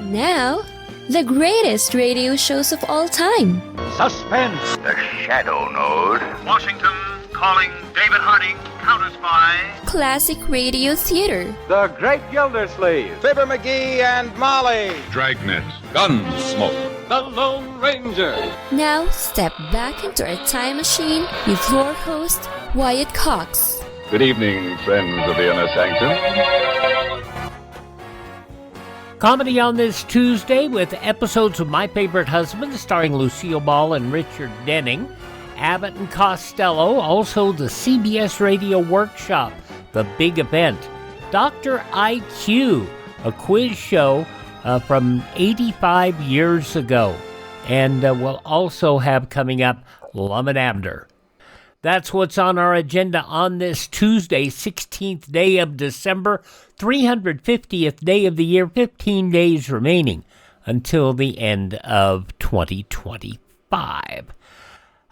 Now, the greatest radio shows of all time. Suspense. The Shadow Node. Washington calling David Harding, counter-spy. Classic radio theater. The Great Gildersleeve. Fibber McGee and Molly. Dragnet. Gunsmoke. The Lone Ranger. Now, step back into a time machine with your host, Wyatt Cox. Good evening, friends of the Inner Sanctum. Comedy on this Tuesday with episodes of My Favorite Husband starring Lucille Ball and Richard Denning. Abbott and Costello, also the CBS Radio Workshop, the big event. Dr. IQ, a quiz show from 85 years ago. And we'll also have coming up Lum and Abner. That's what's on our agenda on this Tuesday, 16th day of December, 350th day of the year, 15 days remaining until the end of 2025.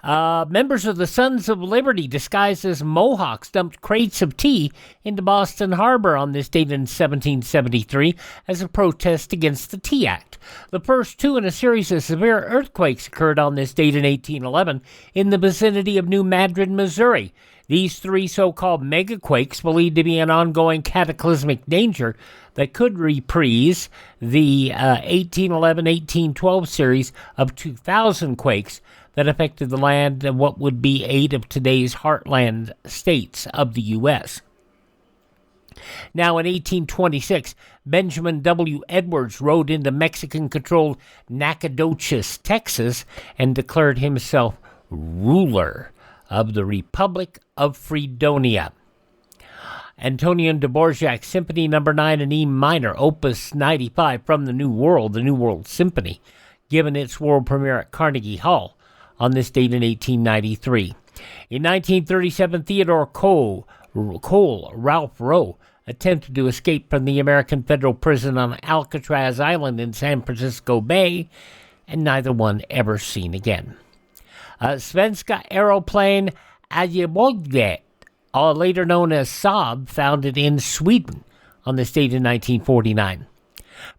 Members of the Sons of Liberty disguised as Mohawks dumped crates of tea into Boston Harbor on this date in 1773 as a protest against the Tea Act. The first two in a series of severe earthquakes occurred on this date in 1811 in the vicinity of New Madrid, Missouri. These three so-called megaquakes, believed to be an ongoing cataclysmic danger that could reprise the 1811-1812 series of 2,000 quakes that affected the land of what would be 8 of today's heartland states of the U.S. Now, in 1826, Benjamin W. Edwards rode into Mexican-controlled Nacogdoches, Texas, and declared himself ruler of the Republic of Fredonia. Antonin Dvorak's Symphony No. 9 in E minor, Opus 95 from the New World Symphony, given its world premiere at Carnegie Hall on this date in 1893. In 1937, Theodore Cole, Ralph Rowe, attempted to escape from the American federal prison on Alcatraz Island in San Francisco Bay, and neither one ever seen again. Svenska Aeroplane Ajebolget, later known as Saab, founded in Sweden on this date in 1949.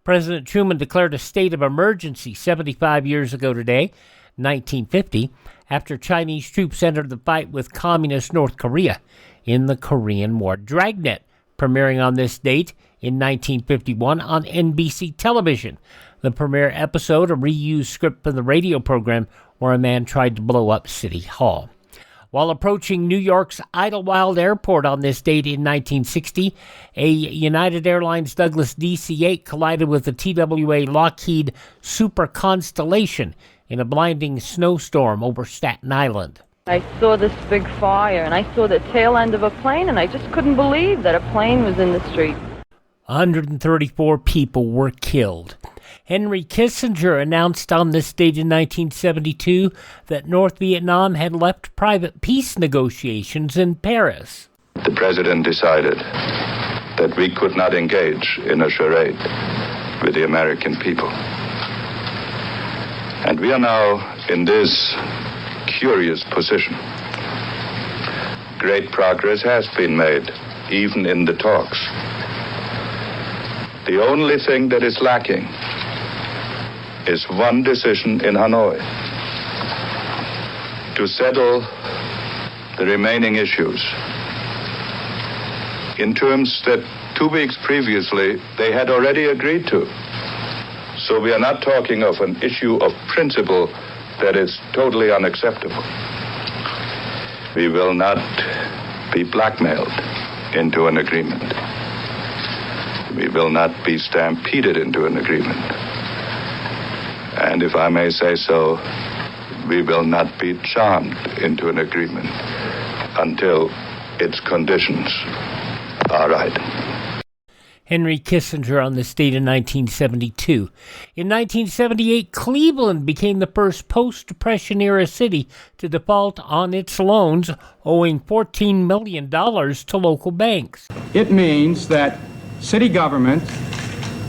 President Truman declared a state of emergency 75 years ago today, 1950, after Chinese troops entered the fight with communist North Korea in the Korean War. Dragnet, premiering on this date in 1951 on NBC television. The premiere episode, a reused script from the radio program where a man tried to blow up City Hall. While approaching New York's Idlewild Airport on this date in 1960, a United Airlines Douglas DC-8 collided with the TWA Lockheed Super Constellation in a blinding snowstorm over Staten Island. I saw this big fire, and I saw the tail end of a plane, and I just couldn't believe that a plane was in the street. 134 people were killed. Henry Kissinger announced on this date in 1972 that North Vietnam had left private peace negotiations in Paris. The president decided that we could not engage in a charade with the American people. And we are now in this curious position. Great progress has been made, even in the talks. The only thing that is lacking is one decision in Hanoi to settle the remaining issues in terms that 2 weeks previously they had already agreed to. So we are not talking of an issue of principle that is totally unacceptable. We will not be blackmailed into an agreement. We will not be stampeded into an agreement. And if I may say so, we will not be charmed into an agreement until its conditions are right. Henry Kissinger on this date in 1972. In 1978, Cleveland became the first post-Depression-era city to default on its loans, owing $14 million to local banks. It means that city government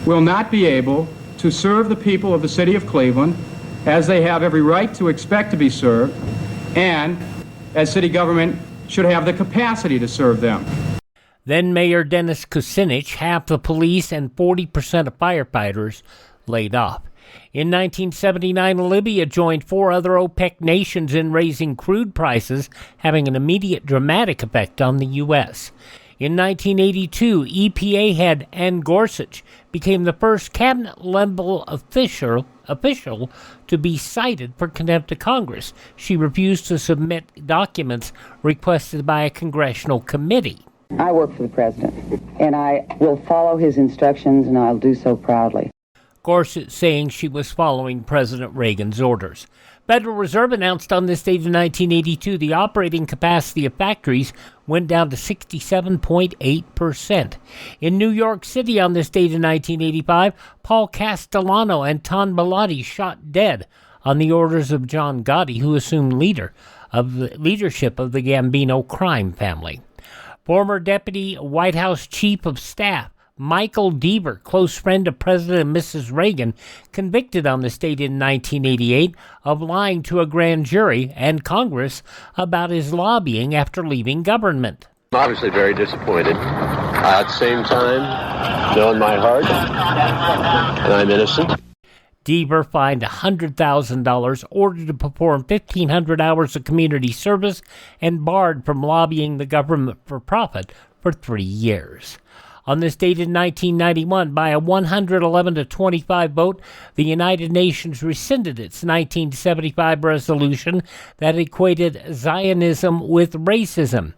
will not be able to serve the people of the city of Cleveland as they have every right to expect to be served, and as city government should have the capacity to serve them. Then Mayor Dennis Kucinich, half the police and 40% of firefighters laid off. In 1979, Libya joined 4 other OPEC nations in raising crude prices, having an immediate dramatic effect on the U.S. In 1982, EPA head Ann Gorsuch became the first cabinet-level official to be cited for contempt of Congress. She refused to submit documents requested by a congressional committee. I work for the president, and I will follow his instructions, and I'll do so proudly. Gorsuch saying she was following President Reagan's orders. Federal Reserve announced on this date in 1982 the operating capacity of factories went down to 67.8%. In New York City on this date in 1985, Paul Castellano and Ton Bellotti shot dead on the orders of John Gotti, who assumed leadership of the Gambino crime family. Former Deputy White House Chief of Staff Michael Deaver, close friend of President and Mrs. Reagan, convicted on this date in 1988 of lying to a grand jury and Congress about his lobbying after leaving government. Obviously very disappointed. At the same time, know in my heart that I'm innocent. Deaver fined $100,000, ordered to perform 1,500 hours of community service, and barred from lobbying the government for profit for 3 years. On this date in 1991, by a 111-25 vote, the United Nations rescinded its 1975 resolution that equated Zionism with racism.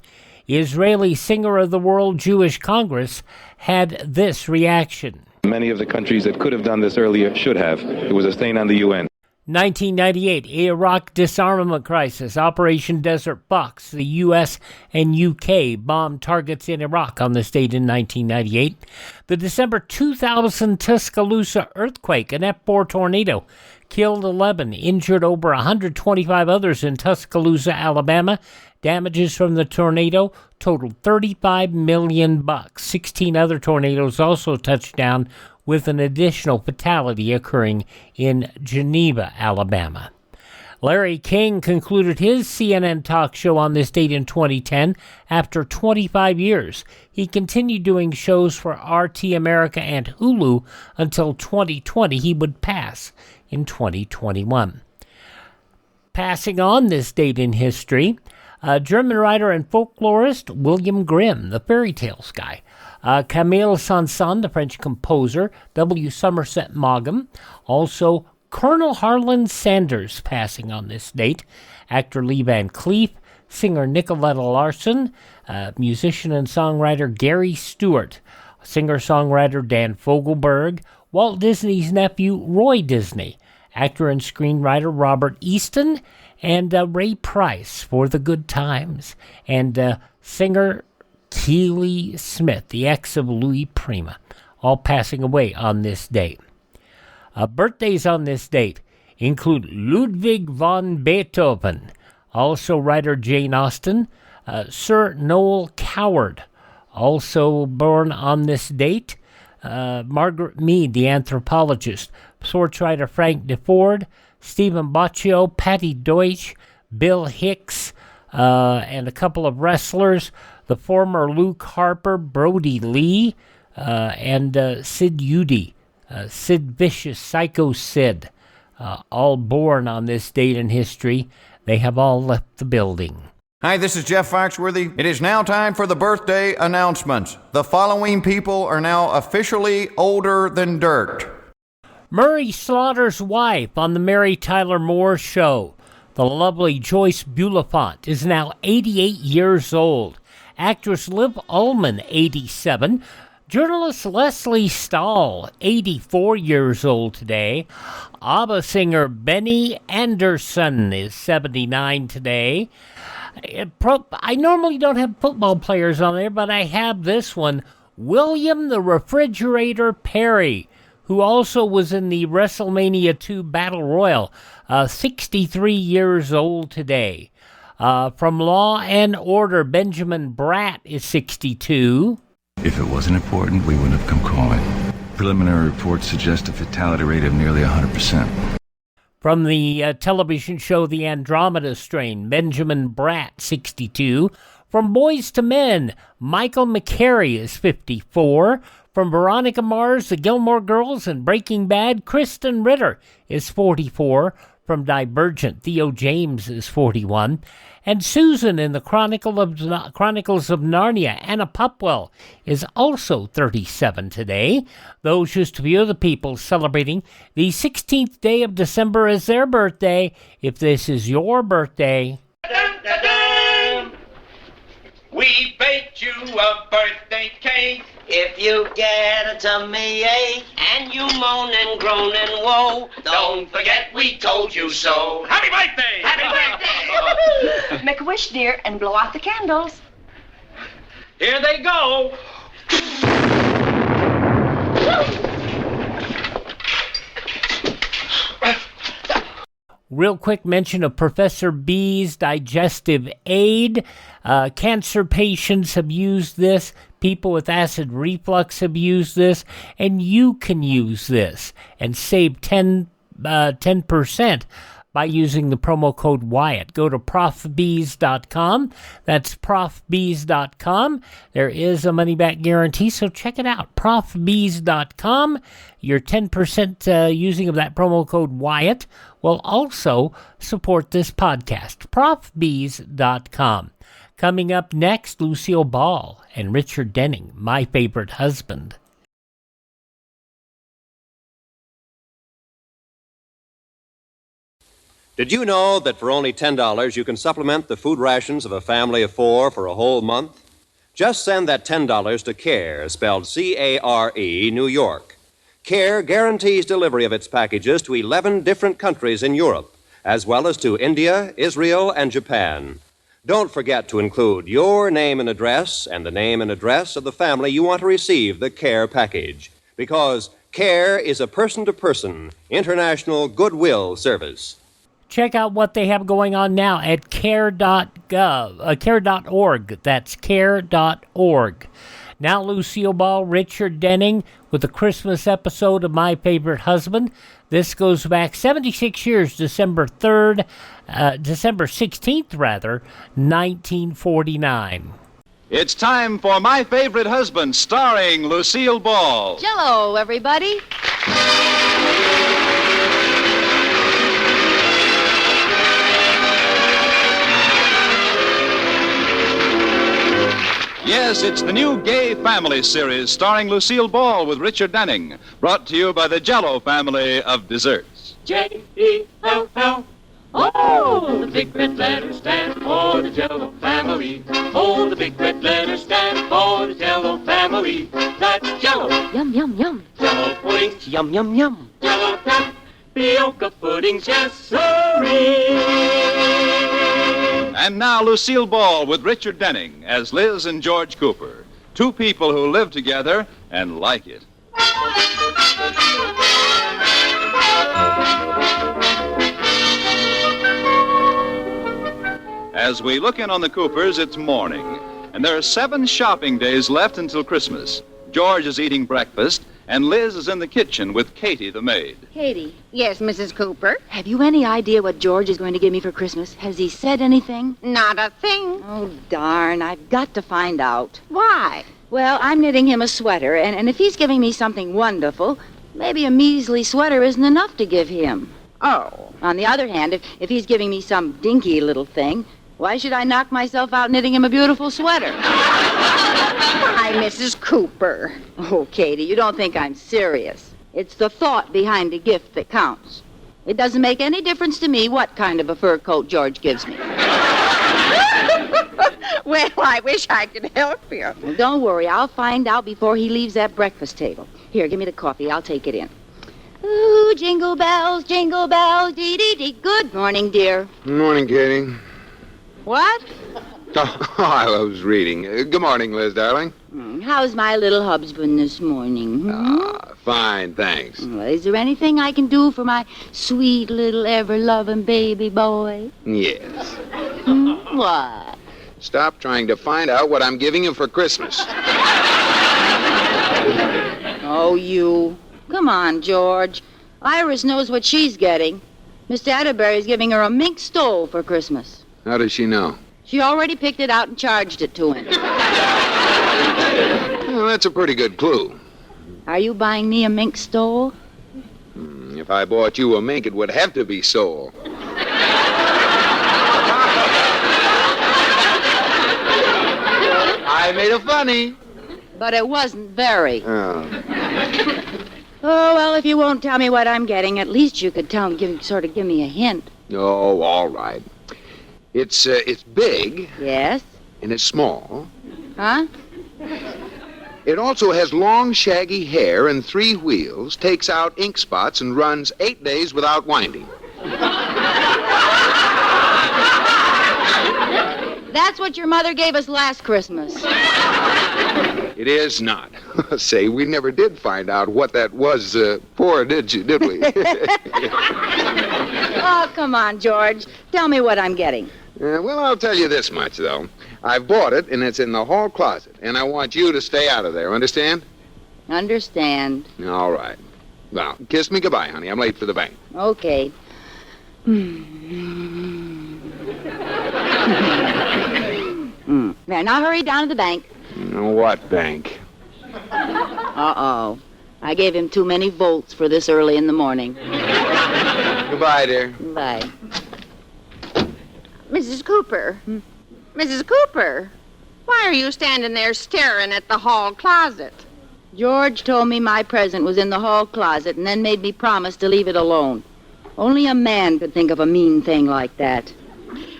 Israeli Singer of the World Jewish Congress had this reaction. Many of the countries that could have done this earlier should have. It was a stain on the UN. 1998, Iraq disarmament crisis. Operation Desert Fox. The U.S. and U.K. bombed targets in Iraq on this date in 1998. The December 2000 Tuscaloosa earthquake, an F4 tornado, killed 11, injured over 125 others in Tuscaloosa, Alabama. Damages from the tornado totaled $35 million. 16 other tornadoes also touched down, with an additional fatality occurring in Geneva, Alabama. Larry King concluded his CNN talk show on this date in 2010 after 25 years. He continued doing shows for RT America and Hulu until 2020. He would pass in 2021. Passing on this date in history, German writer and folklorist William Grimm, the fairy tales guy. Camille Saint-Saëns, the French composer. W. Somerset Maugham. Also, Colonel Harlan Sanders passing on this date. Actor Lee Van Cleef. Singer Nicoletta Larson. Musician and songwriter Gary Stewart. Singer-songwriter Dan Fogelberg. Walt Disney's nephew Roy Disney. Actor and screenwriter Robert Easton. And Ray Price for The Good Times. And singer Keely Smith, the ex of Louis Prima, all passing away on this date. Birthdays on this date include Ludwig von Beethoven, also writer Jane Austen, Sir Noel Coward, also born on this date, Margaret Mead, the anthropologist, sports writer Frank DeFord, Stephen Baccio, Patty Deutsch, Bill Hicks, and a couple of wrestlers, the former Luke Harper, Brody Lee, and Sid Udy, Sid Vicious, Psycho Sid, all born on this date in history. They have all left the building. Hi, this is Jeff Foxworthy. It is now time for the birthday announcements. The following people are now officially older than dirt. Murray Slaughter's wife on the Mary Tyler Moore Show, the lovely Joyce Bulifant, is now 88 years old. Actress Liv Ullmann, 87. Journalist Leslie Stahl, 84 years old today. ABBA singer Benny Andersson is 79 today. I normally don't have football players on there, but I have this one. William the Refrigerator Perry, who also was in the WrestleMania 2 Battle Royal, 63 years old today. From Law and Order, Benjamin Bratt is 62. If it wasn't important, we wouldn't have come calling. Preliminary reports suggest a fatality rate of nearly 100%. From the television show The Andromeda Strain, Benjamin Bratt, 62. From Boys to Men, Michael McCary is 54. From Veronica Mars, The Gilmore Girls, and Breaking Bad, Kristen Ritter is 44. From Divergent, Theo James is 41. And Susan in the Chronicles of Narnia, Anna Popwell, is also 37 today. Those just to be other people celebrating the 16th day of December as their birthday. If this is your birthday... We baked you a birthday cake. If you get a tummy ache and you moan and groan and woe, don't forget we told you so. Happy birthday! Happy birthday! Make a wish, dear, and blow out the candles. Here they go. Real quick mention of Professor B's digestive aid. Cancer patients have used this. People with acid reflux have used this. And you can use this and save 10% by using the promo code Wyatt. Go to profbees.com. That's profbees.com. There is a money-back guarantee, so check it out. profbees.com. Your 10% using of that promo code Wyatt will also support this podcast. profbees.com. Coming up next, Lucille Ball and Richard Denning, My Favorite Husband. Did you know that for only $10 you can supplement the food rations of a family of 4 for a whole month? Just send that $10 to CARE, spelled C-A-R-E, New York. CARE guarantees delivery of its packages to 11 different countries in Europe, as well as to India, Israel, and Japan. Don't forget to include your name and address and the name and address of the family you want to receive the CARE package, because CARE is a person-to-person, international goodwill service. Check out what they have going on now at care.org. That's care.org. Now Lucille Ball, Richard Denning with the Christmas episode of My Favorite Husband. This goes back 76 years, December 16th, 1949. It's time for My Favorite Husband, starring Lucille Ball. Jello, everybody. Yes, it's the new Gay Family series starring Lucille Ball with Richard Denning, brought to you by the Jell-O family of desserts. J-E-L-L. Oh, the big red letters stand for the Jell-O family. Oh, the big red letters stand for the Jell-O family. That's Jell-O. Yum, yum, yum. Jell-O puddings. Yum, yum, yum. Jell-O tapioca puddings. Yes, sirree. And now Lucille Ball with Richard Denning as Liz and George Cooper, two people who live together and like it. As we look in on the Coopers, it's morning, and there are 7 shopping days left until Christmas. George is eating breakfast, and Liz is in the kitchen with Katie, the maid. Katie. Yes, Mrs. Cooper? Have you any idea what George is going to give me for Christmas? Has he said anything? Not a thing. Oh, darn. I've got to find out. Why? Well, I'm knitting him a sweater, and if he's giving me something wonderful, maybe a measly sweater isn't enough to give him. Oh. On the other hand, if he's giving me some dinky little thing, why should I knock myself out knitting him a beautiful sweater? Why, Mrs. Cooper. Oh, Katie, you don't think I'm serious. It's the thought behind the gift that counts. It doesn't make any difference to me what kind of a fur coat George gives me. Well, I wish I could help you. Well, don't worry. I'll find out before he leaves that breakfast table. Here, give me the coffee. I'll take it in. Ooh, jingle bells, dee-dee-dee. Good morning, dear. Good morning, Katie. What? Oh, I was reading. Good morning, Liz, darling. How's my little husband this morning? Fine, thanks. Well, is there anything I can do for my sweet little ever-loving baby boy? Yes. What? Stop trying to find out what I'm giving you for Christmas. Oh, you. Come on, George. Iris knows what she's getting. Mr. Atterbury's giving her a mink stove for Christmas. How does she know? She already picked it out and charged it to him. Well, that's a pretty good clue. Are you buying me a mink stole? If I bought you a mink, it would have to be sole. I made a funny. But it wasn't very. Oh. Oh, well, if you won't tell me what I'm getting, at least you could give me a hint. Oh, all right. It's big. Yes? And it's small. Huh? It also has long, shaggy hair and 3 wheels, takes out ink spots, and runs 8 days without winding. That's what your mother gave us last Christmas. It is not. Say, we never did find out what that was for, did we? Oh, come on, George. Tell me what I'm getting. Well, I'll tell you this much, though. I've bought it, and it's in the hall closet, and I want you to stay out of there, understand? Understand. All right. Well, kiss me goodbye, honey. I'm late for the bank. Okay. There, now hurry down to the bank. What bank? Uh-oh. I gave him too many volts for this early in the morning. Goodbye, dear. Bye. Mrs. Cooper. Mrs. Cooper, why are you standing there staring at the hall closet? George told me my present was in the hall closet and then made me promise to leave it alone. Only a man could think of a mean thing like that.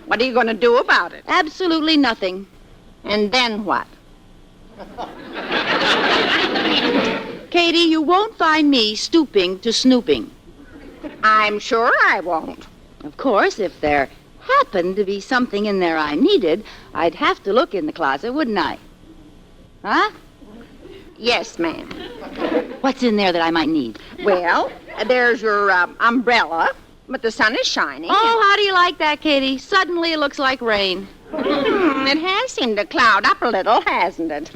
What are you going to do about it? Absolutely nothing. And then what? Katie, you won't find me stooping to snooping. I'm sure I won't. Of course, if there happened to be something in there I needed, I'd have to look in the closet, wouldn't I? Huh? Yes, ma'am. What's in there that I might need? Well, there's your umbrella, but the sun is shining. Oh, how do you like that, Katie? Suddenly it looks like rain. It has seemed to cloud up a little, hasn't it?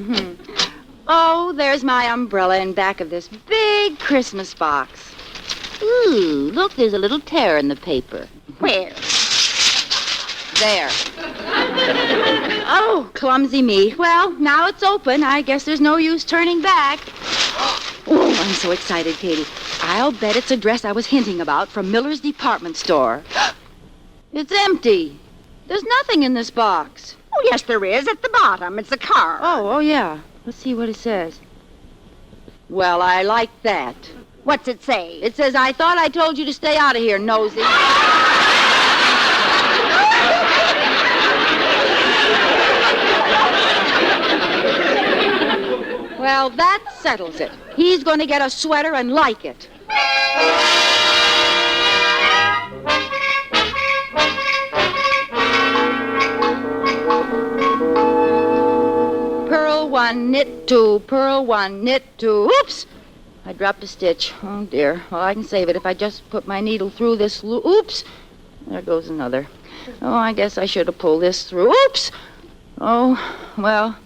Oh, there's my umbrella in back of this big Christmas box. Ooh, look, there's a little tear in the paper. Where? There. Oh, clumsy me. Well, now it's open. I guess there's no use turning back. Oh, I'm so excited, Katie. I'll bet it's a dress I was hinting about from Miller's department store. It's empty. There's nothing in this box. Oh, yes, there is. At the bottom. It's a card. Oh, yeah. Let's see what it says. Well, I like that. What's it say? It says, I thought I told you to stay out of here, nosy. Well, that settles it. He's going to get a sweater and like it. Purl 1, knit 2, purl 1, knit 2. Oops! I dropped a stitch. Oh, dear. Well, I can save it if I just put my needle through this loop. Oops! There goes another. Oh, I guess I should have pulled this through. Oops! Oh, well,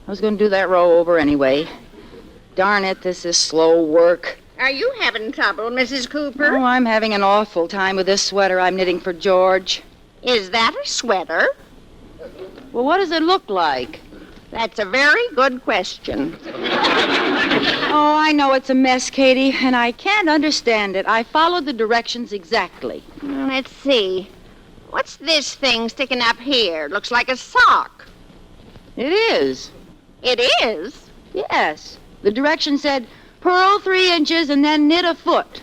I was going to do that row over anyway. Darn it, this is slow work. Are you having trouble, Mrs. Cooper? Oh, I'm having an awful time with this sweater I'm knitting for George. Is that a sweater? Well, what does it look like? That's a very good question. Oh, I know it's a mess, Katie, and I can't understand it. I followed the directions exactly. Let's see. What's this thing sticking up here? Looks like a sock. It is. It is? Yes. The direction said, purl 3 inches and then knit a foot.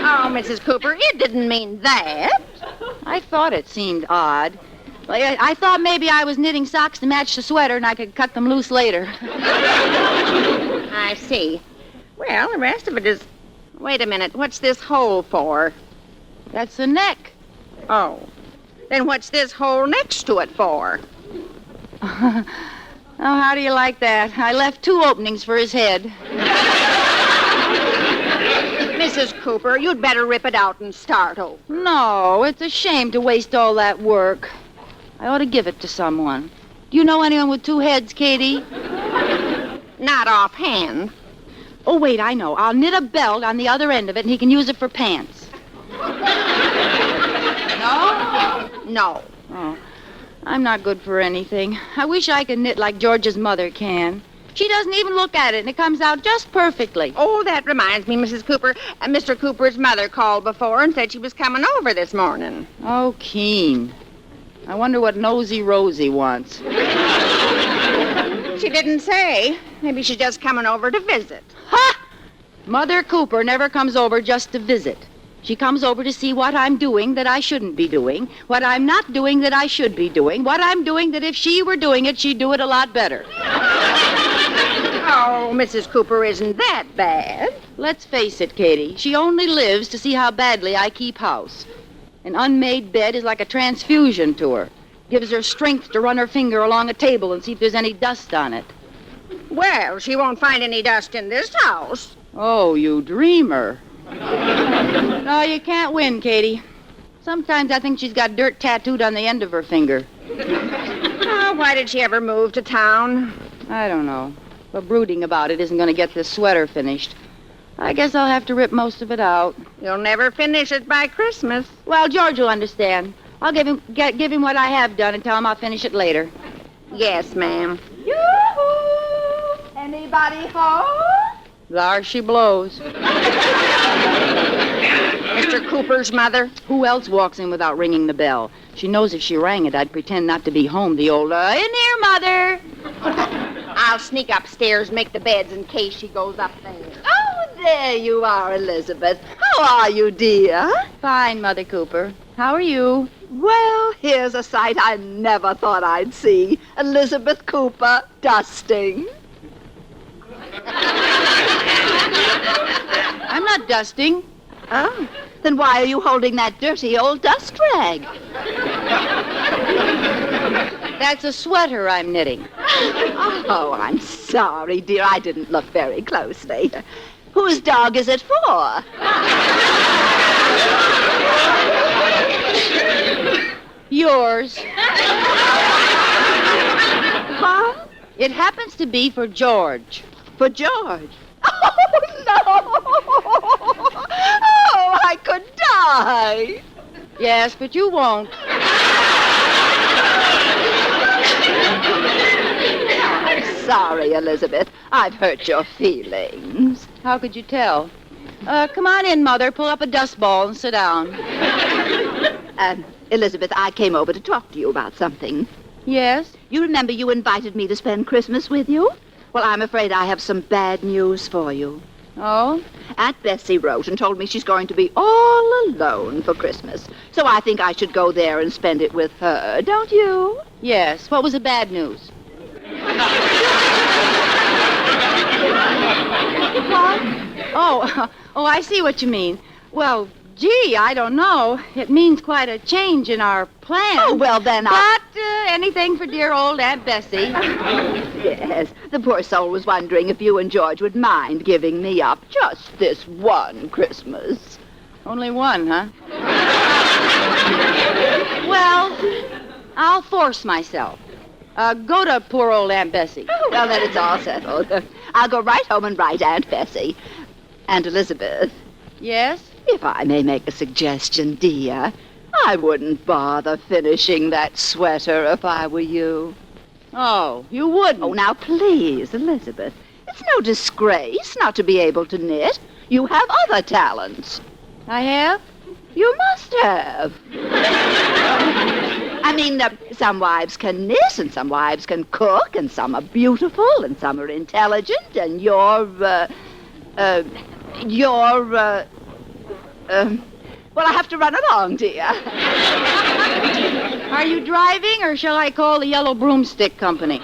Oh, Mrs. Cooper, it didn't mean that. I thought it seemed odd. I thought maybe I was knitting socks to match the sweater and I could cut them loose later. I see. Well, the rest of it is... Wait a minute. What's this hole for? That's the neck. Oh. Then what's this hole next to it for? Oh, how do you like that? I left 2 openings for his head. Mrs. Cooper, you'd better rip it out and start over. No, it's a shame to waste all that work. I ought to give it to someone. Do you know anyone with 2 heads, Katie? Not offhand. Oh, wait, I know. I'll knit a belt on the other end of it, and he can use it for pants. No? No. Oh, I'm not good for anything. I wish I could knit like George's mother can. She doesn't even look at it, and it comes out just perfectly. Oh, that reminds me, Mrs. Cooper. Mr. Cooper's mother called before and said she was coming over this morning. Oh, Keen. I wonder what Nosy Rosie wants. She didn't say. Maybe she's just coming over to visit. Ha! Mother Cooper never comes over just to visit. She comes over to see what I'm doing that I shouldn't be doing, what I'm not doing that I should be doing, what I'm doing that if she were doing it, she'd do it a lot better. Oh, Mrs. Cooper isn't that bad. Let's face it, Katie. She only lives to see how badly I keep house. An unmade bed is like a transfusion to her. Gives her strength to run her finger along a table and see if there's any dust on it. Well, she won't find any dust in this house. Oh, you dreamer. No, you can't win, Katie. Sometimes I think she's got dirt tattooed on the end of her finger. Oh, why did she ever move to town? I don't know. But brooding about it isn't going to get this sweater finished. I guess I'll have to rip most of it out. You'll never finish it by Christmas. Well, George will understand. I'll give him what I have done and tell him I'll finish it later. Yes, ma'am. Yoo-hoo! Anybody home? There she blows. Mr. Cooper's mother? Who else walks in without ringing the bell? She knows if she rang it, I'd pretend not to be home. The old, in here, Mother. I'll sneak upstairs and make the beds in case she goes up there. Oh, there you are, Elizabeth. How are you, dear? Fine, Mother Cooper. How are you? Well, here's a sight I never thought I'd see. Elizabeth Cooper dusting. I'm not dusting. Oh, then why are you holding that dirty old dust rag? That's a sweater I'm knitting. Oh, I'm sorry, dear. I didn't look very closely. Whose dog is it for? Yours. Huh? It happens to be for George. For George? Oh, no! Oh, I could die! Yes, but you won't. I'm sorry, Elizabeth. I've hurt your feelings. How could you tell? Come on in, Mother. Pull up a dust ball and sit down. Elizabeth, I came over to talk to you about something. Yes? You remember you invited me to spend Christmas with you? Well, I'm afraid I have some bad news for you. Oh? Aunt Bessie wrote and told me she's going to be all alone for Christmas. So I think I should go there and spend it with her, don't you? Yes. What was the bad news? What? Oh, I see what you mean. Well, gee, I don't know. It means quite a change in our plans. Oh, well, then But anything for dear old Aunt Bessie. Yes, the poor soul was wondering if you and George would mind giving me up just this one Christmas. Only one, huh? Well, I'll force myself. Go to poor old Aunt Bessie. Oh, well, then it's all settled. I'll go right home and write Aunt Bessie. And Elizabeth. Yes? If I may make a suggestion, dear, I wouldn't bother finishing that sweater if I were you. Oh, you wouldn't? Oh, now, please, Elizabeth. It's no disgrace not to be able to knit. You have other talents. I have? You must have. I mean, some wives can knit, and some wives can cook, and some are beautiful, and some are intelligent, and you're, well, I have to run along, dear. Are you driving, or shall I call the Yellow Broomstick Company?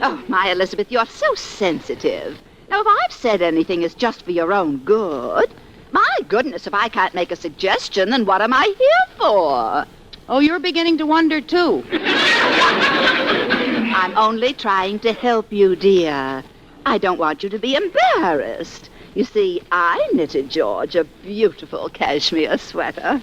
Oh, my Elizabeth, you're so sensitive. Now, if I've said anything is just for your own good, my goodness, if I can't make a suggestion, then what am I here for? Oh, you're beginning to wonder, too. I'm only trying to help you, dear. I don't want you to be embarrassed. You see, I knitted George a beautiful cashmere sweater.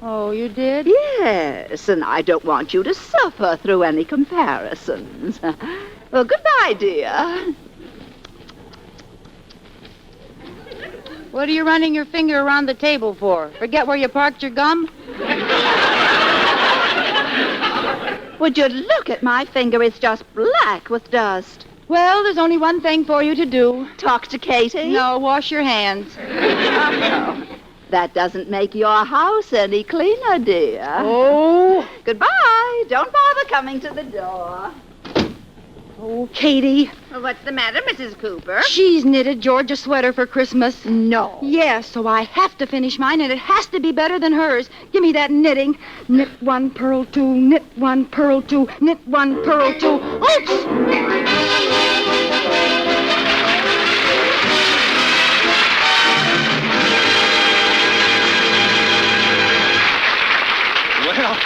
Oh, you did? Yes, and I don't want you to suffer through any comparisons. Well, goodbye, dear. What are you running your finger around the table for? Forget where you parked your gum? Would you look at my finger? It's just black with dust. Well, there's only one thing for you to do. Talk to Katie? No, wash your hands. Oh, that doesn't make your house any cleaner, dear. Oh. Goodbye. Don't bother coming to the door. Oh, Katie. Well, what's the matter, Mrs. Cooper? She's knitted George a sweater for Christmas. No. Yes, so I have to finish mine, and it has to be better than hers. Give me that knitting. Knit one, purl two, knit one, purl two, knit one, purl two. Oops! Well,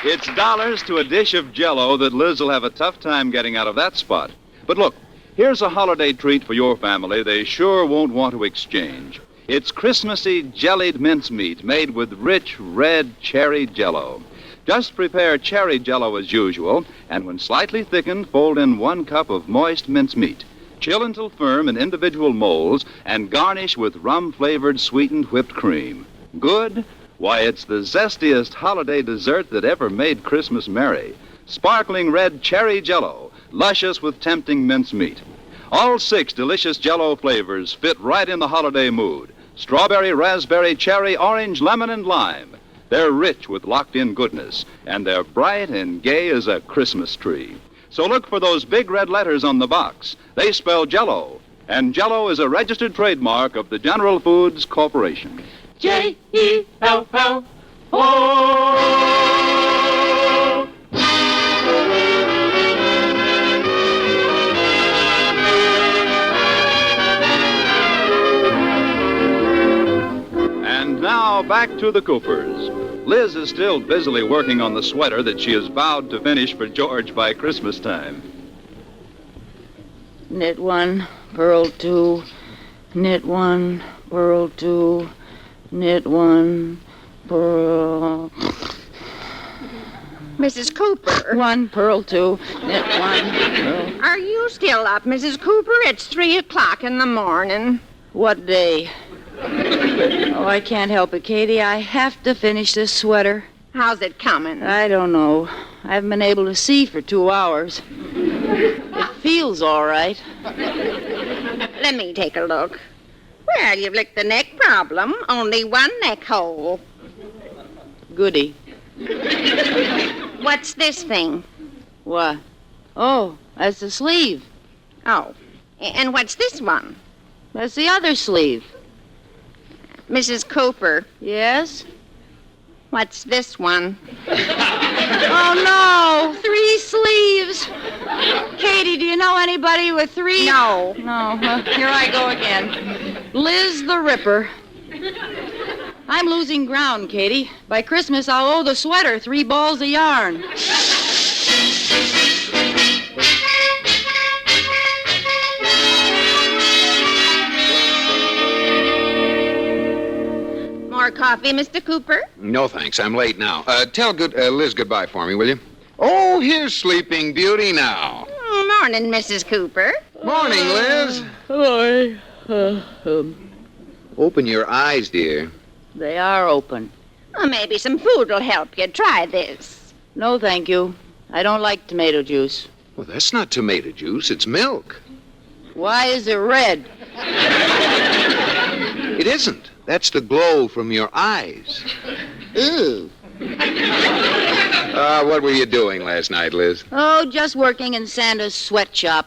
it's dollars to a dish of Jell-O that Liz will have a tough time getting out of that spot. But look, here's a holiday treat for your family they sure won't want to exchange. It's Christmassy jellied mincemeat made with rich red cherry Jell-O. Just prepare cherry Jell-O as usual, and when slightly thickened, fold in 1 cup of moist mincemeat. Chill until firm in individual molds and garnish with rum-flavored sweetened whipped cream. Good? Why, it's the zestiest holiday dessert that ever made Christmas merry. Sparkling red cherry Jell-O, luscious with tempting mincemeat. All 6 delicious Jell-O flavors fit right in the holiday mood. Strawberry, raspberry, cherry, orange, lemon, and lime. They're rich with locked-in goodness, and they're bright and gay as a Christmas tree. So look for those big red letters on the box. They spell Jell-O, and Jell-O is a registered trademark of the General Foods Corporation. J-E-L-L-O. And now back to the Coopers. Liz is still busily working on the sweater that she has vowed to finish for George by Christmas time. Knit one, purl two, knit one, purl two, knit one, purl. Mrs. Cooper. 1, purl two, knit one, purl. Are you still up, Mrs. Cooper? It's 3 o'clock in the morning. What day? Oh, I can't help it, Katie. I have to finish this sweater. How's it coming? I don't know. I haven't been able to see for 2 hours. It feels all right. Let me take a look. Well, you've licked the neck problem. Only 1 neck hole. Goody. What's this thing? What? Oh, that's the sleeve. Oh. And what's this one? That's the other sleeve. Mrs. Cooper. Yes? What's this one? Oh, no! 3 sleeves! Katie, do you know anybody with 3? No. No. Well, here I go again. Liz the Ripper. I'm losing ground, Katie. By Christmas, I'll owe the sweater 3 balls of yarn. More coffee, Mr. Cooper? No, thanks. I'm late now. Tell Liz goodbye for me, will you? Oh, here's Sleeping Beauty now. Morning, Mrs. Cooper. Morning, Liz. Hello. Open your eyes, dear. They are open. Well, maybe some food will help you. Try this. No, thank you. I don't like tomato juice. Well, that's not tomato juice. It's milk. Why is it red? It isn't. That's the glow from your eyes. Ew. What were you doing last night, Liz? Oh, just working in Santa's sweatshop.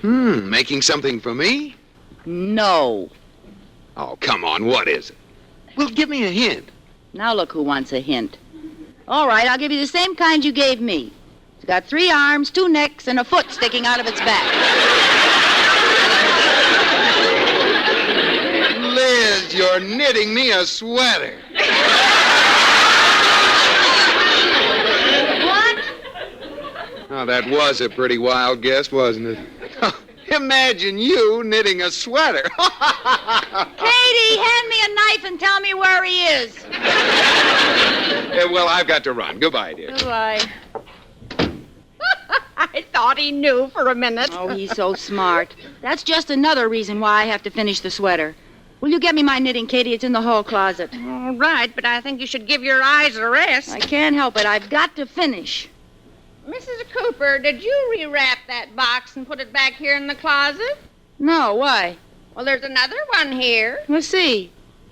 Making something for me? No. Oh, come on. What is it? Well, give me a hint. Now look who wants a hint. All right, I'll give you the same kind you gave me. It's got 3 arms, 2 necks, and a foot sticking out of its back. Liz, you're knitting me a sweater. What? Oh, that was a pretty wild guess, wasn't it? Imagine you knitting a sweater. Katie, hand me a knife and tell me where he is. Well, I've got to run. Goodbye, dear. Goodbye. I thought he knew for a minute. Oh, he's so smart. That's just another reason why I have to finish the sweater. Will you get me my knitting, Katie? It's in the hall closet. All right, but I think you should give your eyes a rest. I can't help it. I've got to finish. Mrs. Cooper, did you rewrap that box and put it back here in the closet? No, why? Well, there's another one here. Let's see.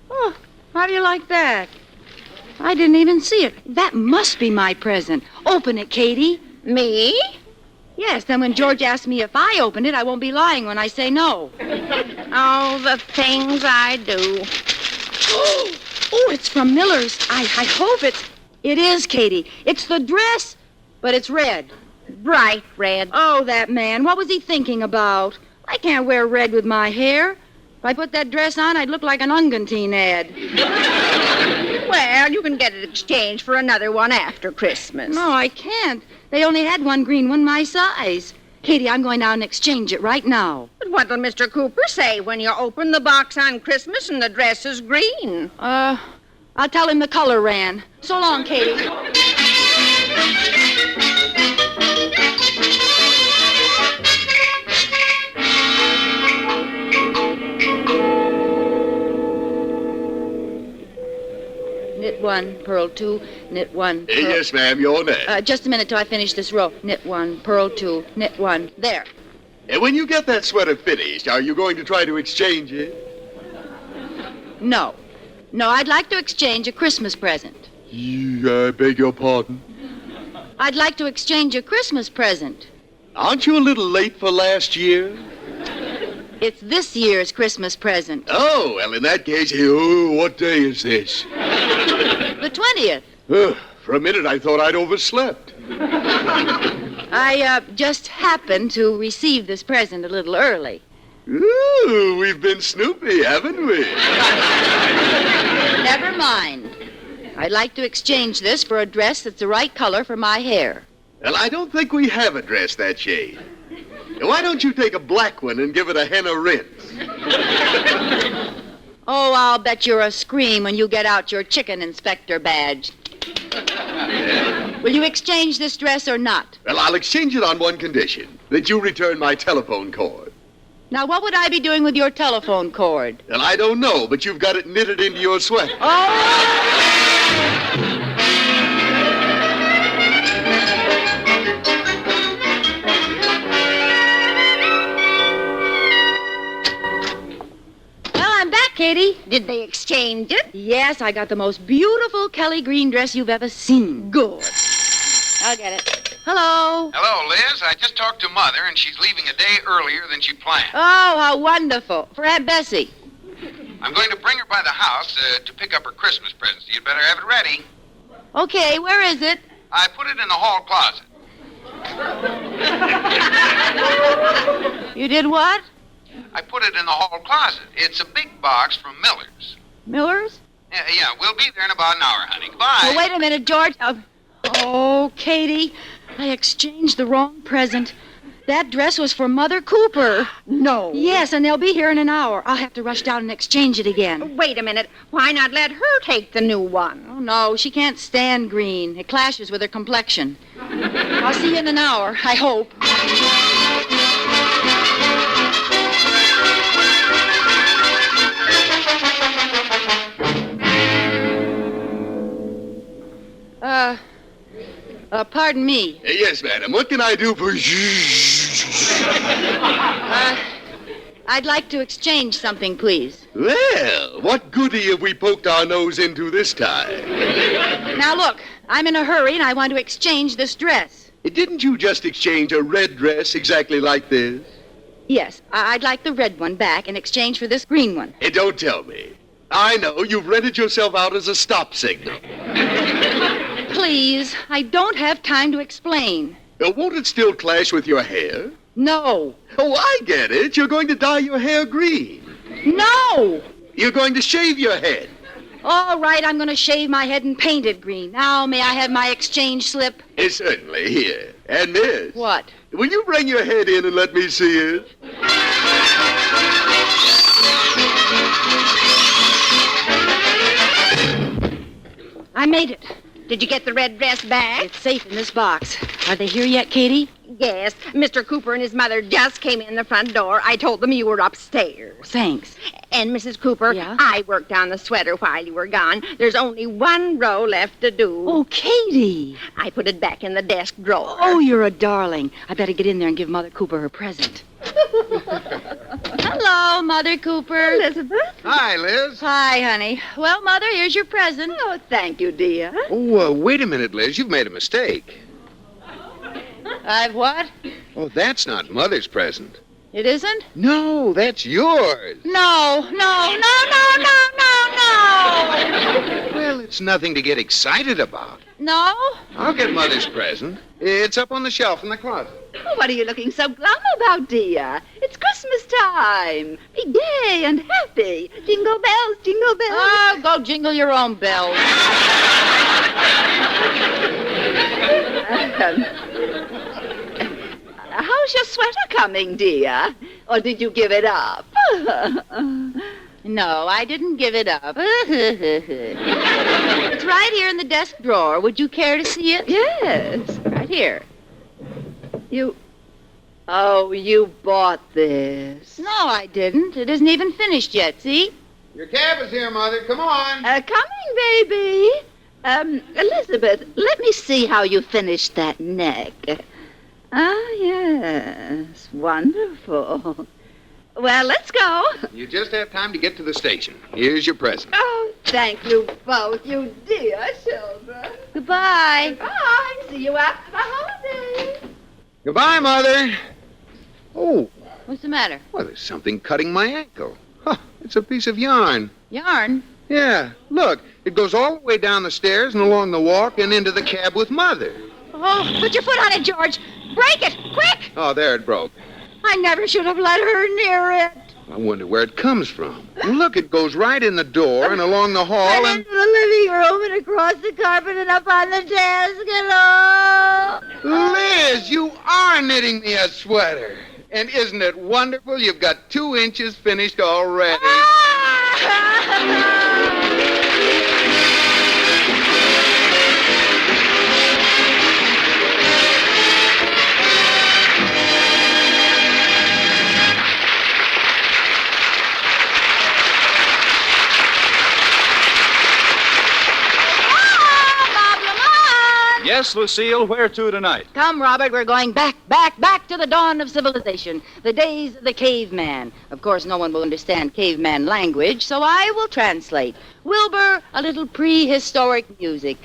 Oh, how do you like that? I didn't even see it. That must be my present. Open it, Katie. Me? Yes, then when George asks me if I opened it, I won't be lying when I say no. Oh, the things I do. Oh, it's from Miller's. I hope it's... It is, Katie. It's the dress, but it's red. Bright red. Oh, that man. What was he thinking about? I can't wear red with my hair. If I put that dress on, I'd look like an Ungantine ad. Well, you can get it exchanged for another one after Christmas. No, I can't. They only had one green one my size. Katie, I'm going down and exchange it right now. But what'll Mr. Cooper say when you open the box on Christmas and the dress is green? I'll tell him the color ran. So long, Katie. Knit one, purl two, knit one. Purl. Yes, ma'am, you're next. Just a minute till I finish this row. Knit one, purl two, knit one. There. And when you get that sweater finished, are you going to try to exchange it? No. No, I'd like to exchange a Christmas present. I beg your pardon? I'd like to exchange a Christmas present. Aren't you a little late for last year? It's this year's Christmas present. Oh, well, in that case, what day is this? The 20th. For a minute, I thought I'd overslept. I just happened to receive this present a little early. Ooh, we've been snoopy, haven't we? Never mind. I'd like to exchange this for a dress that's the right color for my hair. Well, I don't think we have a dress that shade. Why don't you take a black one and give it a henna rinse? Oh, I'll bet you're a scream when you get out your chicken inspector badge. Will you exchange this dress or not? Well, I'll exchange it on one condition, that you return my telephone cord. Now, what would I be doing with your telephone cord? Well, I don't know, but you've got it knitted into your sweater. Oh! Katie? Did they exchange it? Yes, I got the most beautiful Kelly green dress you've ever seen. Good. I'll get it. Hello. Hello, Liz. I just talked to Mother, and she's leaving a day earlier than she planned. Oh, how wonderful. For Aunt Bessie. I'm going to bring her by the house to pick up her Christmas presents. You'd better have it ready. Okay, where is it? I put it in the hall closet. You did what? I put it in the hall closet. It's a big box from Miller's. Miller's? Yeah, we'll be there in about an hour, honey. Goodbye. Oh, wait a minute, George. Oh, Katie, I exchanged the wrong present. That dress was for Mother Cooper. No. Yes, and they'll be here in an hour. I'll have to rush down and exchange it again. Wait a minute. Why not let her take the new one? Oh, no, she can't stand green. It clashes with her complexion. I'll see you in an hour, I hope. Pardon me. Yes, madam. What can I do for you? I'd like to exchange something, please. Well, what goodie have we poked our nose into this time? Now, look, I'm in a hurry, and I want to exchange this dress. Didn't you just exchange a red dress exactly like this? Yes, I'd like the red one back in exchange for this green one. Don't tell me. I know you've rented yourself out as a stop signal. Please, I don't have time to explain. Won't it still clash with your hair? No. Oh, I get it. You're going to dye your hair green. No! You're going to shave your head. All right, I'm going to shave my head and paint it green. Now, may I have my exchange slip? Certainly. Here. And this. What? Will you bring your head in and let me see it? I made it. Did you get the red dress back? It's safe in this box. Are they here yet, Katie? Yes, Mr. Cooper and his mother just came in the front door. I told them you were upstairs. Thanks. And, Mrs. Cooper, I worked on the sweater while you were gone. There's only one row left to do. Oh, Katie. I put it back in the desk drawer. Oh, you're a darling. I better get in there and give Mother Cooper her present. Hello, Mother Cooper. Elizabeth. Hi, Liz. Hi, honey. Well, Mother, here's your present. Oh, thank you, dear. Oh, wait a minute, Liz. You've made a mistake. I've what? Oh, that's not Mother's present. It isn't? No, that's yours. No. Well, it's nothing to get excited about. No? I'll get Mother's present. It's up on the shelf in the closet. Oh, what are you looking so glum about, dear? It's Christmas time. Be gay and happy. Jingle bells, jingle bells. Oh, go jingle your own bells. How's your sweater coming, dear? Or did you give it up? No, I didn't give it up. It's right here in the desk drawer. Would you care to see it? Yes. Right here. You bought this. No, I didn't. It isn't even finished yet, see? Your cab is here, Mother. Come on. Coming, baby. Elizabeth, let me see how you finished that neck. Ah, yes. Wonderful. Well, let's go. You just have time to get to the station. Here's your present. Oh, thank you both, you dear children. Goodbye. Bye. See you after the holidays. Goodbye, Mother. Oh. What's the matter? Well, there's something cutting my ankle. Huh, it's a piece of yarn. Yarn? Yeah, look. It goes all the way down the stairs and along the walk and into the cab with Mother. Oh, put your foot on it, George. Break it, quick! Oh, there it broke. I never should have let her near it. I wonder where it comes from. Look, it goes right in the door and along the hall and... into the living room and across the carpet and up on the desk and all. Liz, you are knitting me a sweater. And isn't it wonderful? You've got 2 inches finished already. Yes, Lucille, where to tonight? Come, Robert, we're going back to the dawn of civilization, the days of the caveman. Of course, no one will understand caveman language, so I will translate. Wilbur, a little prehistoric music.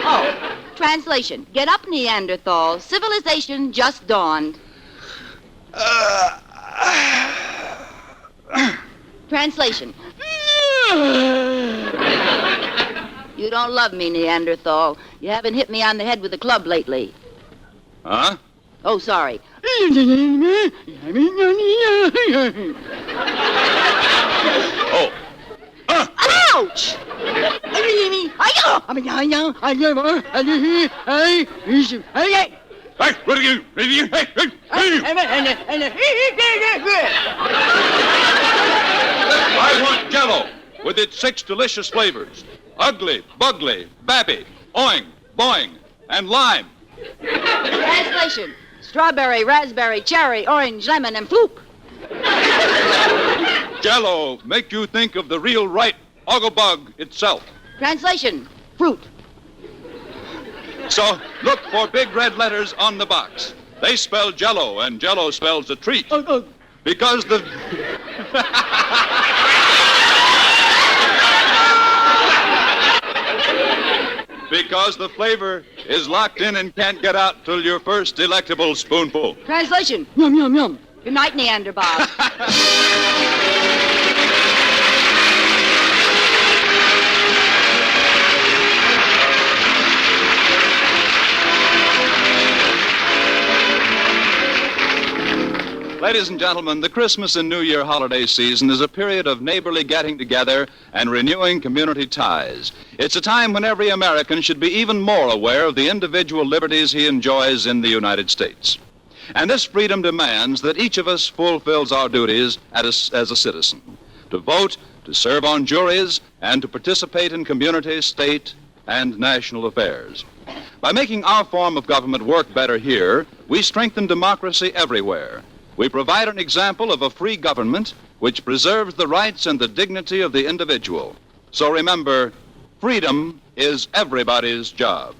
Oh, translation. Get up, Neanderthal. Civilization just dawned. Translation. You don't love me, Neanderthal. You haven't hit me on the head with a club lately. Huh? Oh, sorry. Oh. Ouch! Hey, what are you? I want Jell-O with its 6 delicious flavors. Ugly, bugly, babby, oing, boing, and lime. Translation. Strawberry, raspberry, cherry, orange, lemon, and floop. Jell-O make you think of the real right Oggabug itself. Translation. Fruit. So look for big red letters on the box. They spell Jell-O, and Jell-O spells a treat. Because the... Because the flavor is locked in and can't get out till your first delectable spoonful. Translation. Yum, yum, yum. Good night, Neanderthal. Ladies and gentlemen, the Christmas and New Year holiday season is a period of neighborly getting together and renewing community ties. It's a time when every American should be even more aware of the individual liberties he enjoys in the United States. And this freedom demands that each of us fulfills our duties as a citizen, to vote, to serve on juries, and to participate in community, state, and national affairs. By making our form of government work better here, we strengthen democracy everywhere. We provide an example of a free government which preserves the rights and the dignity of the individual. So remember, freedom is everybody's job.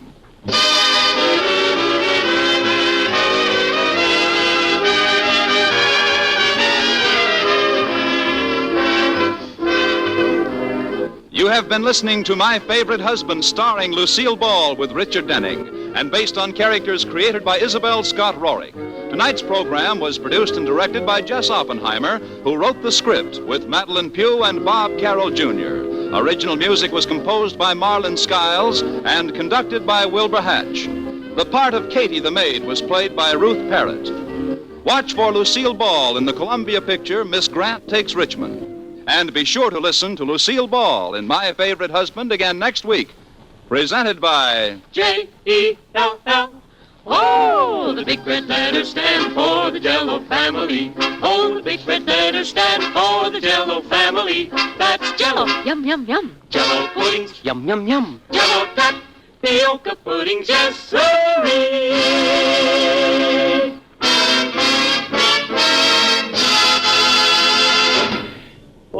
You have been listening to My Favorite Husband, starring Lucille Ball with Richard Denning, and based on characters created by Isabel Scott Rorick. Tonight's program was produced and directed by Jess Oppenheimer, who wrote the script with Madeline Pugh and Bob Carroll Jr. Original music was composed by Marlon Skiles and conducted by Wilbur Hatch. The part of Katie the maid was played by Ruth Parrott. Watch for Lucille Ball in the Columbia picture Miss Grant Takes Richmond. And be sure to listen to Lucille Ball in My Favorite Husband again next week. Presented by J-E-L-L. Oh, the big red letters stand for the Jell-O family. Oh, the big red letters stand for the Jell-O family. That's Jell-O. Yum, yum, yum. Jell-O puddings. Yum, yum, yum. Jell-O tapioca puddings. Yes, sirree.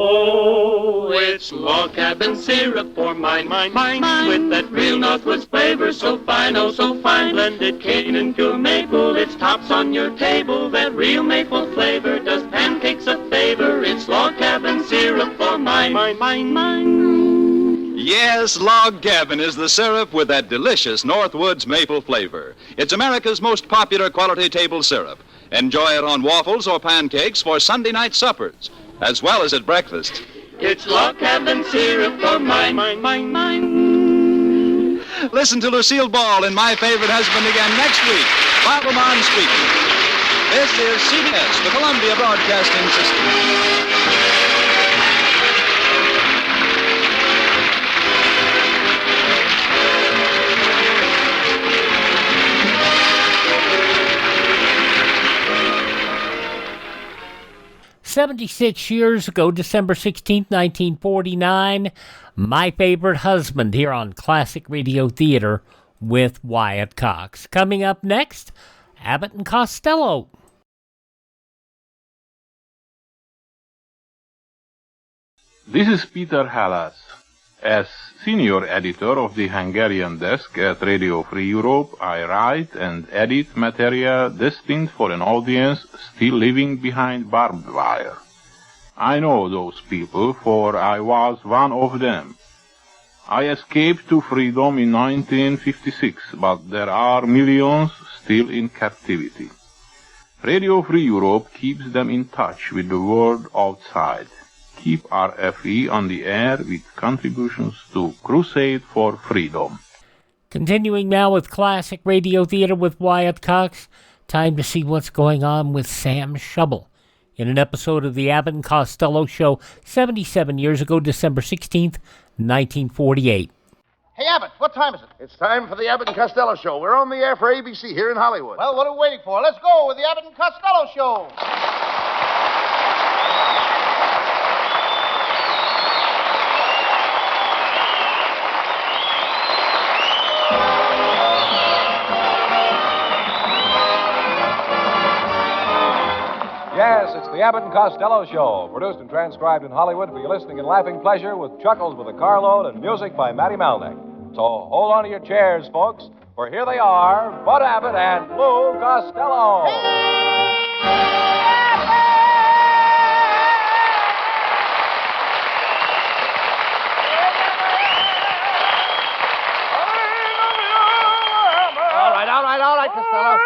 Oh, it's log cabin syrup for mine, with that real Northwoods flavor so fine, oh so fine. Blended cane and pure maple, it's tops on your table. That real maple flavor does pancakes a favor. It's log cabin syrup for mine. Yes, Log Cabin is the syrup with that delicious Northwoods maple flavor. It's America's most popular quality table syrup. Enjoy it on waffles or pancakes for Sunday night suppers, as well as at breakfast. It's log cabin syrup for mine. Listen to Lucille Ball in My Favorite Husband again next week. Bob Lamont speaking. This is CBS, the Columbia Broadcasting System. "76 years ago, December 16th, 1949, My Favorite Husband here on Classic Radio Theater with Wyatt Cox. Coming up next, Abbott and Costello. This is Peter Hallas. As senior editor of the Hungarian desk at Radio Free Europe, I write and edit material destined for an audience still living behind barbed wire. I know those people, for I was one of them. I escaped to freedom in 1956, but there are millions still in captivity. Radio Free Europe keeps them in touch with the world outside. Keep RFE on the air with contributions to Crusade for Freedom. Continuing now with Classic Radio Theater with Wyatt Cox, time to see what's going on with Sam Shubble in an episode of the Abbott and Costello Show 77 years ago, December 16th, 1948. Hey, Abbott, what time is it? It's time for the Abbott and Costello Show. We're on the air for ABC here in Hollywood. Well, what are we waiting for? Let's go with the Abbott and Costello Show. Yes, it's the Abbott and Costello Show, produced and transcribed in Hollywood for your listening and laughing pleasure with chuckles with a carload and music by Matty Malnick. So hold on to your chairs, folks, for here they are, Bud Abbott and Lou Costello. All right, Costello.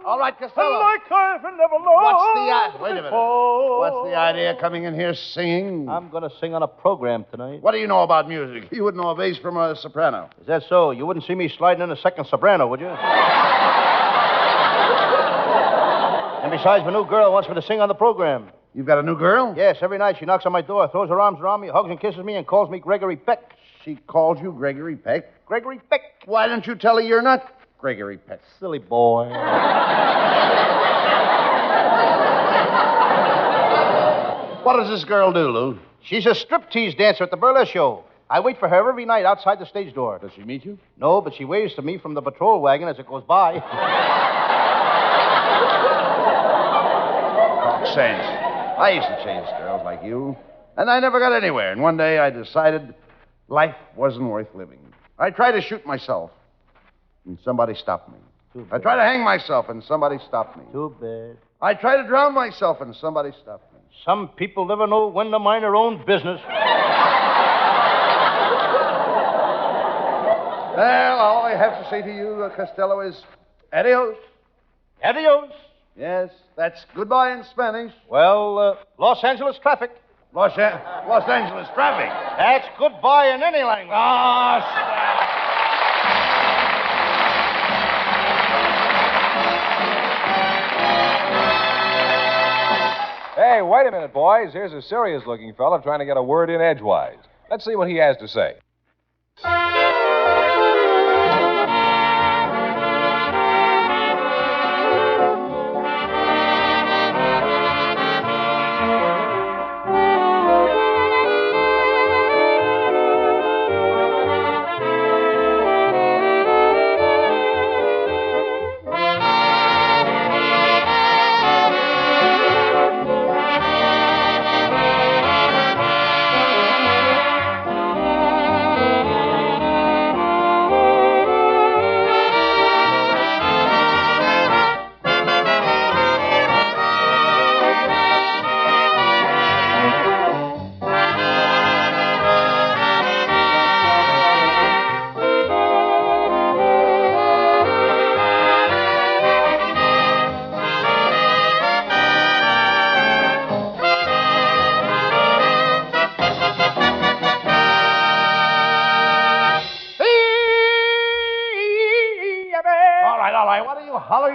All right, Costello. Like I've never lost. Wait a minute. What's the idea of coming in here singing? I'm going to sing on a program tonight. What do you know about music? You wouldn't know a bass from a soprano. Is that so? You wouldn't see me sliding in a second soprano, would you? And besides, my new girl wants me to sing on the program. You've got a new girl? Yes, every night she knocks on my door, throws her arms around me, hugs and kisses me, and calls me Gregory Peck. She calls you Gregory Peck? Gregory Peck. Why don't you tell her you're not Gregory Pet. Silly boy. What does this girl do, Lou? She's a striptease dancer at the burlesque show. I wait for her every night outside the stage door. Does she meet you? No, but she waves to me from the patrol wagon as it goes by. Talk sense. I used to chase girls like you, and I never got anywhere. And one day I decided life wasn't worth living. I tried to shoot myself, and somebody stopped me. I tried to hang myself, and somebody stopped me. Too bad. I tried to drown myself, and somebody stopped me. Some people never know when to mind their own business. Well, all I have to say to you, Costello, is adios. Adios. Yes, that's goodbye in Spanish. Well, Los Angeles traffic. Los Angeles traffic. That's goodbye in any language. Hey, wait a minute, boys. Here's a serious-looking fella trying to get a word in edgewise. Let's see what he has to say.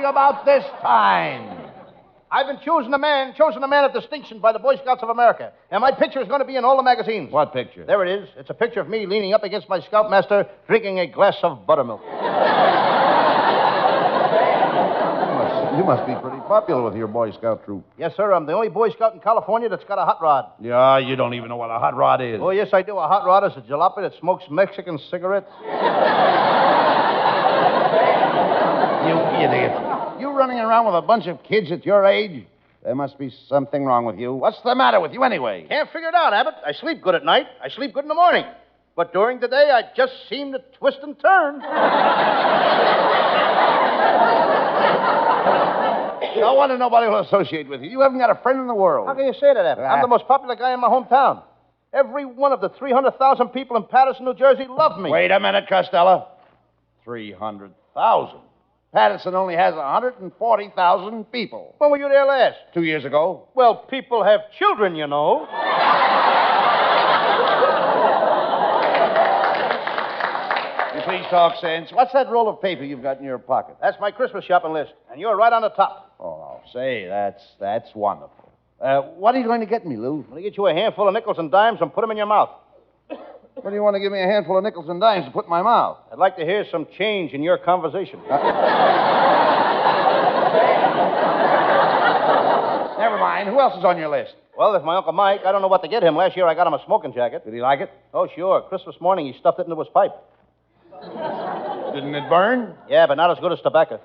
About this time. I've been chosen a man of distinction by the Boy Scouts of America, and my picture is going to be in all the magazines. What picture? There it is. It's a picture of me leaning up against my scoutmaster, drinking a glass of buttermilk. You must be pretty popular with your Boy Scout troop. Yes, sir. I'm the only Boy Scout in California that's got a hot rod. Yeah, you don't even know what a hot rod is. Oh, yes, I do. A hot rod is a jalopy that smokes Mexican cigarettes. You idiot. You running around with a bunch of kids at your age? There must be something wrong with you. What's the matter with you anyway? Can't figure it out, Abbott. I sleep good at night. I sleep good in the morning. But during the day, I just seem to twist and turn. No wonder nobody will associate with you. You haven't got a friend in the world. How can you say that, Abbott? I'm the most popular guy in my hometown. Every one of the 300,000 people in Patterson, New Jersey love me. Wait a minute, Costello. 300,000. Patterson only has 140,000 people. When were you there last? 2 years ago. Well, people have children, you know. You please talk sense. What's that roll of paper you've got in your pocket? That's my Christmas shopping list, and you're right on the top. Oh, say, that's wonderful. What are you going to get me, Lou? I'm going to get you a handful of nickels and dimes and put them in your mouth. What do you want to give me a handful of nickels and dimes to put in my mouth? I'd like to hear some change in your conversation. Never mind. Who else is on your list? Well, there's my Uncle Mike. I don't know what to get him. Last year I got him a smoking jacket. Did he like it? Oh, sure. Christmas morning he stuffed it into his pipe. Didn't it burn? Yeah, but not as good as tobacco.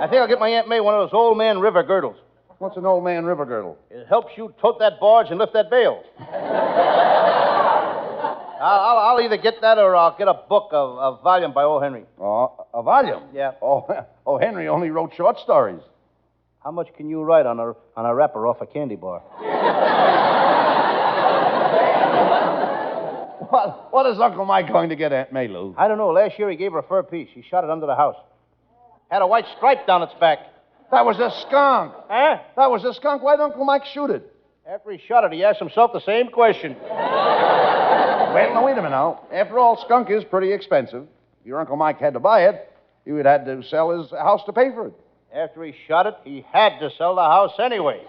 I think I'll get my Aunt May one of those old man river girdles. What's an old man river girdle? It helps you tote that barge and lift that bale. I'll either get that or I'll get a book, a volume by O. Henry. Oh, a volume? Yeah. Oh, Henry only wrote short stories. How much can you write on a wrapper off a candy bar? What is Uncle Mike going to get Aunt May, Lou? I don't know. Last year he gave her a fur piece. He shot it under the house. Had a white stripe down its back. That was a skunk. Huh? That was a skunk. Why'd Uncle Mike shoot it? After he shot it, he asked himself the same question. Well, now, wait a minute now. After all, skunk is pretty expensive. If your Uncle Mike had to buy it, he would have had to sell his house to pay for it. After he shot it, he had to sell the house anyway.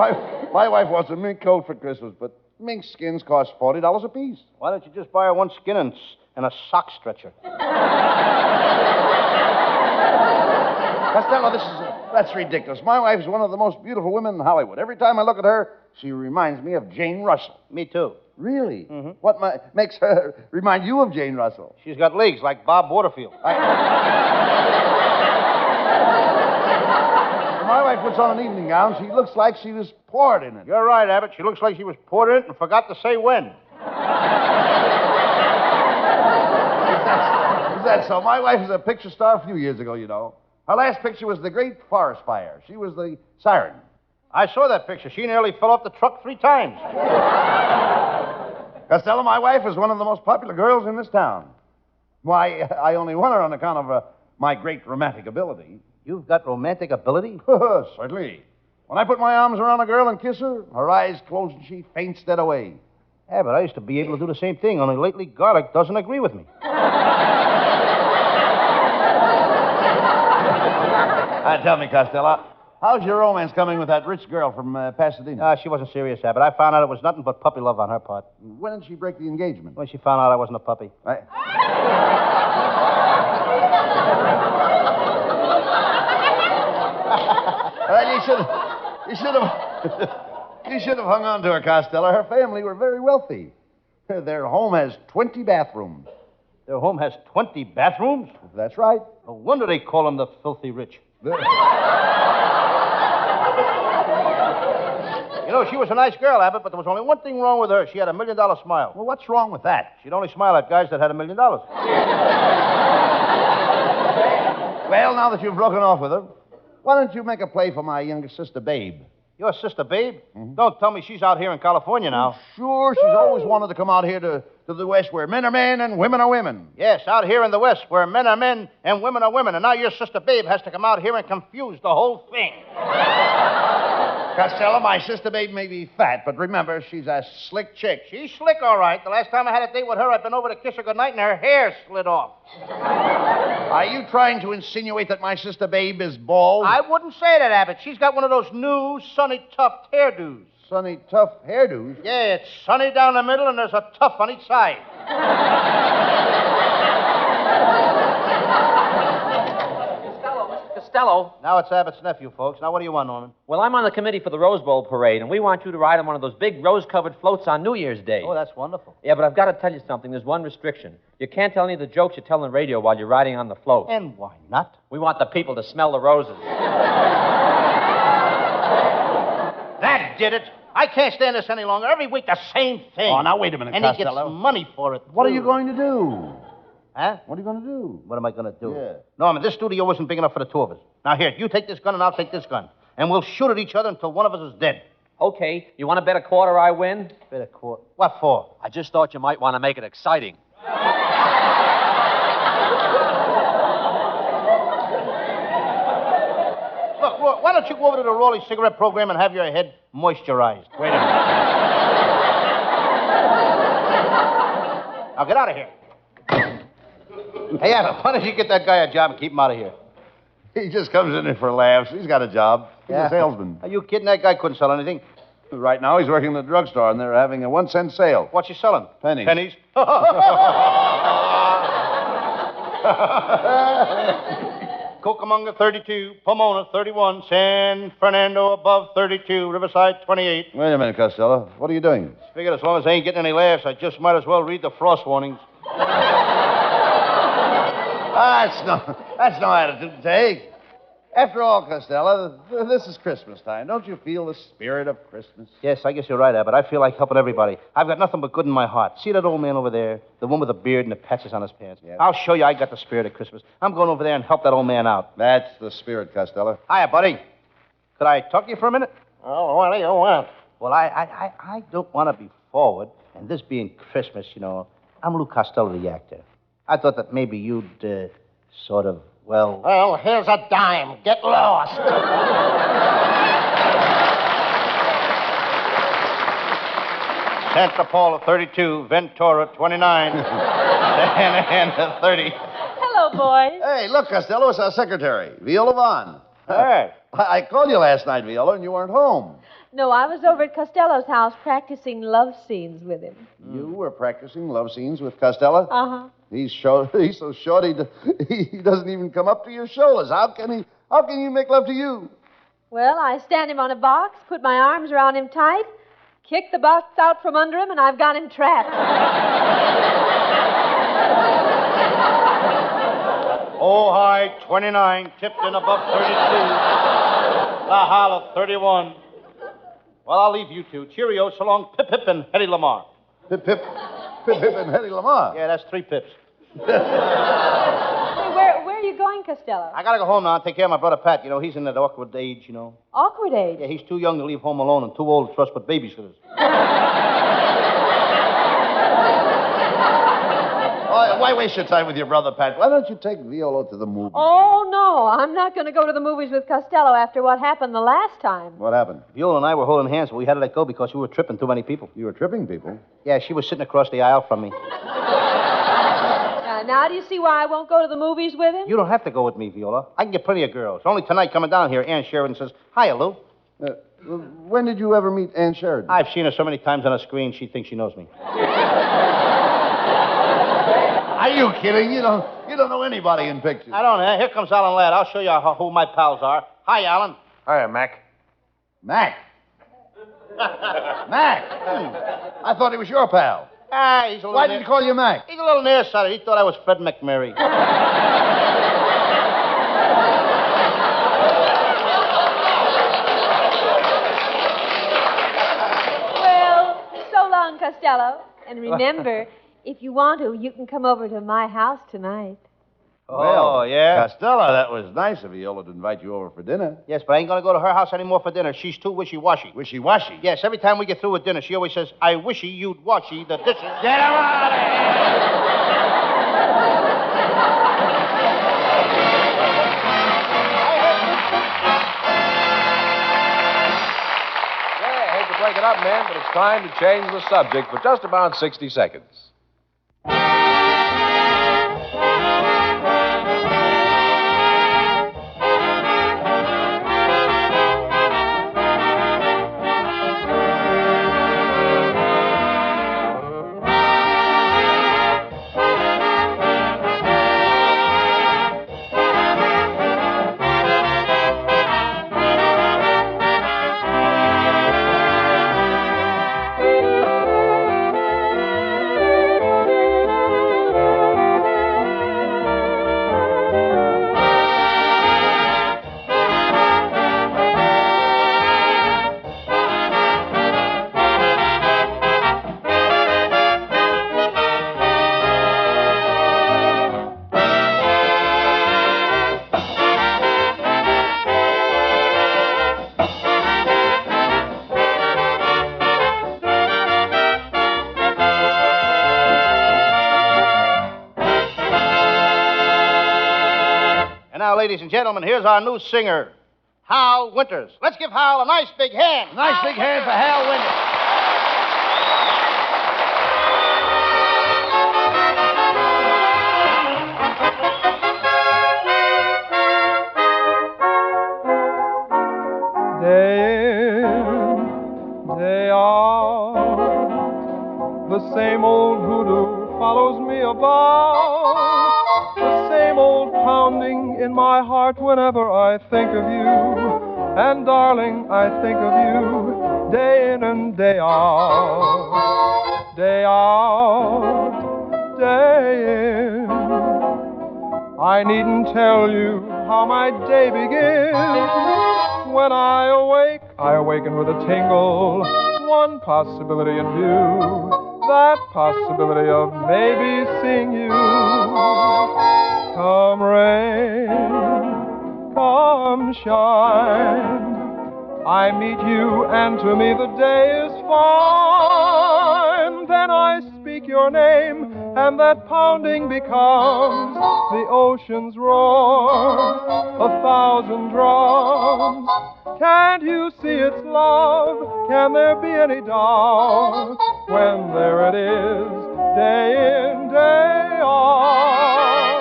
My wife wants a mink coat for Christmas, but mink skins cost $40 apiece. Why don't you just buy her one skin and a sock stretcher? Costello, that's ridiculous. My wife's one of the most beautiful women in Hollywood. Every time I look at her, she reminds me of Jane Russell. Me too. Really? Mm-hmm. What makes her remind you of Jane Russell? She's got legs like Bob Waterfield. My wife puts on an evening gown. She looks like she was poured in it. You're right, Abbott. She looks like she was poured in it and forgot to say when. Is that so? My wife was a picture star a few years ago, you know. Her last picture was the Great Forest Fire. She was the siren. I saw that picture. She nearly fell off the truck 3 times. Costello, my wife is one of the most popular girls in this town. Why, I only won her on account of my great romantic ability. You've got romantic ability? Certainly. When I put my arms around a girl and kiss her, her eyes close and she faints dead away. Yeah, but I used to be able to do the same thing, only lately garlic doesn't agree with me. Tell me, Costello, how's your romance coming with that rich girl from Pasadena? She wasn't serious, Abbott. I found out it was nothing but puppy love on her part. When did she break the engagement? When she found out I wasn't a puppy. You should have hung on to her, Costello. Her family were very wealthy. Their home has 20 bathrooms. Their home has 20 bathrooms? That's right. No wonder they call them the filthy rich. You know, she was a nice girl, Abbott, but there was only one thing wrong with her. She had $1 million smile. Well, what's wrong with that? She'd only smile at guys that had $1 million. Well, now that you've broken off with her, why don't you make a play for my younger sister, Babe? Your sister, Babe? Mm-hmm. Don't tell me she's out here in California now. Sure, she's always wanted to come out here to the West where men are men and women are women. Yes, out here in the West where men are men and women are women. And now your sister, Babe, has to come out here and confuse the whole thing. Costello, my sister Babe may be fat, but remember, she's a slick chick. She's slick, all right. The last time I had a date with her, I'd been over to kiss her goodnight, and her hair slid off. Are you trying to insinuate that my sister Babe is bald? I wouldn't say that, Abbott. She's got one of those new, sunny, tuft hairdos. Sunny, tough hairdos? Yeah, it's sunny down the middle, and there's a tuft on each side. Costello. Now it's Abbott's nephew, folks. Now what do you want, Norman? Well, I'm on the committee for the Rose Bowl parade, and we want you to ride on one of those big rose-covered floats on New Year's Day. Oh, that's wonderful. Yeah, but I've got to tell you something. There's one restriction. You can't tell any of the jokes you tell on the radio while you're riding on the float. And why not? We want the people to smell the roses. That did it. I can't stand this any longer. Every week the same thing. Oh, now wait a minute, and Costello. he gets money for it. What are you going to do? Huh? What are you going to do? What am I going to do? Yeah. Norman, this studio isn't big enough for the two of us. Now, here, you take this gun and I'll take this gun. And we'll shoot at each other until one of us is dead. Okay. You want to bet a quarter I win? Bet a quarter? What for? I just thought you might want to make it exciting. Look, why don't you go over to the Raleigh cigarette program and have your head moisturized? Wait a minute. Now, get out of here. Hey, Abbott, why don't you get that guy a job and keep him out of here? He just comes in here for laughs. He's got a job. He's a salesman. Are you kidding? That guy couldn't sell anything. Right now, he's working in the drugstore, and they're having a 1-cent sale. What's he selling? Pennies. Pennies? Cucamonga, 32. Pomona, 31. San Fernando, above 32. Riverside, 28. Wait a minute, Costello. What are you doing? Figured as long as I ain't getting any laughs, I just might as well read the frost warnings. That's no attitude to take. After all, Costello, this is Christmas time. Don't you feel the spirit of Christmas? Yes, I guess you're right, Abbott. I feel like helping everybody. I've got nothing but good in my heart. See that old man over there? The one with the beard and the patches on his pants? Yes. I'll show you I got the spirit of Christmas. I'm going over there and help that old man out. That's the spirit, Costello. Hiya, buddy. Could I talk to you for a minute? Oh, what do you want? Well, I don't want to be forward, and this being Christmas, you know, I'm Lou Costello, the actor. I thought that maybe you'd sort of, well... Well, here's a dime. Get lost. Santa Paula, 32. Ventura, 29. Santa 30. Hello, boys. Hey, look, Costello, it's our secretary, Viola Vaughn. Hey. I called you last night, Viola, and you weren't home. No, I was over at Costello's house practicing love scenes with him. You were practicing love scenes with Costello? Uh-huh. He's so short he doesn't even come up to your shoulders. How can he make love to you? Well, I stand him on a box, put my arms around him tight, kick the box out from under him, and I've got him trapped. Oh, high 29, tipped in above 32. La holla 31. Well, I'll leave you two. Cheerio, so long, Pip Pip and Hetty Lamar. Pip Pip and Hetty Lamar? Yeah, that's 3 pips. Hey, where are you going, Costello? I gotta go home now and take care of my brother Pat. You know, he's in that awkward age, you know. Awkward age? Yeah, he's too young to leave home alone and too old to trust but babysitters. Why waste your time with your brother, Pat? Why don't you take Viola to the movies? Oh, no. I'm not going to go to the movies with Costello after what happened the last time. What happened? Viola and I were holding hands, but we had to let go because we were tripping too many people. You were tripping people? Yeah, she was sitting across the aisle from me. Now, do you see why I won't go to the movies with him? You don't have to go with me, Viola. I can get plenty of girls. Only tonight coming down here, Ann Sheridan says, "Hiya, Lou." When did you ever meet Ann Sheridan? I've seen her so many times on a screen, she thinks she knows me. Are you kidding? You don't know anybody in pictures. I don't know. Here comes Alan Ladd. I'll show you who my pals are. Hi, Alan. Hiya, Mac. Mac? Mac? I thought he was your pal. He's a little Why did you call you Mac? He's a little nearsighted. He thought I was Fred McMurray. Well, so long, Costello. And remember, if you want to, you can come over to my house tonight. Well, yeah? Costello, that was nice of Viola to invite you over for dinner. Yes, but I ain't going to go to her house anymore for dinner. She's too wishy-washy. Wishy-washy? Yes, every time we get through with dinner, she always says, "I wishy you'd washy the dishes." Get him out of I hate to break it up, men, but it's time to change the subject for just about 60 seconds. Now, ladies and gentlemen, here's our new singer, Hal Winters. Let's give Hal a nice big hand. Nice big hand for Hal Winters. Day in, day out, the same old hoodoo follows me about. The same old pounding in my heart whenever I think of you. And darling, I think of you day in and day out. Day out, day in. I needn't tell you how my day begins. When I awaken with a tingle. One possibility in view. That possibility of maybe seeing you. Come rain, come shine, I meet you and to me the day is fine. Then I speak your name and that pounding becomes the ocean's roar, 1,000 drums. Can't you see it's love? Can there be any doubt when there it is, day in, day out?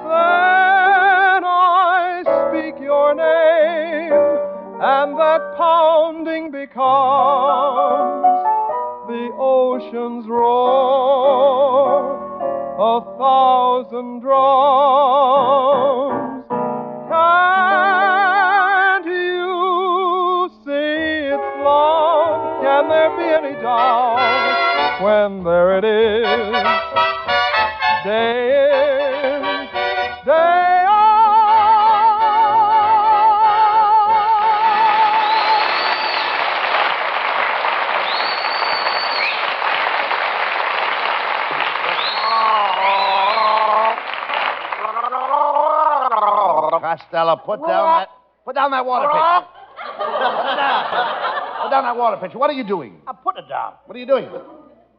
Then I speak your name and that pounding becomes the ocean's roar, 1,000 drums. Can't you see it's love? Can there be any doubt when there it is, day in, day out? Costello, put down that water pitcher. Put down that water pitcher. What are you doing? I put it down. What are you doing?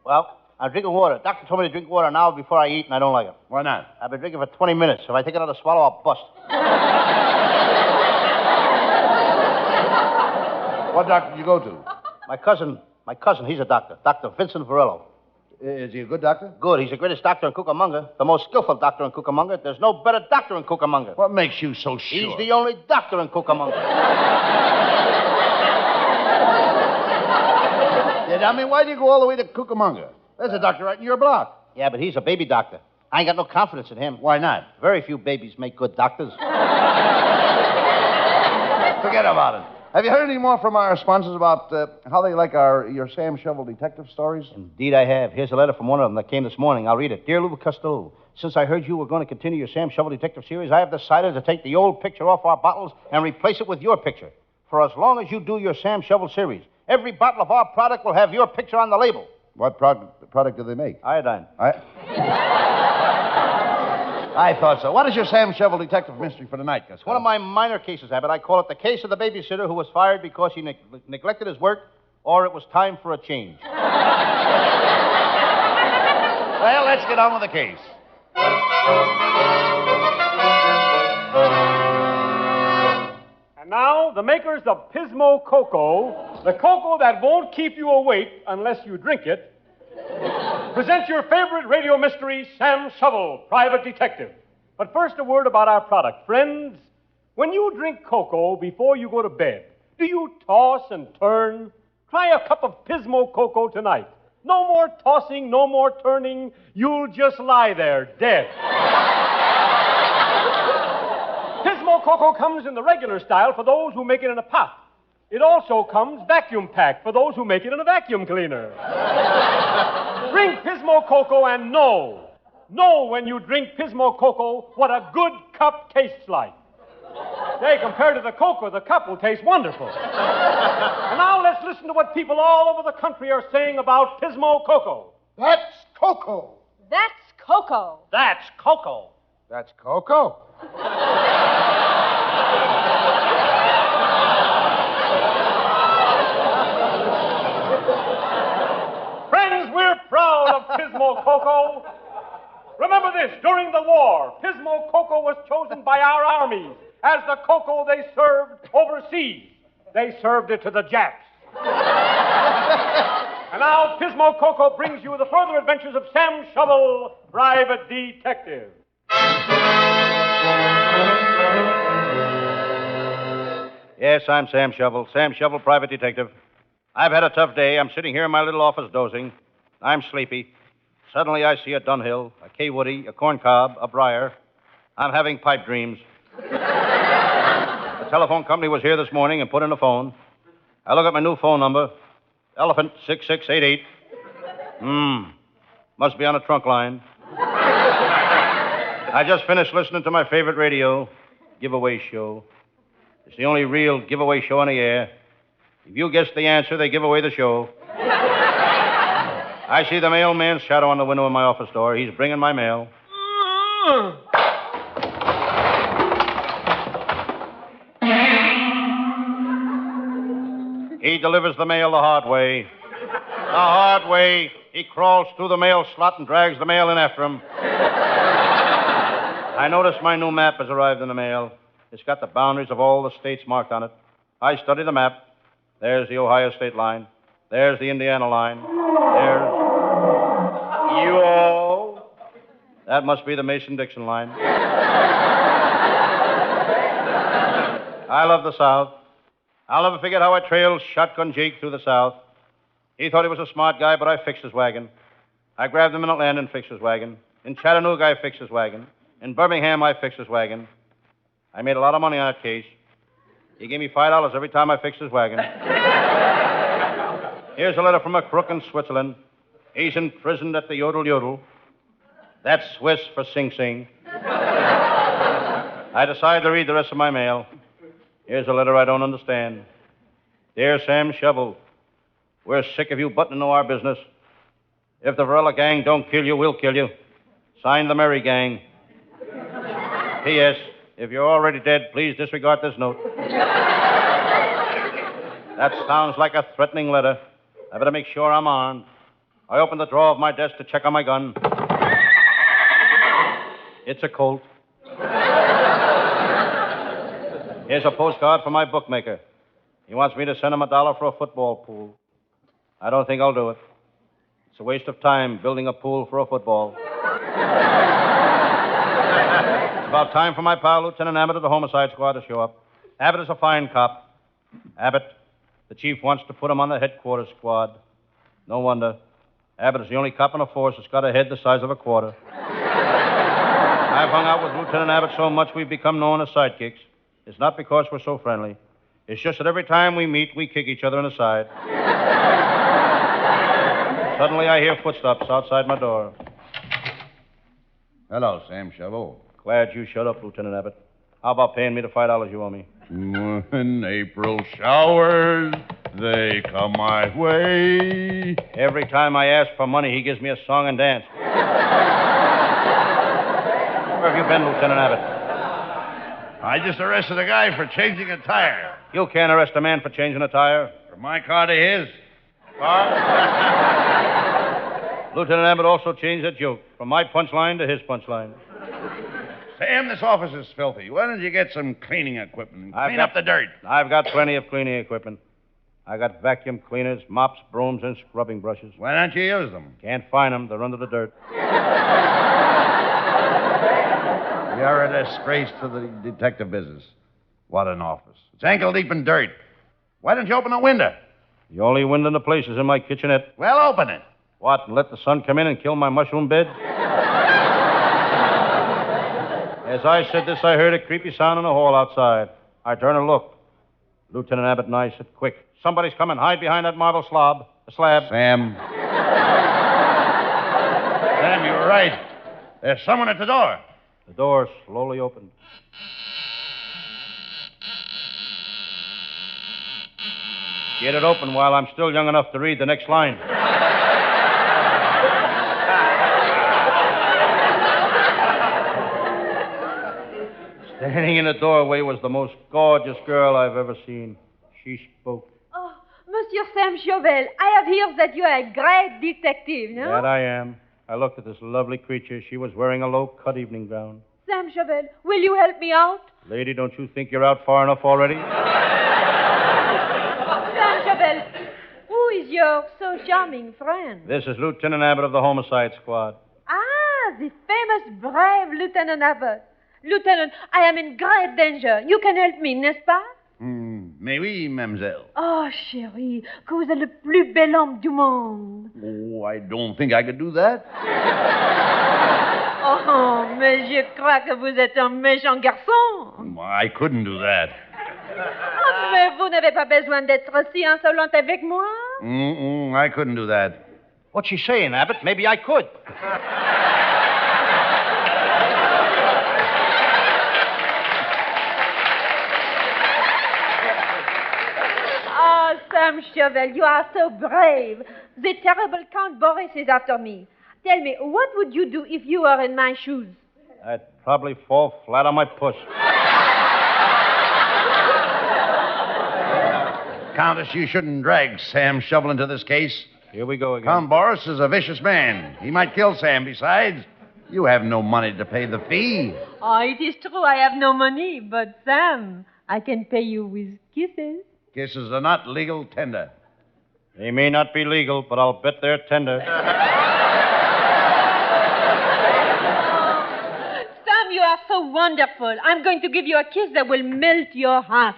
Well, I'm drinking water. Doctor told me to drink water an hour before I eat, and I don't like it. Why not? I've been drinking for 20 minutes. If I take another swallow, I'll bust. What doctor did you go to? My cousin, he's a doctor. Dr. Vincent Varello. Is he a good doctor? Good. He's the greatest doctor in Cucamonga. The most skillful doctor in Cucamonga. There's no better doctor in Cucamonga. What makes you so sure? He's the only doctor in Cucamonga. I mean, why do you go all the way to Cucamonga? There's a doctor right in your block. Yeah, but he's a baby doctor. I ain't got no confidence in him. Why not? Very few babies make good doctors. Forget about it. Have you heard any more from our sponsors about how they like your Sam Shovel detective stories? Indeed, I have. Here's a letter from one of them that came this morning. I'll read it. Dear Lou Costello, since I heard you were going to continue your Sam Shovel detective series, I have decided to take the old picture off our bottles and replace it with your picture. For as long as you do your Sam Shovel series, every bottle of our product will have your picture on the label. What product do they make? Iodine. I thought so. What is your Sam Shovel detective mystery for tonight, Costello? It's one of my minor cases, Abbott. I call it the case of the babysitter who was fired because he neglected his work, or it was time for a change. Well, let's get on with the case. And now, the makers of Pismo Cocoa, the cocoa that won't keep you awake unless you drink it, present your favorite radio mystery, Sam Shovel, Private Detective. But first, a word about our product. Friends, when you drink cocoa before you go to bed, do you toss and turn? Try a cup of Pismo Cocoa tonight. No more tossing, no more turning. You'll just lie there, dead. Pismo Cocoa comes in the regular style for those who make it in a pot. It also comes vacuum packed for those who make it in a vacuum cleaner. Drink Pismo Cocoa and know when you drink Pismo Cocoa what a good cup tastes like. Say, compared to the cocoa, the cup will taste wonderful. And now let's listen to what people all over the country are saying about Pismo Cocoa. That's cocoa. That's cocoa. That's cocoa. That's cocoa. Friends, we're proud of Pismo Cocoa. Remember this, during the war, Pismo Cocoa was chosen by our armies as the cocoa they served overseas. They served it to the Japs. And now Pismo Cocoa brings you the further adventures of Sam Shovel, Private Detective. Yes, I'm Sam Shovel, Private Detective. I've had a tough day. I'm sitting here in my little office dozing. I'm sleepy. Suddenly I see a Dunhill, a K. Woody, a corncob, a briar. I'm having pipe dreams. The telephone company was here this morning and put in a phone. I look at my new phone number, Elephant 6688. Must be on a trunk line. I just finished listening to my favorite radio, giveaway show. It's the only real giveaway show on the air. If you guess the answer, they give away the show. I see the mailman's shadow on the window of my office door. He's bringing my mail. He delivers the mail the hard way. The hard way. He crawls through the mail slot and drags the mail in after him. I notice my new map has arrived in the mail. It's got the boundaries of all the states marked on it. I study the map. There's the Ohio state line. There's the Indiana line. There's... Yo. That must be the Mason-Dixon line. I love the South. I'll never forget how I trailed Shotgun Jake through the South. He thought he was a smart guy, but I fixed his wagon. I grabbed him in Atlanta and fixed his wagon. In Chattanooga, I fixed his wagon. In Birmingham, I fixed his wagon. I made a lot of money on that case. He gave me $5 every time I fixed his wagon. Here's a letter from a crook in Switzerland. He's imprisoned at the Yodel Yodel. That's Swiss for Sing Sing. I decided to read the rest of my mail. Here's a letter I don't understand. Dear Sam Shovel, we're sick of you butting into our business. If the Varela gang don't kill you, we'll kill you. Signed, the Merry Gang. P.S. If you're already dead, please disregard this note. That sounds like a threatening letter. I better make sure I'm armed. I opened the drawer of my desk to check on my gun. It's a Colt. Here's a postcard from my bookmaker. He wants me to send him $1 for a football pool. I don't think I'll do it. It's a waste of time building a pool for a football. It's about time for my pal, Lieutenant Abbott of the Homicide Squad, to show up. Abbott is a fine cop. Abbott, the chief wants to put him on the headquarters squad. No wonder. Abbott is the only cop in the force that's got a head the size of a quarter. I've hung out with Lieutenant Abbott so much we've become known as sidekicks. It's not because we're so friendly. It's just that every time we meet, we kick each other in the side. Suddenly, I hear footsteps outside my door. Hello, Sam Shovel. Glad you showed up, Lieutenant Abbott. How about paying me the $5 you owe me? When April showers, they come my way. Every time I ask for money, he gives me a song and dance. Where have you been, Lieutenant Abbott? I just arrested a guy for changing a tire. You can't arrest a man for changing a tire. From my car to his. Car? Lieutenant Abbott also changed that joke from my punchline to his punchline. Sam, this office is filthy. Why don't you get some cleaning equipment and clean up the dirt? I've got plenty of cleaning equipment. I got vacuum cleaners, mops, brooms, and scrubbing brushes. Why don't you use them? Can't find them. They're under the dirt. You're a disgrace to the detective business. What an office. It's ankle deep in dirt. Why don't you open a window? The only window in the place is in my kitchenette. Well, open it. What, and let the sun come in and kill my mushroom bed? As I said this, I heard a creepy sound in the hall outside. I turned and looked. Lieutenant Abbott and I said, quick, somebody's coming. Hide behind that marble slab. Sam. Sam, you were right. There's someone at the door. The door slowly opened. Get it open while I'm still young enough to read the next line. Standing in the doorway was the most gorgeous girl I've ever seen. She spoke. Oh, Monsieur Sam Chauvel, I have heard that you are a great detective, no? That I am. I looked at this lovely creature. She was wearing a low-cut evening gown. Sam Chauvel, will you help me out? Lady, don't you think you're out far enough already? Sam Chauvel, who is your so charming friend? This is Lieutenant Abbott of the Homicide Squad. Ah, the famous brave Lieutenant Abbott. Lieutenant, I am in great danger. You can help me, n'est-ce pas? Mais oui, mademoiselle. Oh, chérie, que vous êtes le plus bel homme du monde. Oh, I don't think I could do that. Oh, mais je crois que vous êtes un méchant garçon. I couldn't do that. Oh, mais vous n'avez pas besoin d'être si insolente avec moi. I couldn't do that. What's she saying, Abbott? Maybe I could. Sam Chauvel, you are so brave. The terrible Count Boris is after me. Tell me, what would you do if you were in my shoes? I'd probably fall flat on my puss. Countess, you shouldn't drag Sam Shovel into this case. Here we go again. Count Boris is a vicious man. He might kill Sam. Besides, you have no money to pay the fee. Oh, it is true I have no money, but Sam, I can pay you with kisses. Kisses are not legal tender. They may not be legal, but I'll bet they're tender. Sam, you are so wonderful. I'm going to give you a kiss that will melt your heart.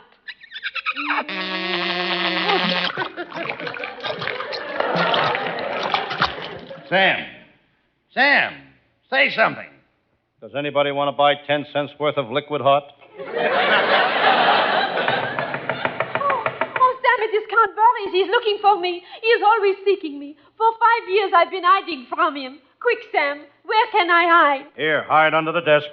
Sam, say something. Does anybody want to buy 10 cents worth of liquid hot? Oh, Sam, it is Count Boris. He's looking for me. He is always seeking me. For 5 years I've been hiding from him. Quick, Sam, where can I hide? Here, hide under the desk.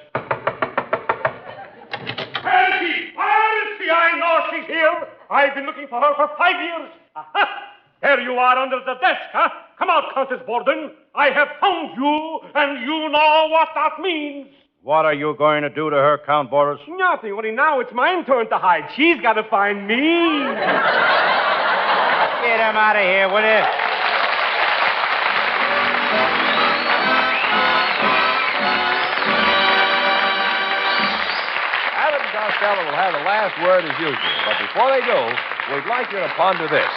Where is she? Where is she? I know she's here. I've been looking for her for 5 years. Aha! There you are under the desk, huh? Come out, Countess Borden. I have found you, and you know what that means. What are you going to do to her, Count Boris? Nothing. Only now it's my turn to hide. She's got to find me. Get him out of here, will you? Abbott and Costello will have the last word as usual. But before they do, we'd like you to ponder this.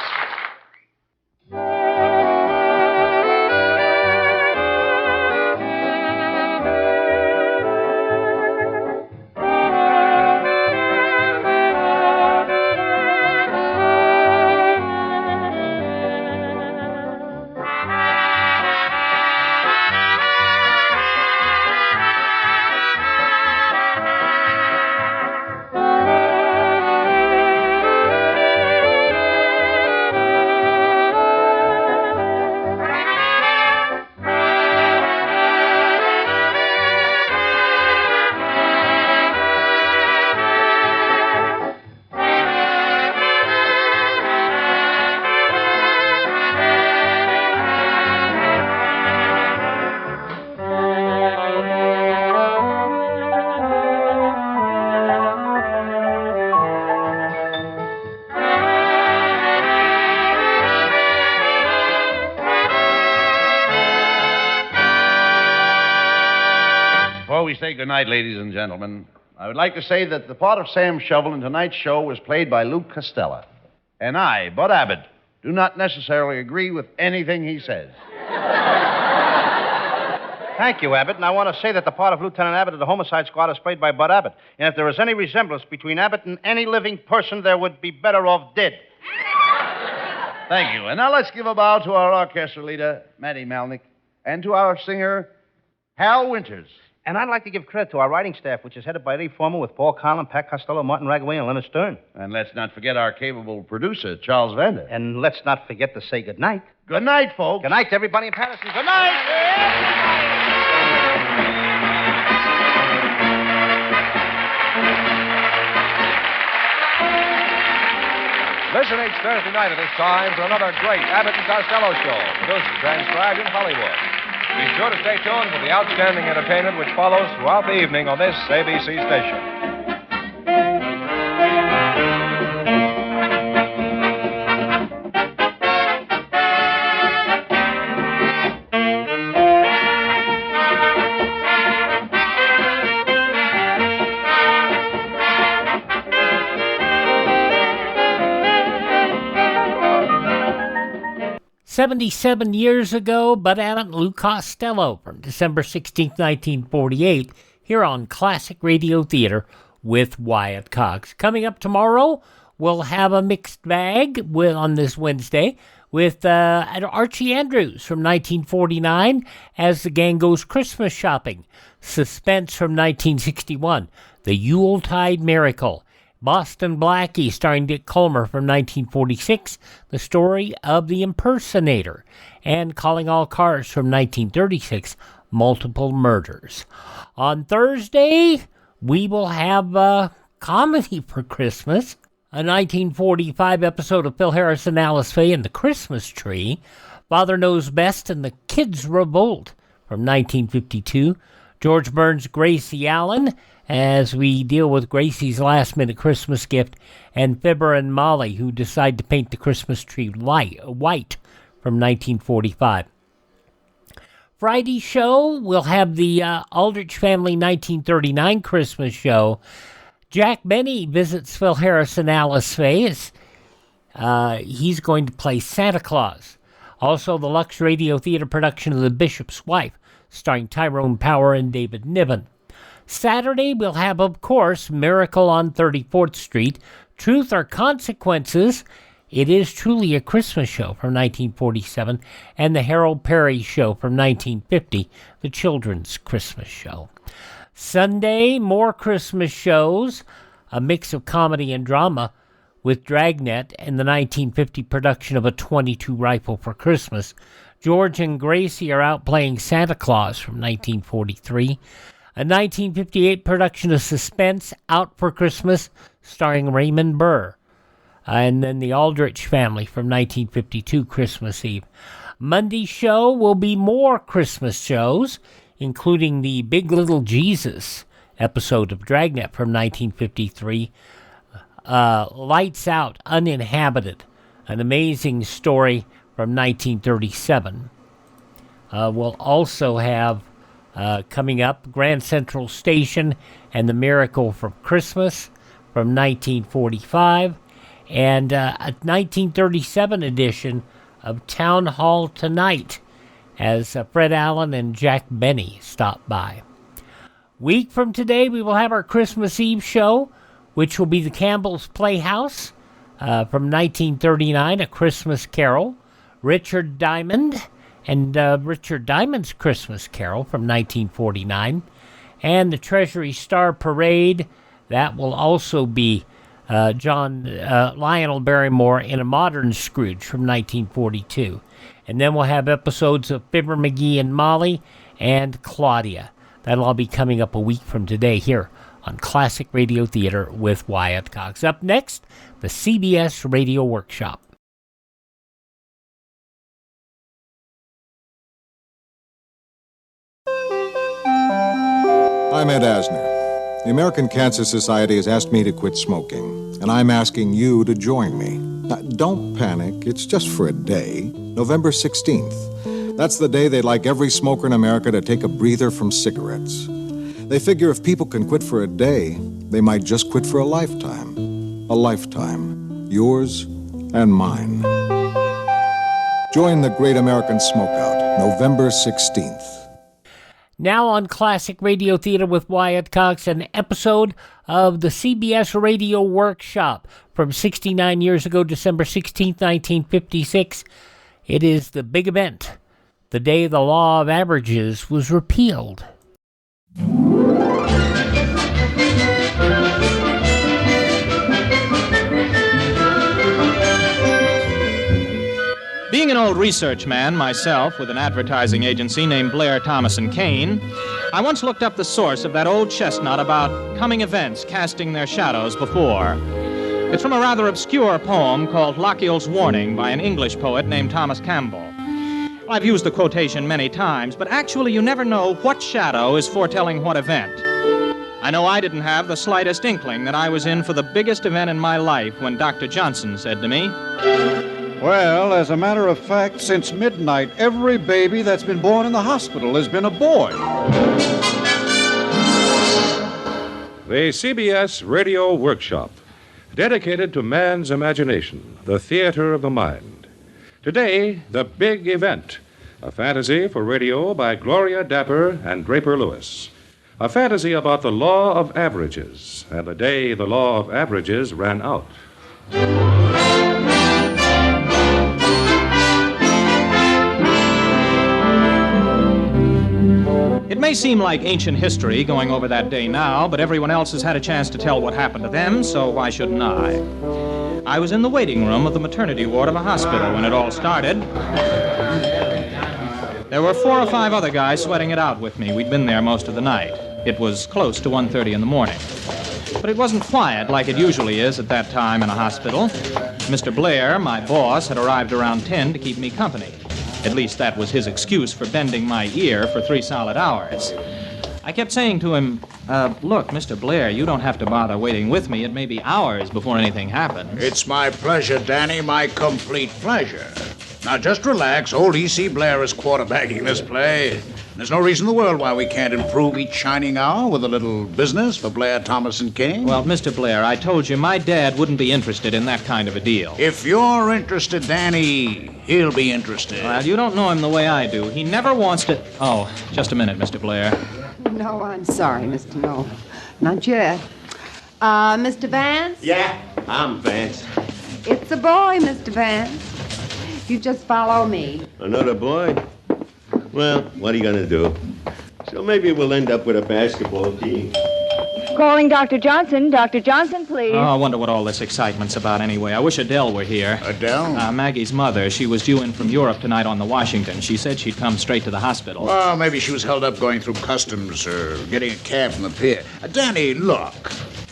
Before we say goodnight, ladies and gentlemen, I would like to say that the part of Sam Shovel in tonight's show was played by Luke Costello. And I, Bud Abbott, do not necessarily agree with anything he says. Thank you, Abbott. And I want to say that the part of Lieutenant Abbott of the Homicide Squad is played by Bud Abbott. And if there is any resemblance between Abbott and any living person, there would be better off dead. Thank you. And now let's give a bow to our orchestra leader, Matty Malnick, and to our singer, Hal Winters. And I'd like to give credit to our writing staff, which is headed by Eddie Foreman with Paul Conlon, Pat Costello, Martin Ragaway, and Leonard Stern. And let's not forget our capable producer, Charles Vander. And let's not forget to say goodnight. Good night, folks. Good night to everybody in Patterson. Good night. Listen each Thursday night at this time for another great Abbott and Costello show, produced and transcribed in Hollywood. Be sure to stay tuned for the outstanding entertainment which follows throughout the evening on this ABC station. "77 years ago, Bud Abbott and Lou Costello from December 16, 1948, here on Classic Radio Theater with Wyatt Cox. Coming up tomorrow, we'll have a mixed bag on this Wednesday with Archie Andrews from 1949 as the gang goes Christmas shopping. Suspense from 1961, The Yuletide Miracle. Boston Blackie, starring Dick Colmer from 1946, the story of the impersonator. And Calling All Cars from 1936, Multiple Murders. On Thursday, we will have comedy for Christmas, a 1945 episode of Phil Harris and Alice Faye and the Christmas Tree, Father Knows Best and the Kids Revolt from 1952, George Burns' Gracie Allen, as we deal with Gracie's last-minute Christmas gift, and Fibber and Molly, who decide to paint the Christmas tree white from 1945. Friday's show, we'll have the Aldrich Family 1939 Christmas show. Jack Benny visits Phil Harris and Alice Faye. He's going to play Santa Claus. Also, the Lux Radio Theater production of The Bishop's Wife, starring Tyrone Power and David Niven. Saturday, we'll have, of course, Miracle on 34th Street, Truth or Consequences, It Is Truly a Christmas Show from 1947, and The Harold Perry Show from 1950, the children's Christmas show. Sunday, more Christmas shows, a mix of comedy and drama with Dragnet and the 1950 production of A 22 Rifle for Christmas. George and Gracie Are Out Playing Santa Claus from 1943. A 1958 production of Suspense, Out for Christmas, starring Raymond Burr. And then The Aldrich Family from 1952, Christmas Eve. Monday's show will be more Christmas shows, including the Big Little Jesus episode of Dragnet from 1953. Lights Out, Uninhabited, an amazing story from 1937. We'll also have coming up Grand Central Station and The Miracle from Christmas from 1945, and a 1937 edition of Town Hall Tonight as Fred Allen and Jack Benny stop by. Week from today, we will have our Christmas Eve show, which will be the Campbell's Playhouse from 1939, A Christmas Carol, Richard Diamond, and Richard Diamond's Christmas Carol from 1949, and the Treasury Star Parade. That will also be Lionel Barrymore in A Modern Scrooge from 1942. And then we'll have episodes of Fibber McGee and Molly and Claudia. That'll all be coming up a week from today here on Classic Radio Theater with Wyatt Cox. Up next, the CBS Radio Workshop. I'm Ed Asner. The American Cancer Society has asked me to quit smoking, and I'm asking you to join me. Now, don't panic. It's just for a day. November 16th. That's the day they'd like every smoker in America to take a breather from cigarettes. They figure if people can quit for a day, they might just quit for a lifetime. A lifetime. Yours and mine. Join the Great American Smokeout, November 16th. Now on Classic Radio Theater with Wyatt Cox, an episode of the CBS Radio Workshop from 69 years ago, December 16, 1956. It is the big event, the day the law of averages was repealed. Being an old research man myself with an advertising agency named Blair, Thomas & Kane, I once looked up the source of that old chestnut about coming events casting their shadows before. It's from a rather obscure poem called Lochiel's Warning by an English poet named Thomas Campbell. I've used the quotation many times, but actually you never know what shadow is foretelling what event. I know I didn't have the slightest inkling that I was in for the biggest event in my life when Dr. Johnson said to me, "Well, as a matter of fact, since midnight, every baby that's been born in the hospital has been a boy." The CBS Radio Workshop, dedicated to man's imagination, the theater of the mind. Today, the big event, a fantasy for radio by Gloria Dapper and Draper Lewis. A fantasy about the law of averages and the day the law of averages ran out. It may seem like ancient history going over that day now, but everyone else has had a chance to tell what happened to them, so why shouldn't I? I was in the waiting room of the maternity ward of a hospital when it all started. There were 4 or 5 other guys sweating it out with me. We'd been there most of the night. It was close to 1:30 in the morning. But it wasn't quiet like it usually is at that time in a hospital. Mr. Blair, my boss, had arrived around 10 to keep me company. At least that was his excuse for bending my ear for 3 solid hours. I kept saying to him, look, Mr. Blair, you don't have to bother waiting with me. It may be hours before anything happens. It's my pleasure, Danny, my complete pleasure. Now, just relax. Old E.C. Blair is quarterbacking this play. There's no reason in the world why we can't improve each shining hour with a little business for Blair, Thomas, and Kane. Well, Mr. Blair, I told you my dad wouldn't be interested in that kind of a deal. If you're interested, Danny, he'll be interested. Well, you don't know him the way I do. He never wants to... Oh, just a minute, Mr. Blair. No, I'm sorry, Mr. Knoll. Not yet. Mr. Vance? Yeah, I'm Vance. It's a boy, Mr. Vance. You just follow me. Another boy? Well, what are you going to do? So maybe we'll end up with a basketball team. Calling Dr. Johnson. Dr. Johnson, please. Oh, I wonder what all this excitement's about anyway. I wish Adele were here. Adele? Maggie's mother. She was due in from Europe tonight on the Washington. She said she'd come straight to the hospital. Well, maybe she was held up going through customs or getting a cab from the pier. Danny, look.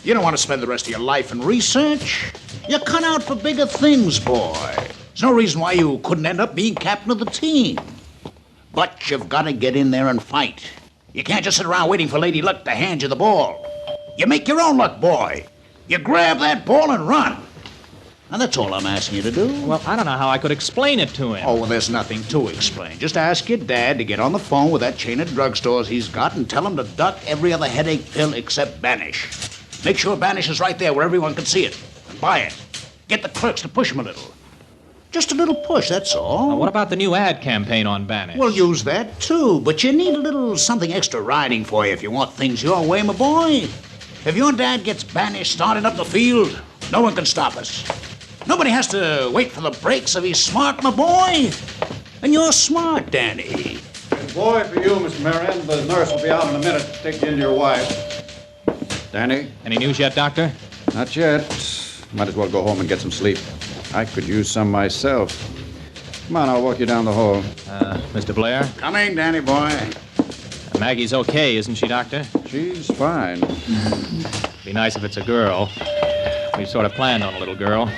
You don't want to spend the rest of your life in research. You're cut out for bigger things, boy. There's no reason why you couldn't end up being captain of the team. But you've got to get in there and fight. You can't just sit around waiting for Lady Luck to hand you the ball. You make your own luck, boy. You grab that ball and run. And that's all I'm asking you to do. Well, I don't know how I could explain it to him. Oh, well, there's nothing to explain. Just ask your dad to get on the phone with that chain of drugstores he's got and tell him to duck every other headache pill except Banish. Make sure Banish is right there where everyone can see it. And buy it. Get the clerks to push him a little. Just a little push, that's all. Now, what about the new ad campaign on Banish? We'll use that, too. But you need a little something extra riding for you if you want things your way, my boy. If your dad gets Banish started up the field, no one can stop us. Nobody has to wait for the brakes if he's smart, my boy. And you're smart, Danny. Boy, for you, Mr. Marion. The nurse will be out in a minute to take you into your wife. Danny? Any news yet, Doctor? Not yet. Might as well go home and get some sleep. I could use some myself. Come on, I'll walk you down the hall. Mr. Blair? Coming, Danny boy. Maggie's okay, isn't she, Doctor? She's fine. Be nice if it's a girl. We've sort of planned on a little girl.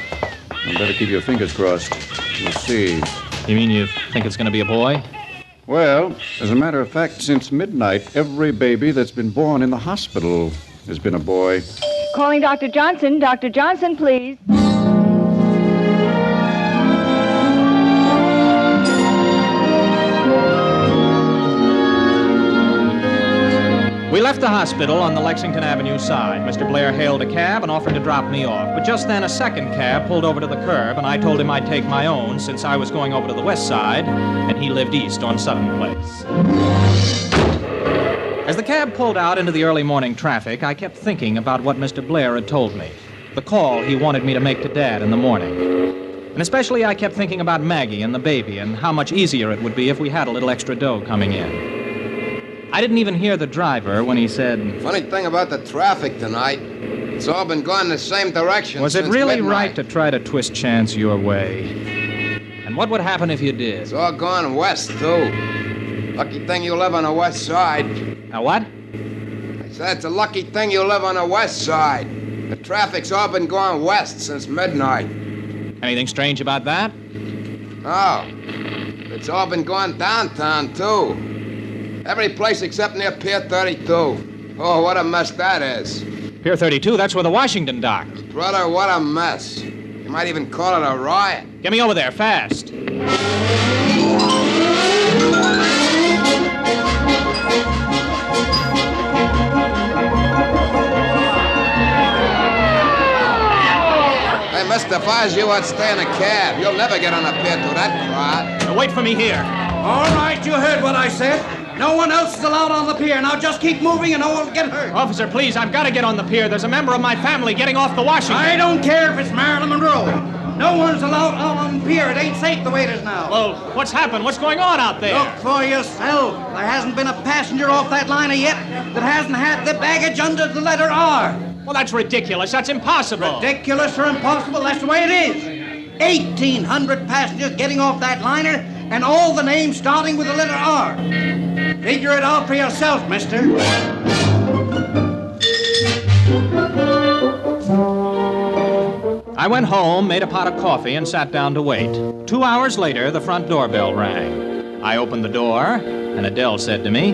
You better keep your fingers crossed. We'll see. You mean you think it's going to be a boy? Well, as a matter of fact, since midnight, every baby that's been born in the hospital has been a boy. Calling Dr. Johnson. Dr. Johnson, please. We left the hospital on the Lexington Avenue side. Mr. Blair hailed a cab and offered to drop me off. But just then a second cab pulled over to the curb, and I told him I'd take my own since I was going over to the west side, and he lived east on Sutton Place. As the cab pulled out into the early morning traffic, I kept thinking about what Mr. Blair had told me. The call he wanted me to make to Dad in the morning. And especially I kept thinking about Maggie and the baby and how much easier it would be if we had a little extra dough coming in. I didn't even hear the driver when he said... Funny thing about the traffic tonight, it's all been going the same direction. Was it really right to try to twist chance your way? And what would happen if you did? It's all going west, too. Lucky thing you live on the west side. Now what? I said it's a lucky thing you live on the west side. The traffic's all been going west since midnight. Anything strange about that? No. It's all been going downtown, too. Every place except near Pier 32. Oh, what a mess that is. Pier 32, that's where the Washington docks. Brother, what a mess. You might even call it a riot. Get me over there, fast. Hey, mister, if I was you, I'd stay in a cab. You'll never get on a pier to that crowd. Now, wait for me here. All right, you heard what I said. No one else is allowed on the pier. Now just keep moving and no one will get hurt. Officer, please, I've got to get on the pier. There's a member of my family getting off the Washington. I don't care if it's Marilyn Monroe. No one's allowed out on the pier. It ain't safe the way it is now. Well, what's happened? What's going on out there? Look for yourself. There hasn't been a passenger off that liner yet that hasn't had the baggage under the letter R. Well, that's ridiculous. That's impossible. Ridiculous or impossible, that's the way it is. 1,800 passengers getting off that liner and all the names starting with the letter R. Figure it out for yourself, mister. I went home, made a pot of coffee, and sat down to wait. 2 hours later, the front doorbell rang. I opened the door, and Adele said to me,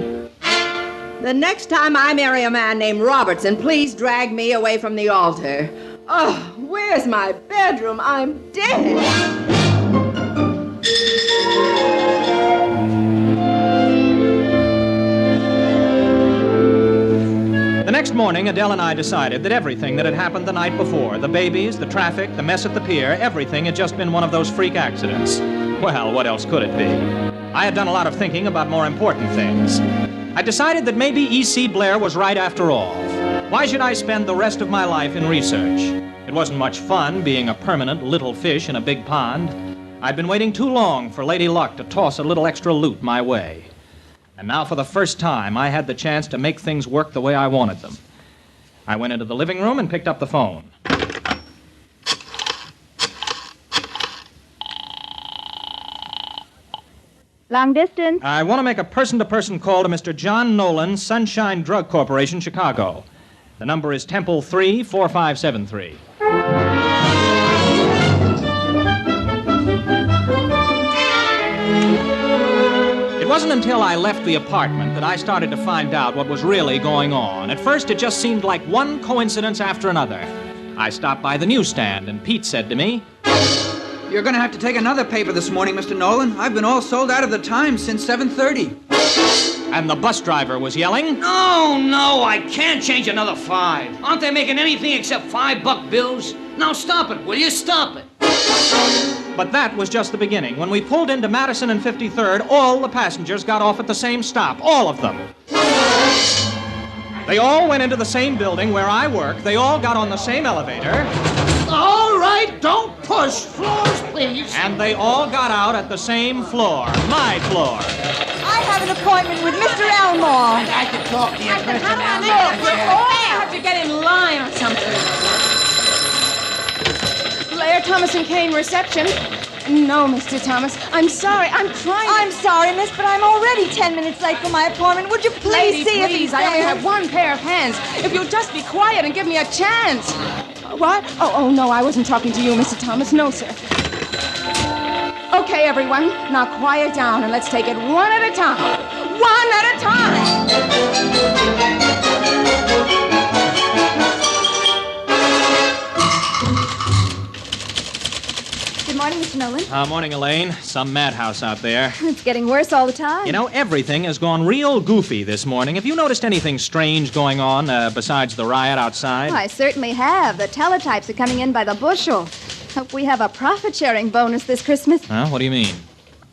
"The next time I marry a man named Robertson, please drag me away from the altar. Oh, where's my bedroom? I'm dead." The next morning, Adele and I decided that everything that had happened the night before, the babies, the traffic, the mess at the pier, everything had just been one of those freak accidents. Well, what else could it be? I had done a lot of thinking about more important things. I decided that maybe E.C. Blair was right after all. Why should I spend the rest of my life in research? It wasn't much fun being a permanent little fish in a big pond. I'd been waiting too long for Lady Luck to toss a little extra loot my way. And now for the first time, I had the chance to make things work the way I wanted them. I went into the living room and picked up the phone. Long distance. I want to make a person-to-person call to Mr. John Nolan, Sunshine Drug Corporation, Chicago. The number is Temple 34573. It wasn't until I left the apartment that I started to find out what was really going on. At first, it just seemed like one coincidence after another. I stopped by the newsstand, and Pete said to me, "You're going to have to take another paper this morning, Mr. Nolan. I've been all sold out of the Times since 7:30. And the bus driver was yelling, No, I can't change another 5. Aren't they making anything except $5 bills? Now stop it, will you? Stop it. But that was just the beginning. When we pulled into Madison and 53rd, all the passengers got off at the same stop. All of them. They all went into the same building where I work. They all got on the same elevator. All right, don't push. Floors, please. And they all got out at the same floor. My floor. I have an appointment with Mr. Elmore. I can talk to you, Mr. Look, we all have to get in line or something. Blair, Thomas and Kane reception. No, Mr. Thomas. I'm sorry. I'm trying. I'm sorry, miss, but I'm already 10 minutes late for my appointment. Would you please see if he's there? I only have one pair of hands. If you'll just be quiet and give me a chance. What? Oh, no, I wasn't talking to you, Mr. Thomas. No, sir. Okay, everyone. Now quiet down and let's take it one at a time. One at a time. Good morning, Mr. Nolan. Morning, Elaine. Some madhouse out there. It's getting worse all the time. You know, everything has gone real goofy this morning. Have you noticed anything strange going on besides the riot outside? I certainly have. The teletypes are coming in by the bushel. Hope we have a profit-sharing bonus this Christmas. Huh? What do you mean?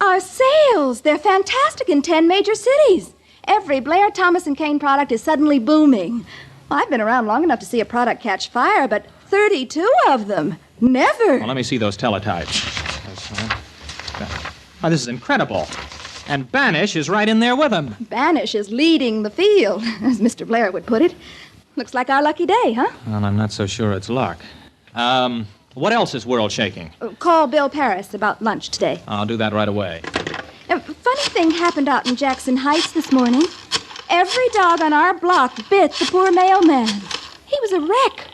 Our sales. They're fantastic in 10 major cities. Every Blair, Thomas & Kane product is suddenly booming. I've been around long enough to see a product catch fire, but 32 of them. Never. Well, let me see those teletypes. Oh, this is incredible. And Banish is right in there with them. Banish is leading the field, as Mr. Blair would put it. Looks like our lucky day, huh? Well, I'm not so sure it's luck. What else is world shaking? Call Bill Paris about lunch today. I'll do that right away. A funny thing happened out in Jackson Heights this morning. Every dog on our block bit the poor mailman. He was a wreck.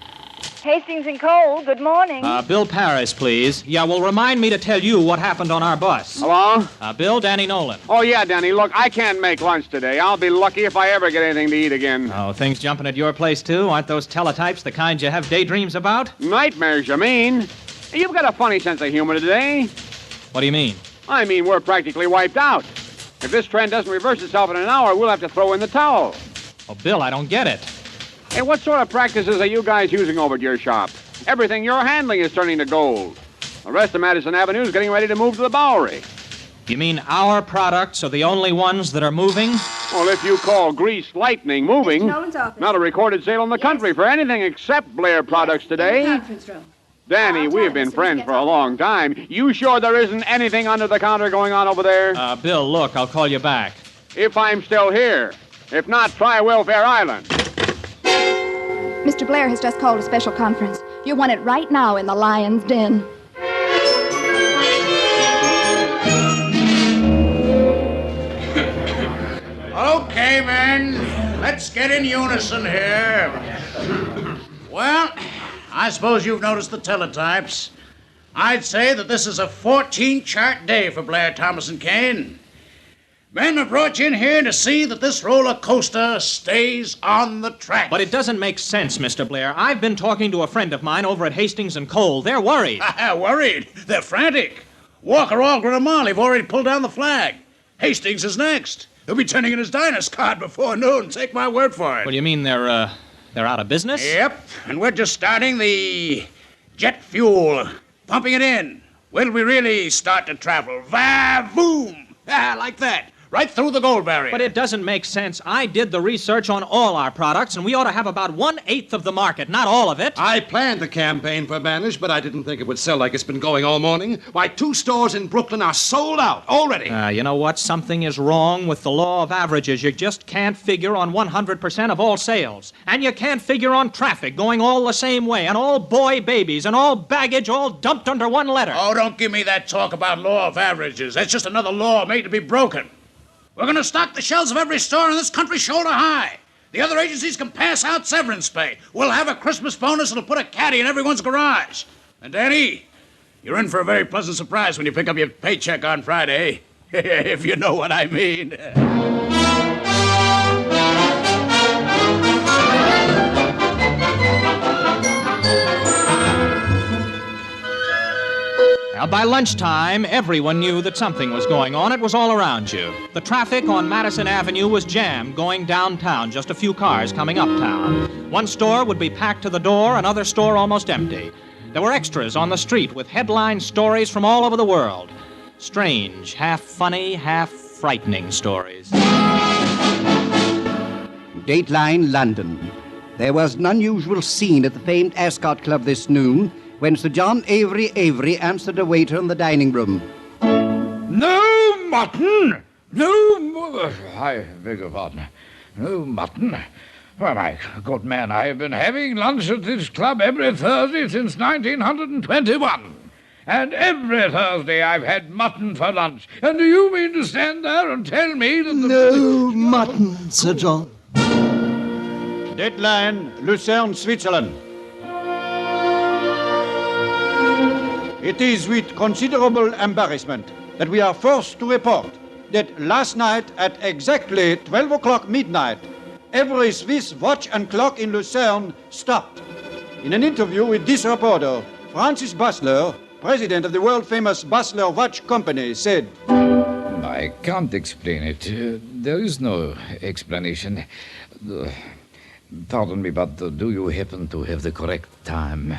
Hastings and Cole, good morning. Bill Paris, please. Yeah, well, remind me to tell you what happened on our bus. Hello? Bill, Danny Nolan. Oh, yeah, Danny. Look, I can't make lunch today. I'll be lucky if I ever get anything to eat again. Oh, things jumping at your place, too? Aren't those teletypes the kind you have daydreams about? Nightmares, you mean? You've got a funny sense of humor today. What do you mean? I mean, we're practically wiped out. If this trend doesn't reverse itself in an hour, we'll have to throw in the towel. Oh, Bill, I don't get it. Hey, what sort of practices are you guys using over at your shop? Everything you're handling is turning to gold. The rest of Madison Avenue is getting ready to move to the Bowery. You mean our products are the only ones that are moving? Well, if you call Grease Lightning moving, Nolan's office. Not a recorded sale in the country for anything except Blair products today. In the conference room. Danny, we've been friends for a long time. You sure there isn't anything under the counter going on over there? Bill, look, I'll call you back. If I'm still here. If not, try Welfare Island. Mr. Blair has just called a special conference. You want it right now in the Lion's Den. Okay, men. Let's get in unison here. Well, I suppose you've noticed the teletypes. I'd say that this is a 14-chart day for Blair, Thomas & Kane. Men have brought you in here to see that this roller coaster stays on the track. But it doesn't make sense, Mr. Blair. I've been talking to a friend of mine over at Hastings and Cole. They're worried. Worried? They're frantic. Walker, Algren, and Marley have already pulled down the flag. Hastings is next. He'll be turning in his diners card before noon. Take my word for it. What do you mean they're out of business? Yep. And we're just starting the jet fuel, pumping it in. When we really start to travel. Va-voom! Like that. right through the gold barrier. But it doesn't make sense. I did the research on all our products, and we ought to have about 1/8 of the market, not all of it. I planned the campaign for Banish, but I didn't think it would sell like it's been going all morning. Why, 2 stores in Brooklyn are sold out already. You know what? Something is wrong with the law of averages. You just can't figure on 100% of all sales. And you can't figure on traffic going all the same way, and all boy babies, and all baggage all dumped under one letter. Oh, don't give me that talk about law of averages. That's just another law made to be broken. We're going to stock the shelves of every store in this country shoulder high. The other agencies can pass out severance pay. We'll have a Christmas bonus that'll put a caddy in everyone's garage. And, Danny, you're in for a very pleasant surprise when you pick up your paycheck on Friday, if you know what I mean. Now, by lunchtime, everyone knew that something was going on. It was all around you. The traffic on Madison Avenue was jammed going downtown, just a few cars coming uptown. One store would be packed to the door, another store almost empty. There were extras on the street with headline stories from all over the world. Strange, half funny, half frightening stories. Dateline, London. There was an unusual scene at the famed Ascot Club this noon when Sir John Avery answered a waiter in the dining room. No mutton! No... I beg your pardon. No mutton. Why, my good man, I have been having lunch at this club every Thursday since 1921. And every Thursday I've had mutton for lunch. And do you mean to stand there and tell me that the... No mutton, Sir John. Deadline, Lucerne, Switzerland. It is with considerable embarrassment that we are forced to report that last night at exactly 12 o'clock midnight, every Swiss watch and clock in Lucerne stopped. In an interview with this reporter, Francis Basler, president of the world-famous Basler Watch Company, said, I can't explain it. There is no explanation. Pardon me, but do you happen to have the correct time?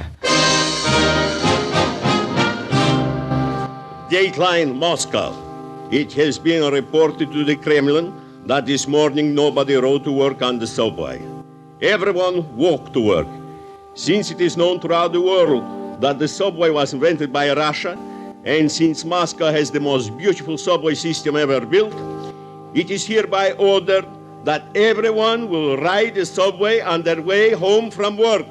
Dateline, Moscow. It has been reported to the Kremlin that this morning nobody rode to work on the subway. Everyone walked to work. Since it is known throughout the world that the subway was invented by Russia, and since Moscow has the most beautiful subway system ever built, it is hereby ordered that everyone will ride the subway on their way home from work.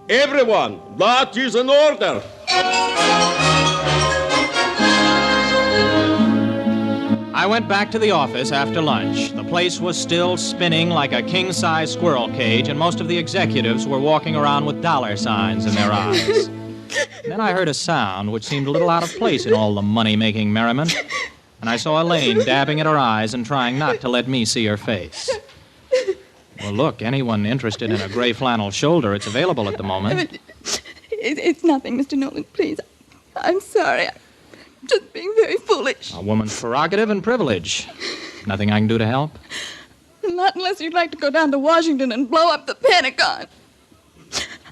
Everyone! That is an order! I went back to the office after lunch. The place was still spinning like a king-size squirrel cage, and most of the executives were walking around with dollar signs in their eyes. Then I heard a sound which seemed a little out of place in all the money-making merriment, and I saw Elaine dabbing at her eyes and trying not to let me see her face. Well, look, anyone interested in a gray flannel shoulder, it's available at the moment. It's nothing, Mr. Nolan. Please, I'm sorry. Just being very foolish. A woman's prerogative and privilege. Nothing I can do to help? Not unless you'd like to go down to Washington and blow up the Pentagon.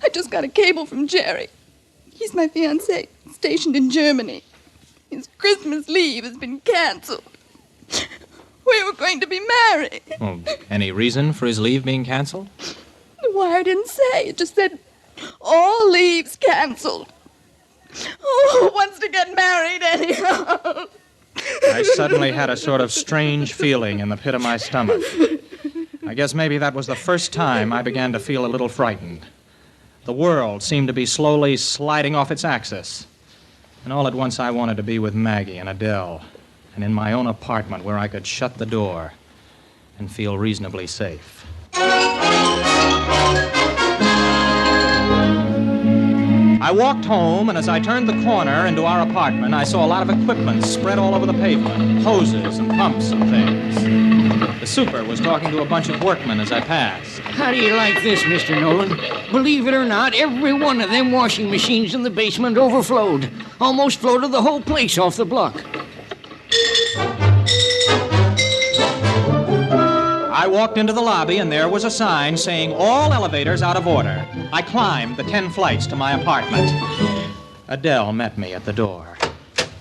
I just got a cable from Jerry. He's my fiancé, stationed in Germany. His Christmas leave has been canceled. We were going to be married. Well, any reason for his leave being canceled? The wire didn't say. It just said, all leaves canceled. Oh, who wants to get married anyhow? I suddenly had a sort of strange feeling in the pit of my stomach. I guess maybe that was the first time I began to feel a little frightened. The world seemed to be slowly sliding off its axis. And all at once I wanted to be with Maggie and Adele, and in my own apartment where I could shut the door and feel reasonably safe. I walked home, and as I turned the corner into our apartment, I saw a lot of equipment spread all over the pavement, hoses and pumps and things. The super was talking to a bunch of workmen as I passed. How do you like this, Mr. Nolan? Believe it or not, every one of them washing machines in the basement overflowed. Almost floated the whole place off the block. I walked into the lobby, and there was a sign saying, all elevators out of order. I climbed the 10 flights to my apartment. Adele met me at the door.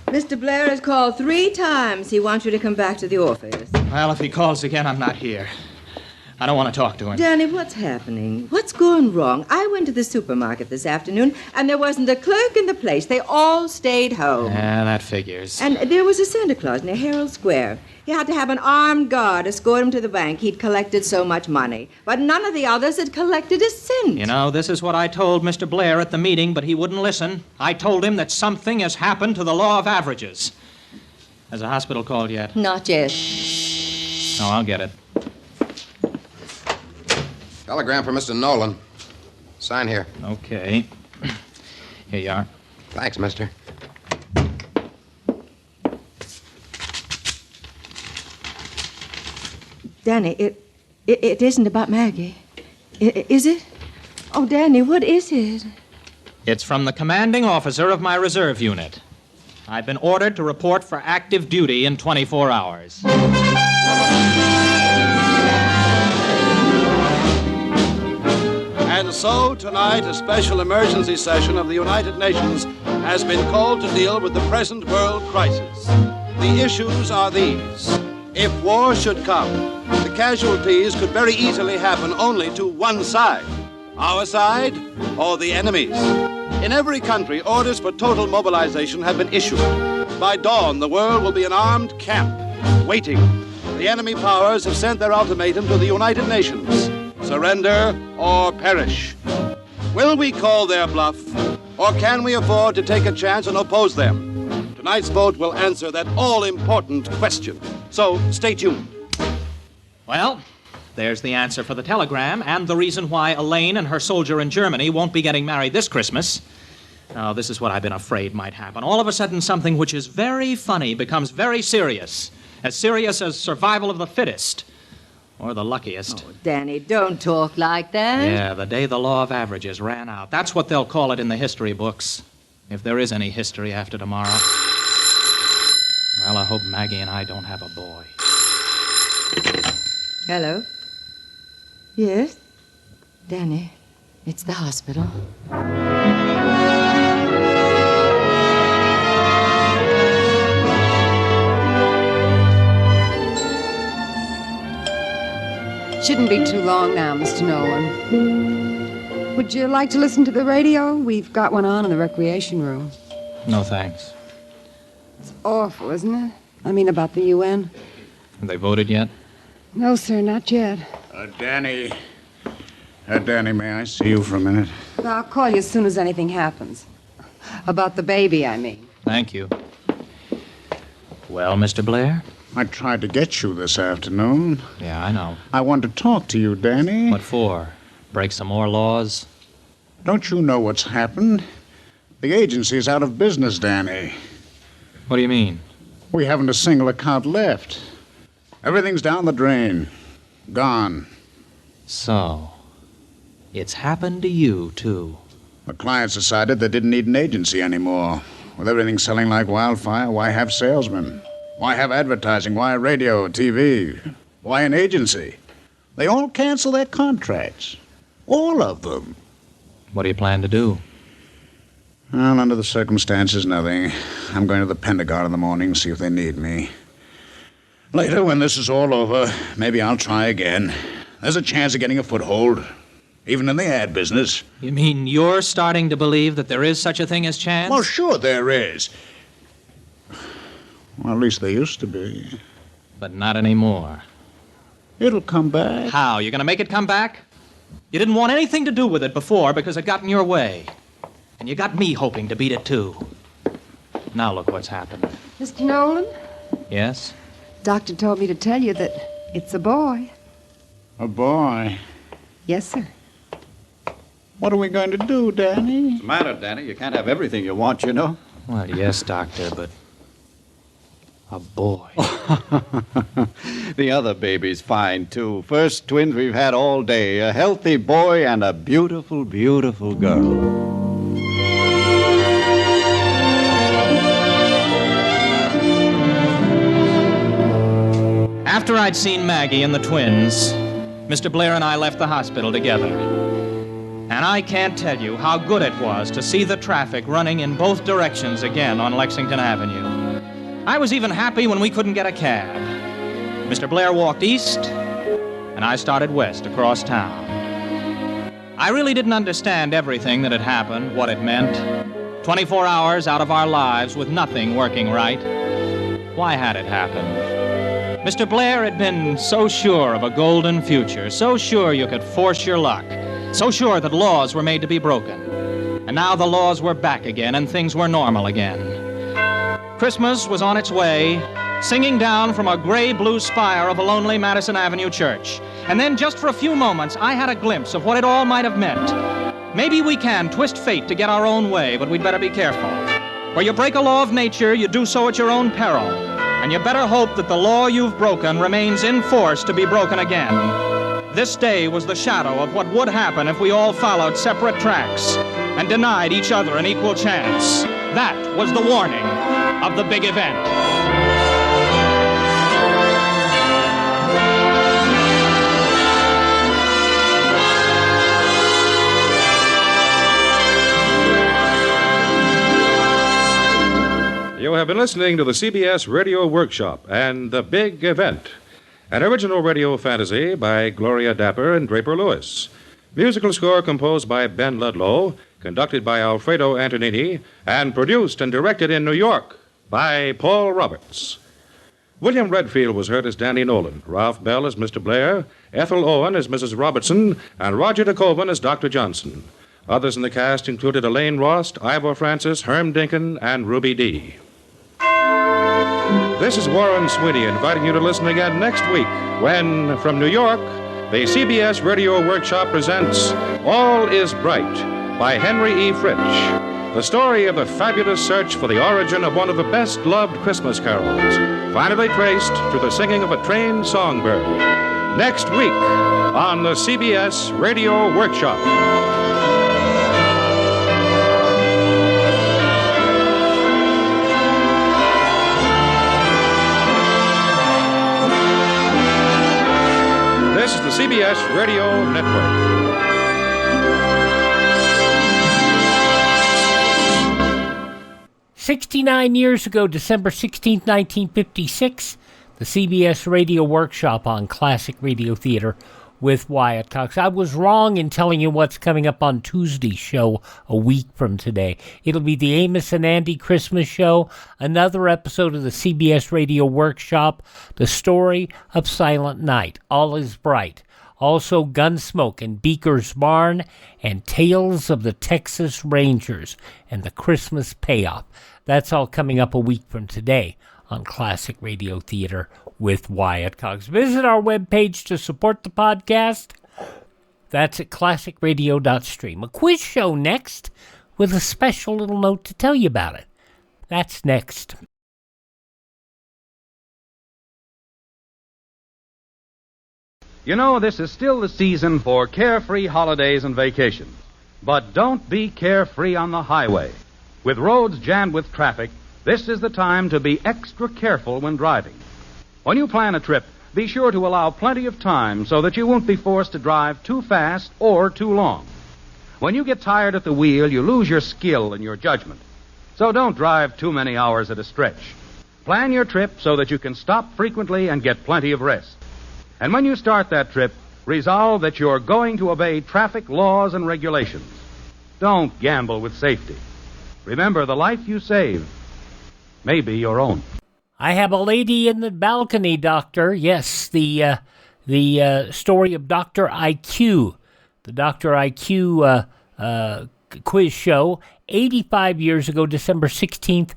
Mr. Blair has called 3 times. He wants you to come back to the office. Well, if he calls again, I'm not here. I don't want to talk to him. Danny, what's happening? What's going wrong? I went to the supermarket this afternoon, and there wasn't a clerk in the place. They all stayed home. Yeah, that figures. And there was a Santa Claus near Herald Square. He had to have an armed guard escort him to the bank. He'd collected so much money. But none of the others had collected a cent. You know, this is what I told Mr. Blair at the meeting, but he wouldn't listen. I told him that something has happened to the law of averages. Has the hospital called yet? Not yet. No, I'll get it. Telegram for Mr. Nolan. Sign here. Okay. Here you are. Thanks, mister. Danny, it isn't about Maggie. Is it? Oh, Danny, what is it? It's from the commanding officer of my reserve unit. I've been ordered to report for active duty in 24 hours. And so, tonight, a special emergency session of the United Nations has been called to deal with the present world crisis. The issues are these. If war should come, the casualties could very easily happen only to one side. Our side or the enemy's. In every country, orders for total mobilization have been issued. By dawn, the world will be an armed camp, waiting. The enemy powers have sent their ultimatum to the United Nations. Surrender or perish. Will we call their bluff, or can we afford to take a chance and oppose them? Tonight's vote will answer that all-important question. So, stay tuned. Well, there's the answer for the telegram and the reason why Elaine and her soldier in Germany won't be getting married this Christmas. Now, this is what I've been afraid might happen. All of a sudden, something which is very funny becomes very serious. As serious as survival of the fittest. Or the luckiest. Oh, Danny, don't talk like that. Yeah, the day the law of averages ran out. That's what they'll call it in the history books. If there is any history after tomorrow. Well, I hope Maggie and I don't have a boy. Hello? Yes? Danny, it's the hospital. Shouldn't be too long now, Mr. Nolan. Would you like to listen to the radio? We've got one on in the recreation room. No, thanks. It's awful, isn't it? I mean, about the UN. Have they voted yet? No, sir, not yet. Danny, may I see you for a minute? I'll call you as soon as anything happens. About the baby, I mean. Thank you. Well, Mr. Blair? I tried to get you this afternoon. Yeah, I know. I wanted to talk to you, Danny. What for? Break some more laws? Don't you know what's happened? The agency's out of business, Danny. What do you mean? We haven't a single account left. Everything's down the drain. Gone. So, it's happened to you, too. The clients decided they didn't need an agency anymore. With everything selling like wildfire, why have salesmen? Why have advertising? Why radio, TV? Why an agency? They all cancel their contracts. All of them. What do you plan to do? Well, under the circumstances, nothing. I'm going to the Pentagon in the morning, see if they need me. Later, when this is all over, maybe I'll try again. There's a chance of getting a foothold, even in the ad business. You mean you're starting to believe that there is such a thing as chance? Well, sure there is. Well, at least there used to be. But not anymore. It'll come back. How? You're going to make it come back? You didn't want anything to do with it before because it got in your way. And you got me hoping to beat it, too. Now look what's happened. Mr. Nolan? Yes? Doctor told me to tell you that it's a boy. A boy? Yes, sir. What are we going to do, Danny? What's the matter, Danny? You can't have everything you want, you know. Well, yes, Doctor, but... a boy. The other baby's fine, too. First twins we've had all day. A healthy boy and a beautiful, beautiful girl. After I'd seen Maggie and the twins, Mr. Blair and I left the hospital together. And I can't tell you how good it was to see the traffic running in both directions again on Lexington Avenue. I was even happy when we couldn't get a cab. Mr. Blair walked east, and I started west across town. I really didn't understand everything that had happened, what it meant. 24 hours out of our lives with nothing working right. Why had it happened? Mr. Blair had been so sure of a golden future, so sure you could force your luck, so sure that laws were made to be broken. And now the laws were back again and things were normal again. Christmas was on its way, singing down from a gray-blue spire of a lonely Madison Avenue church. And then just for a few moments, I had a glimpse of what it all might have meant. Maybe we can twist fate to get our own way, but we'd better be careful. Where you break a law of nature, you do so at your own peril. And you better hope that the law you've broken remains in force to be broken again. This day was the shadow of what would happen if we all followed separate tracks and denied each other an equal chance. That was the warning of the big event. You have been listening to the CBS Radio Workshop and The Big Event, an original radio fantasy by Gloria Dapper and Draper Lewis. Musical score composed by Ben Ludlow, conducted by Alfredo Antonini, and produced and directed in New York by Paul Roberts. William Redfield was heard as Danny Nolan, Ralph Bell as Mr. Blair, Ethel Owen as Mrs. Robertson, and Roger DeKoven as Dr. Johnson. Others in the cast included Elaine Rost, Ivor Francis, Herm Dinkin, and Ruby Dee. This is Warren Sweeney inviting you to listen again next week when, from New York, the CBS Radio Workshop presents All Is Bright by Henry E. Fritch, the story of the fabulous search for the origin of one of the best-loved Christmas carols, finally traced to the singing of a trained songbird. Next week on the CBS Radio Workshop. This is the CBS Radio Network. 69 years ago, December 16, 1956, the CBS Radio Workshop on Classic Radio Theater with Wyatt Cox. I was wrong in telling you what's coming up on Tuesday's show a week from today. It'll be the Amos and Andy Christmas Show, another episode of the CBS Radio Workshop, the story of Silent Night, All Is Bright, also Gunsmoke and Beaker's Barn, and Tales of the Texas Rangers and the Christmas Payoff. That's all coming up a week from today on Classic Radio Theater with Wyatt Cox. Visit our webpage to support the podcast. That's at classicradio.stream. A quiz show next with a special little note to tell you about it. That's next. You know, this is still the season for carefree holidays and vacations. But don't be carefree on the highway. With roads jammed with traffic, this is the time to be extra careful when driving. When you plan a trip, be sure to allow plenty of time so that you won't be forced to drive too fast or too long. When you get tired at the wheel, you lose your skill and your judgment. So don't drive too many hours at a stretch. Plan your trip so that you can stop frequently and get plenty of rest. And when you start that trip, resolve that you're going to obey traffic laws and regulations. Don't gamble with safety. Remember, the life you save may be your own. I have a lady in the balcony, Doctor. Yes, the story of Dr. IQ, the Dr. IQ quiz show, 85 years ago, December 16th,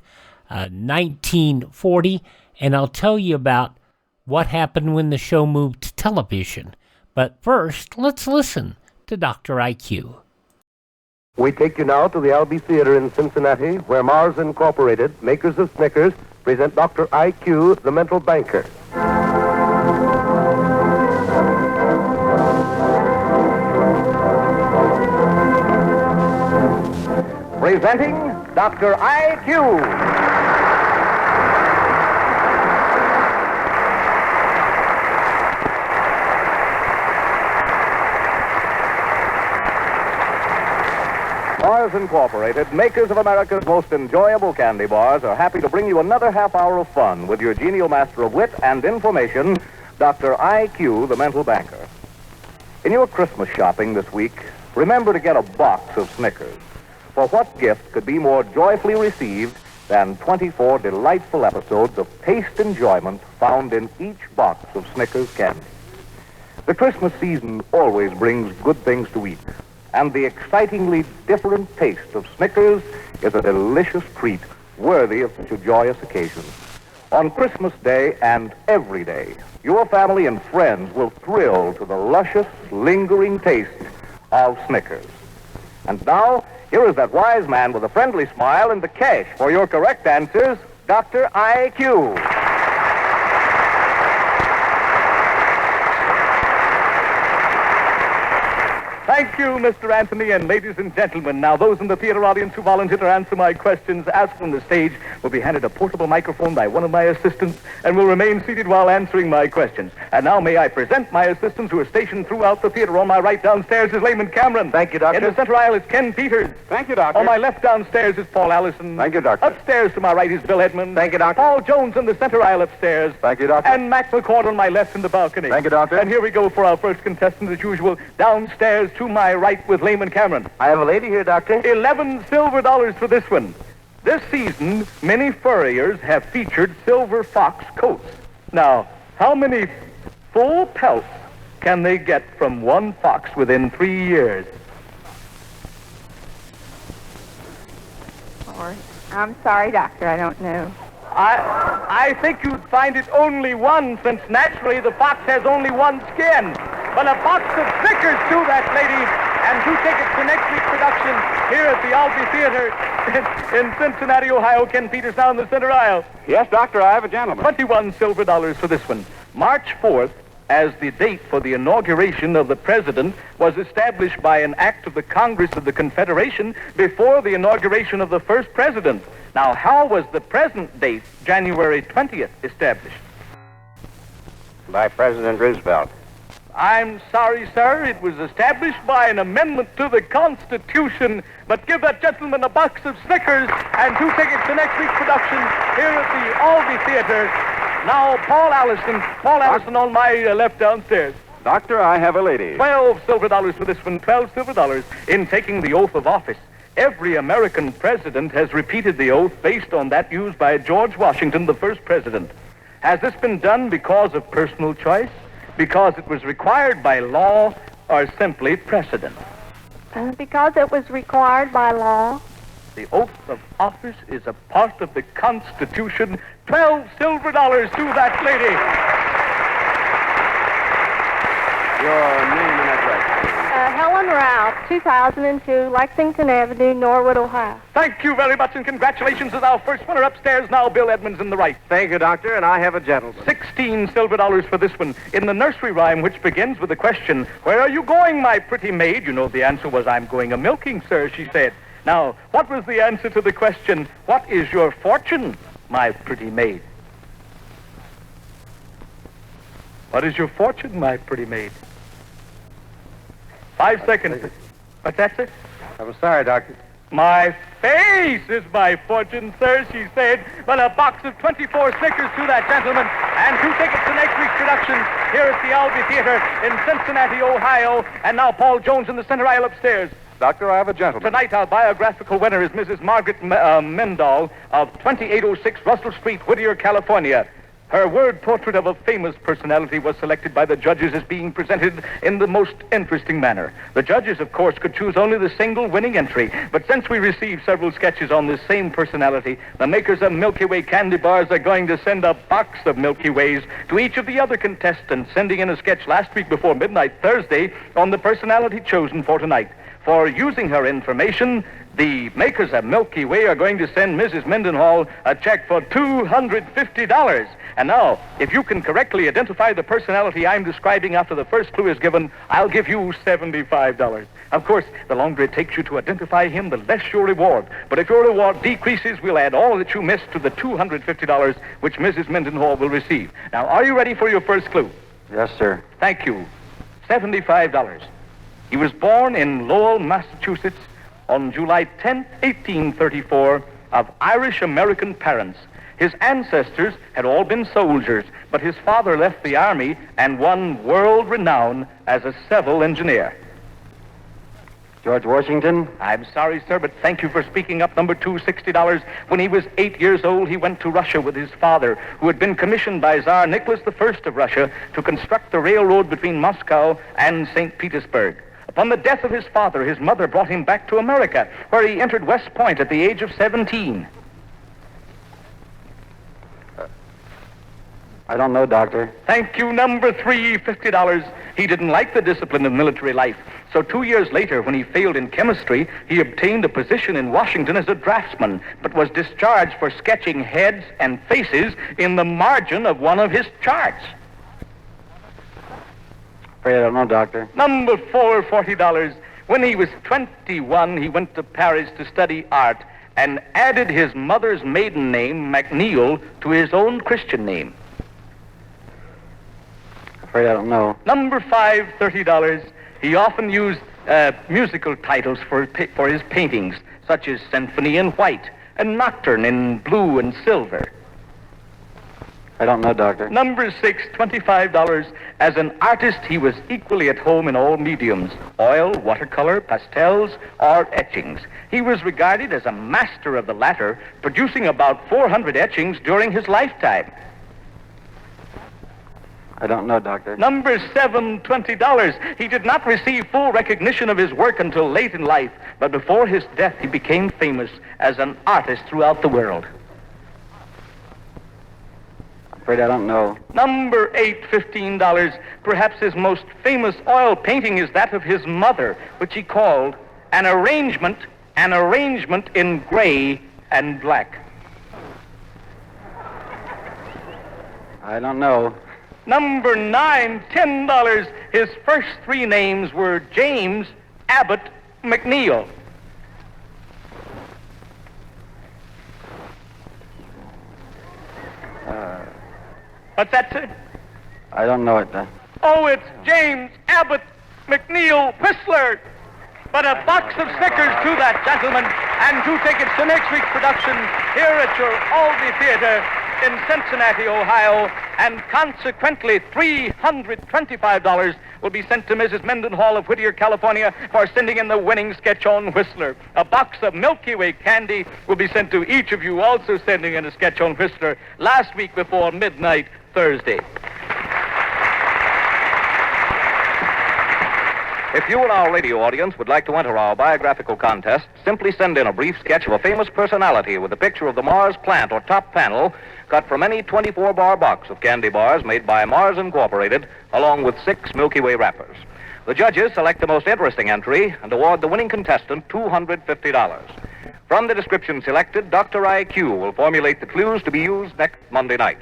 1940. And I'll tell you about what happened when the show moved to television. But first, let's listen to Dr. IQ. We take you now to the Albee Theatre in Cincinnati, where Mars Incorporated, makers of Snickers, present Dr. IQ, the mental banker. Presenting Dr. IQ. Mars Incorporated, makers of America's most enjoyable candy bars, are happy to bring you another half hour of fun with your genial master of wit and information, Dr. IQ, the mental banker. In your Christmas shopping this week, remember to get a box of Snickers. For what gift could be more joyfully received than 24 delightful episodes of taste enjoyment found in each box of Snickers candy? The Christmas season always brings good things to eat, and the excitingly different taste of Snickers is a delicious treat worthy of such a joyous occasion. On Christmas Day and every day, your family and friends will thrill to the luscious, lingering taste of Snickers. And now, here is that wise man with a friendly smile and the cash for your correct answers, Dr. IQ. Thank you, Mr. Anthony, and ladies and gentlemen. Now, those in the theater audience who volunteer to answer my questions asked on the stage will be handed a portable microphone by one of my assistants and will remain seated while answering my questions. And now may I present my assistants who are stationed throughout the theater. On my right downstairs is Layman Cameron. Thank you, Doctor. In the center aisle is Ken Peters. Thank you, Doctor. On my left downstairs is Paul Allison. Thank you, Doctor. Upstairs to my right is Bill Edmonds. Thank you, Doctor. Paul Jones in the center aisle upstairs. Thank you, Doctor. And Mac McCord on my left in the balcony. Thank you, Doctor. And here we go for our first contestant, as usual, downstairs to my right with Layman Cameron. I have a lady here, Doctor. 11 silver dollars for this one. This season, many furriers have featured silver fox coats. Now, how many full pelts can they get from one fox within 3 years? I'm sorry, Doctor, I don't know. I think you'd find it only one, since naturally the fox has only one skin. But a box of Snickers to that lady, and 2 tickets to next week's production here at the Albee Theatre in Cincinnati, Ohio. Ken Peters now in the center aisle. Yes, Doctor, I have a gentleman. 21 silver dollars for this one. March 4th, as the date for the inauguration of the president, was established by an act of the Congress of the Confederation before the inauguration of the first president. Now, how was the present date, January 20th, established? By President Roosevelt. I'm sorry, sir. It was established by an amendment to the Constitution. But give that gentleman a box of Snickers and 2 tickets to next week's production here at the Albee Theatre. Now, Paul Allison on my left downstairs. Doctor, I have a lady. 12 silver dollars for this one, 12 silver dollars. In taking the oath of office, every American president has repeated the oath based on that used by George Washington, the first president. Has this been done because of personal choice, because it was required by law, or simply precedent? Because it was required by law. The oath of office is a part of the Constitution. 12 silver dollars to that lady. Your name and address, Helen Ralph, 2002, Lexington Avenue, Norwood, Ohio. Thank you very much, and congratulations to our first winner upstairs. Now, Bill Edmonds in the right. Thank you, Doctor, and I have a gentleman. 16 silver dollars for this one. In the nursery rhyme, which begins with the question, "Where are you going, my pretty maid?" You know the answer was, "I'm going a-milking, sir," she said. Now, what was the answer to the question, "What is your fortune, my pretty maid?" What is your fortune, my pretty maid? 5 seconds. What's that, sir? I'm sorry, Doctor. My face is my fortune, sir, she said. But a box of 24 Snickers to that gentleman, and 2 tickets to next week's production here at the Albee Theatre in Cincinnati, Ohio. And now Paul Jones in the center aisle upstairs. Doctor, I have a gentleman. Tonight, our biographical winner is Mrs. Margaret Mendahl of 2806 Russell Street, Whittier, California. Her word portrait of a famous personality was selected by the judges as being presented in the most interesting manner. The judges, of course, could choose only the single winning entry, but since we received several sketches on this same personality, the makers of Milky Way candy bars are going to send a box of Milky Ways to each of the other contestants, sending in a sketch last week before midnight Thursday on the personality chosen for tonight. For using her information, the makers of Milky Way are going to send Mrs. Mendenhall a check for $250. And now, if you can correctly identify the personality I'm describing after the first clue is given, I'll give you $75. Of course, the longer it takes you to identify him, the less your reward. But if your reward decreases, we'll add all that you missed to the $250 which Mrs. Mendenhall will receive. Now, are you ready for your first clue? Yes, sir. Thank you. $75. He was born in Lowell, Massachusetts on July 10, 1834, of Irish-American parents. His ancestors had all been soldiers, but his father left the Army and won world renown as a civil engineer. George Washington? I'm sorry, sir, but thank you for speaking up. Number 2, $60. When he was 8 years old, he went to Russia with his father, who had been commissioned by Tsar Nicholas I of Russia to construct the railroad between Moscow and St. Petersburg. Upon the death of his father, his mother brought him back to America, where he entered West Point at the age of 17. I don't know, Doctor. Thank you. Number 3, $50. He didn't like the discipline of military life. So 2 years later, when he failed in chemistry, he obtained a position in Washington as a draftsman, but was discharged for sketching heads and faces in the margin of one of his charts. Afraid I don't know, Doctor. Number 4, $40. When he was 21, he went to Paris to study art and added his mother's maiden name, MacNeil, to his own Christian name. Afraid I don't know. Number 5, $30. He often used musical titles for his paintings, such as Symphony in White and Nocturne in blue and silver. I don't know, Doctor. Number 6, $25. As an artist, he was equally at home in all mediums: oil, watercolor, pastels, or etchings. He was regarded as a master of the latter, producing about 400 etchings during his lifetime. I don't know, Doctor. Number 7, $20. He did not receive full recognition of his work until late in life, but before his death he became famous as an artist throughout the world. Afraid I don't know. Number 8, $15. Perhaps his most famous oil painting is that of his mother, which he called an arrangement in gray and black. I don't know. Number 9, $10. His first 3 names were James Abbott McNeil. What's that, sir? I don't know it. Oh, it's James Abbott McNeil Whistler. But a box of Snickers to that gentleman, and 2 tickets to next week's production here at your Albee Theatre in Cincinnati, Ohio, and consequently $325 will be sent to Mrs. Mendenhall of Whittier, California, for sending in the winning sketch on Whistler. A box of Milky Way candy will be sent to each of you also sending in a sketch on Whistler last week before midnight Thursday. If you and our radio audience would like to enter our biographical contest, simply send in a brief sketch of a famous personality with a picture of the Mars plant or top panel cut from any 24-bar box of candy bars made by Mars Incorporated, along with 6 Milky Way wrappers. The judges select the most interesting entry and award the winning contestant $250. From the description selected, Dr. IQ will formulate the clues to be used next Monday night.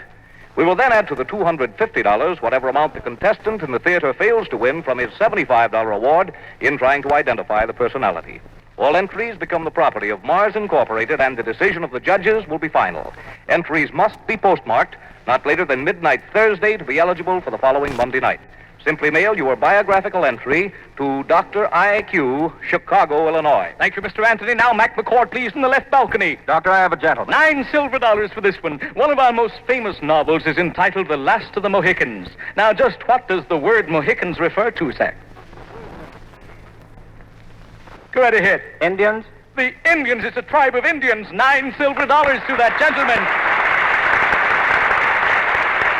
We will then add to the $250 whatever amount the contestant in the theater fails to win from his $75 award in trying to identify the personality. All entries become the property of Mars Incorporated, and the decision of the judges will be final. Entries must be postmarked not later than midnight Thursday to be eligible for the following Monday night. Simply mail your biographical entry to Dr. IQ, Chicago, Illinois. Thank you, Mr. Anthony. Now, Mac McCord, please, in the left balcony. Doctor, I have a gentleman. $9 silver for this one. One of our most famous novels is entitled The Last of the Mohicans. Now, just what does the word Mohicans refer to, sir? Go right ahead. Indians? The Indians. It's a tribe of Indians. $9 silver to that gentleman.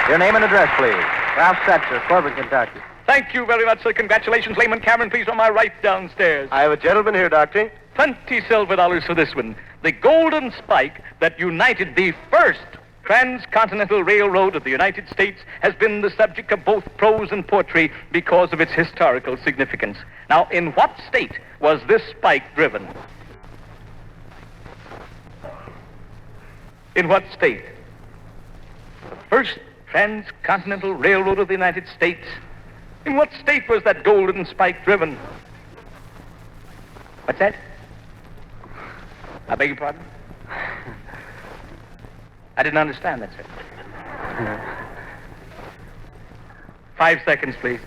Your name and address, please. Ralph Setzer, Corbin, Kentucky. Thank you very much, sir. Congratulations. Layman Cameron, please, on my right downstairs. I have a gentleman here, Doctor. $20 silver for this one. The golden spike that united the first transcontinental railroad of the United States has been the subject of both prose and poetry because of its historical significance. Now, in what state was this spike driven? In what state? The first transcontinental railroad of the United States. In what state was that golden spike driven? What's that? I beg your pardon? I didn't understand that, sir. 5 seconds, please.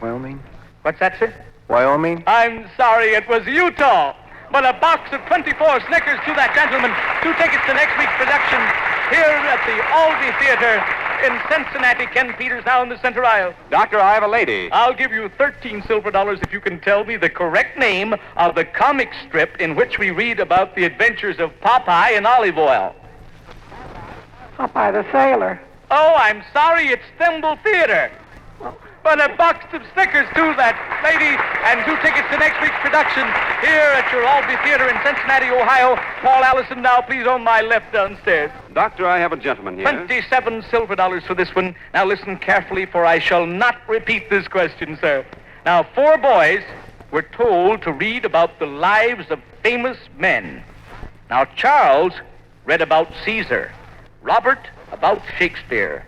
Wyoming? What's that, sir? Wyoming? I'm sorry, it was Utah. but a box of 24 Snickers to that gentleman. 2 tickets to next week's production here at the Albee Theatre in Cincinnati. Ken Peters now in the center aisle. Doctor, I have a lady. I'll give you 13 silver dollars if you can tell me the correct name of the comic strip in which we read about the adventures of Popeye in olive oil. Popeye the Sailor. Oh, I'm sorry, it's Thimble Theater. But a box of Snickers to that lady and 2 tickets to next week's production here at your Albee Theatre in Cincinnati, Ohio. Paul Allison now, please, on my left downstairs. Doctor, I have a gentleman here. 27 silver dollars for this one. Now listen carefully, for I shall not repeat this question, sir. Now, 4 boys were told to read about the lives of famous men. Now, Charles read about Caesar, Robert about Shakespeare,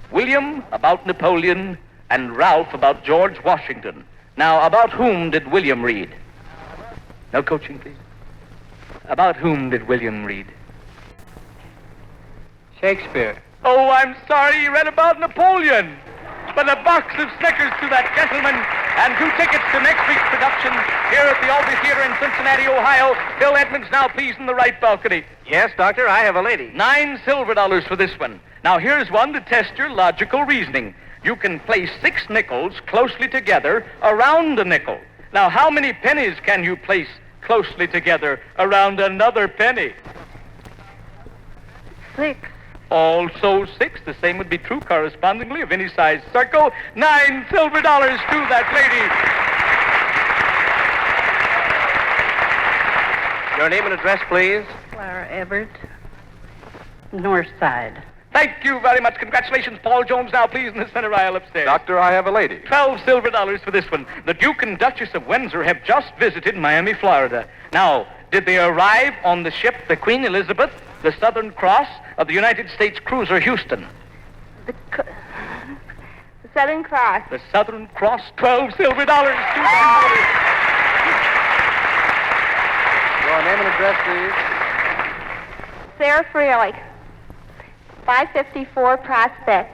William about Napoleon, and Ralph about George Washington. Now, about whom did William read? No coaching, please. About whom did William read? Shakespeare. Oh, I'm sorry, he read about Napoleon. But a box of Snickers to that gentleman and 2 tickets to next week's production here at the Albee Theatre in Cincinnati, Ohio. Bill Edmonds now, please, in the right balcony. Yes, Doctor, I have a lady. 9 silver dollars for this one. Now, here's one to test your logical reasoning. You can place 6 nickels closely together around a nickel. Now, how many pennies can you place closely together around another penny? 6. Also 6. The same would be true correspondingly of any size circle. 9 silver dollars to that lady. Your name and address, please. Clara Everett, North Side. Thank you very much. Congratulations, Paul Jones, now please in the center aisle upstairs. Doctor, I have a lady. 12 silver dollars for this one. The Duke and Duchess of Windsor have just visited Miami, Florida. Now, did they arrive on the ship the Queen Elizabeth, the Southern Cross, of the United States cruiser Houston? The Southern Cross. The Southern Cross, 12 silver dollars. Your name and address, please. Sarah Freelich, 554 Prospect.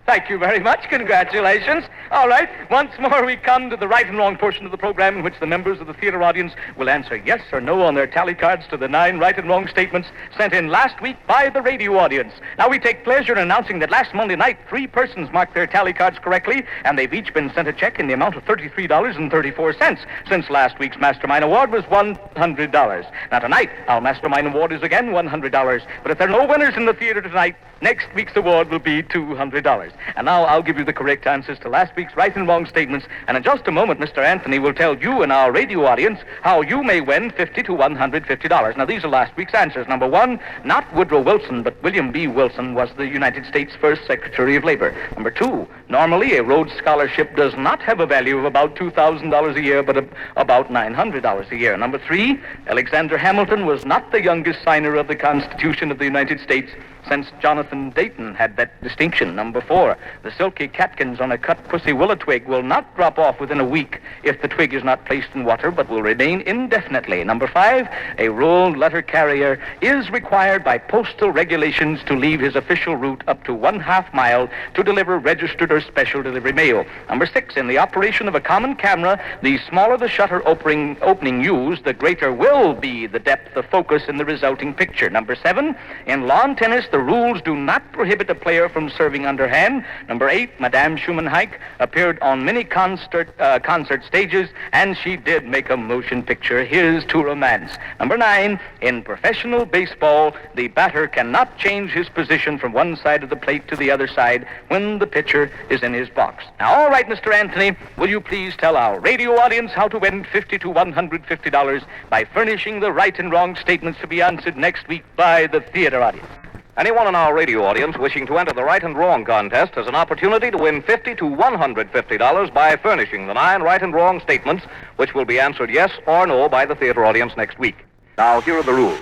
Thank you very much. Congratulations. All right. Once more, we come to the right and wrong portion of the program in which the members of the theater audience will answer yes or no on their tally cards to the 9 right and wrong statements sent in last week by the radio audience. Now, we take pleasure in announcing that last Monday night, 3 persons marked their tally cards correctly, and they've each been sent a check in the amount of $33.34, since last week's Mastermind Award was $100. Now, tonight, our Mastermind Award is again $100. But if there are no winners in the theater tonight, next week's award will be $200. And now I'll give you the correct answers to last week's right and wrong statements. And in just a moment, Mr. Anthony will tell you and our radio audience how you may win $50 to $150. Now, these are last week's answers. Number 1, not Woodrow Wilson, but William B. Wilson was the United States' first Secretary of Labor. Number 2, normally a Rhodes Scholarship does not have a value of about $2,000 a year, but about $900 a year. Number 3, Alexander Hamilton was not the youngest signer of the Constitution of the United States, since Jonathan Dayton had that distinction. Number 4, the silky catkins on a cut pussy willow twig will not drop off within a week if the twig is not placed in water, but will remain indefinitely. Number 5, a rolled letter carrier is required by postal regulations to leave his official route up to 1/2 mile to deliver registered or special delivery mail. Number 6, in the operation of a common camera, the smaller the shutter opening used, the greater will be the depth of focus in the resulting picture. Number 7, in lawn tennis, the rules do not prohibit a player from serving underhand. Number 8, Madame Schumann-Heike appeared on many concert stages, and she did make a motion picture, Here's to Romance. Number 9, in professional baseball, the batter cannot change his position from one side of the plate to the other side when the pitcher is in his box. Now, all right, Mr. Anthony, will you please tell our radio audience how to win $50 to $150 by furnishing the right and wrong statements to be answered next week by the theater audience? Anyone in our radio audience wishing to enter the right and wrong contest has an opportunity to win $50 to $150 by furnishing the 9 right and wrong statements, which will be answered yes or no by the theater audience next week. Now, here are the rules.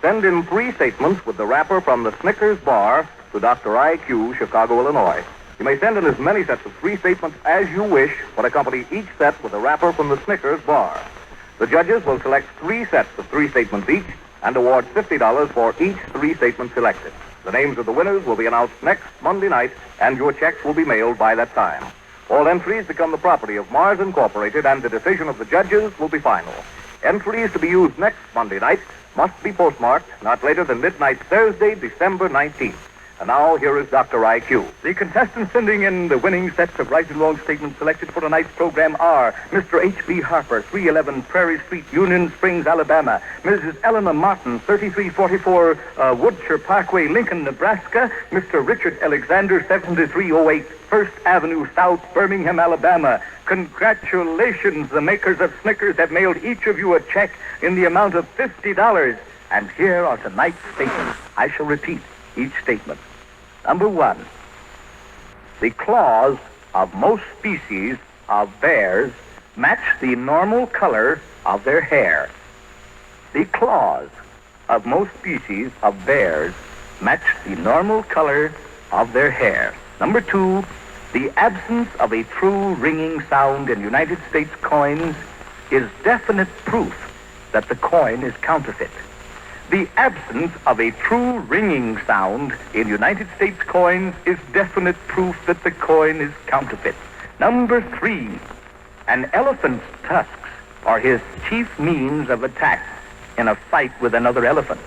Send in 3 statements with the wrapper from the Snickers bar to Dr. I.Q., Chicago, Illinois. You may send in as many sets of 3 statements as you wish, but accompany each set with a wrapper from the Snickers bar. The judges will select 3 sets of 3 statements each and award $50 for each 3 statements selected. The names of the winners will be announced next Monday night, and your checks will be mailed by that time. All entries become the property of Mars Incorporated, and the decision of the judges will be final. Entries to be used next Monday night must be postmarked not later than midnight Thursday, December 19th. And now, here is Dr. IQ. The contestants sending in the winning sets of right and wrong statements selected for tonight's program are Mr. H.B. Harper, 311 Prairie Street, Union Springs, Alabama. Mrs. Eleanor Martin, 3344 Woodshire Parkway, Lincoln, Nebraska. Mr. Richard Alexander, 7308 First Avenue South, Birmingham, Alabama. Congratulations. The makers of Snickers have mailed each of you a check in the amount of $50. And here are tonight's statements. I shall repeat each statement. Number 1, the claws of most species of bears match the normal color of their hair. The claws of most species of bears match the normal color of their hair. Number 2, the absence of a true ringing sound in United States coins is definite proof that the coin is counterfeit. The absence of a true ringing sound in United States coins is definite proof that the coin is counterfeit. Number 3, an elephant's tusks are his chief means of attack in a fight with another elephant.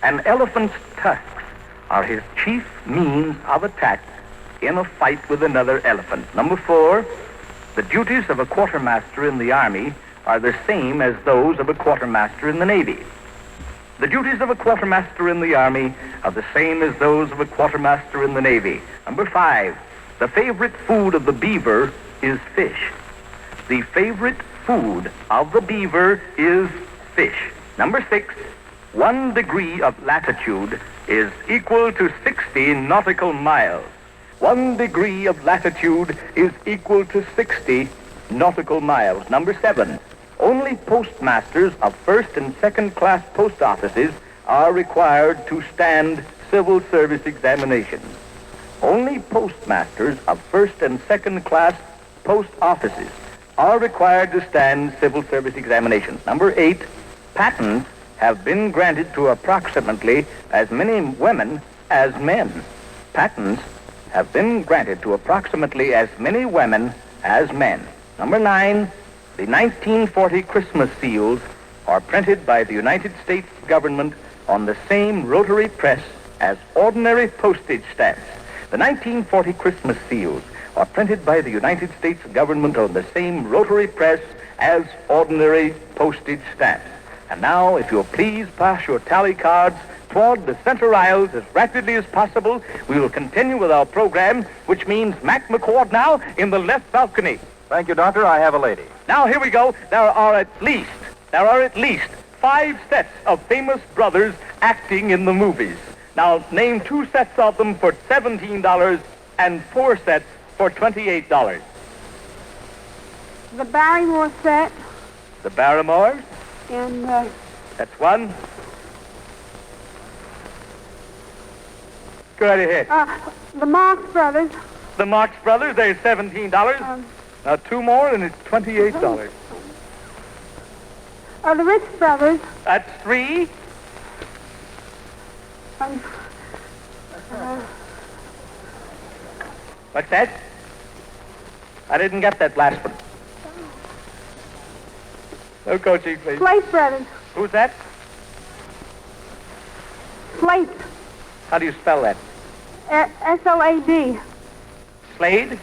An elephant's tusks are his chief means of attack in a fight with another elephant. Number 4, the duties of a quartermaster in the Army are the same as those of a quartermaster in the Navy. The duties of a quartermaster in the Army are the same as those of a quartermaster in the Navy. Number 5, the favorite food of the beaver is fish. The favorite food of the beaver is fish. Number 6, 1 degree of latitude is equal to 60 nautical miles. 1 degree of latitude is equal to 60 nautical miles. Number 7, only postmasters of first and second class post offices are required to stand civil service examinations. Only postmasters of first and second class post offices are required to stand civil service examinations. Number 8, patents have been granted to approximately as many women as men. Patents have been granted to approximately as many women as men. Number 9, the 1940 Christmas seals are printed by the United States government on the same rotary press as ordinary postage stamps. The 1940 Christmas seals are printed by the United States government on the same rotary press as ordinary postage stamps. And now, if you'll please pass your tally cards toward the center aisles as rapidly as possible, we will continue with our program, which means Mac McCord now in the left balcony. Thank you, Doctor. I have a lady. Now, here we go. There are at least 5 sets of famous brothers acting in the movies. Now, name 2 sets of them for $17 and 4 sets for $28. The Barrymore set. The Barrymores. And, That's 1. Go right ahead. the Marx Brothers. The Marx Brothers, there's $17. Now 2 more, and it's $28. The Rich Brothers. That's 3. What's that? I didn't get that last one. No coaching, please. Slate Brothers. Who's that? Slate. How do you spell that? S-L-A-D. Slade?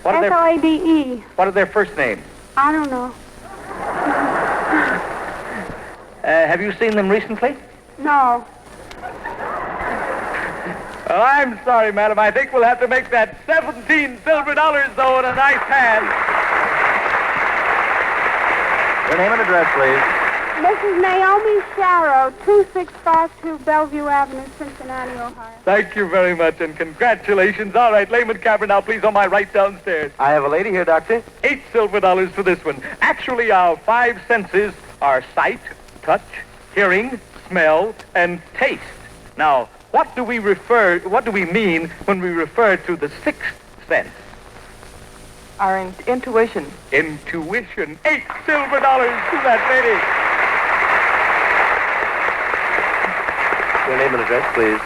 What are S-L-A-D-E. What are their first names? I don't know. Have you seen them recently? No. Well, I'm sorry, madam. I think we'll have to make that 17 silver dollars, though, in a nice hand. Your name and address, please. Mrs. Naomi Sharrow, 2652 Bellevue Avenue, Cincinnati, Ohio. Thank you very much, and congratulations. All right, Layman Cabra, now please on my right downstairs. I have a lady here, Doctor. 8 silver dollars for this one. Actually, our 5 senses are sight, touch, hearing, smell, and taste. Now, what do we mean when we refer to the 6th sense? Our intuition. Intuition. 8 silver dollars to that lady. Your name and address, please.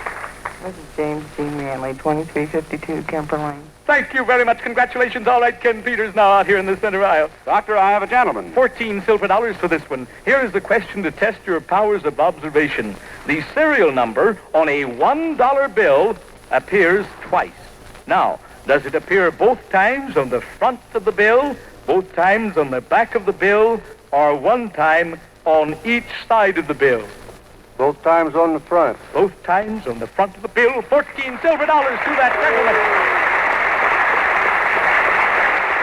Mrs. James C. Manley, 2352 Kemper Lane. Thank you very much. Congratulations. All right, Ken Peters now out here in the center aisle. Doctor, I have a gentleman. 14 silver dollars for this one. Here is the question to test your powers of observation. The serial number on a $1 bill appears twice. Now, does it appear both times on the front of the bill, both times on the back of the bill, or one time on each side of the bill? Both times on the front. Both times on the front of the bill. 14 silver dollars to that gentleman.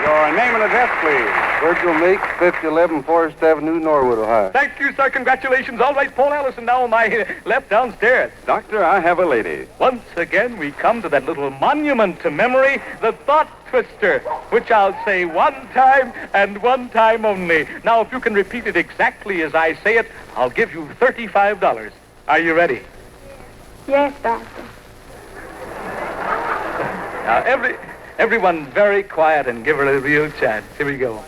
Your name and address, please. Virgil Meeks, 5011 Forest Avenue, Norwood, Ohio. Thank you, sir. Congratulations. All right, Paul Allison now on my left downstairs. Doctor, I have a lady. Once again, we come to that little monument to memory, the thought twister, which I'll say one time and one time only. Now, if you can repeat it exactly as I say it, I'll give you $35. Are you ready? Yes, Doctor. Now, everyone very quiet and give her a real chance. Here we go.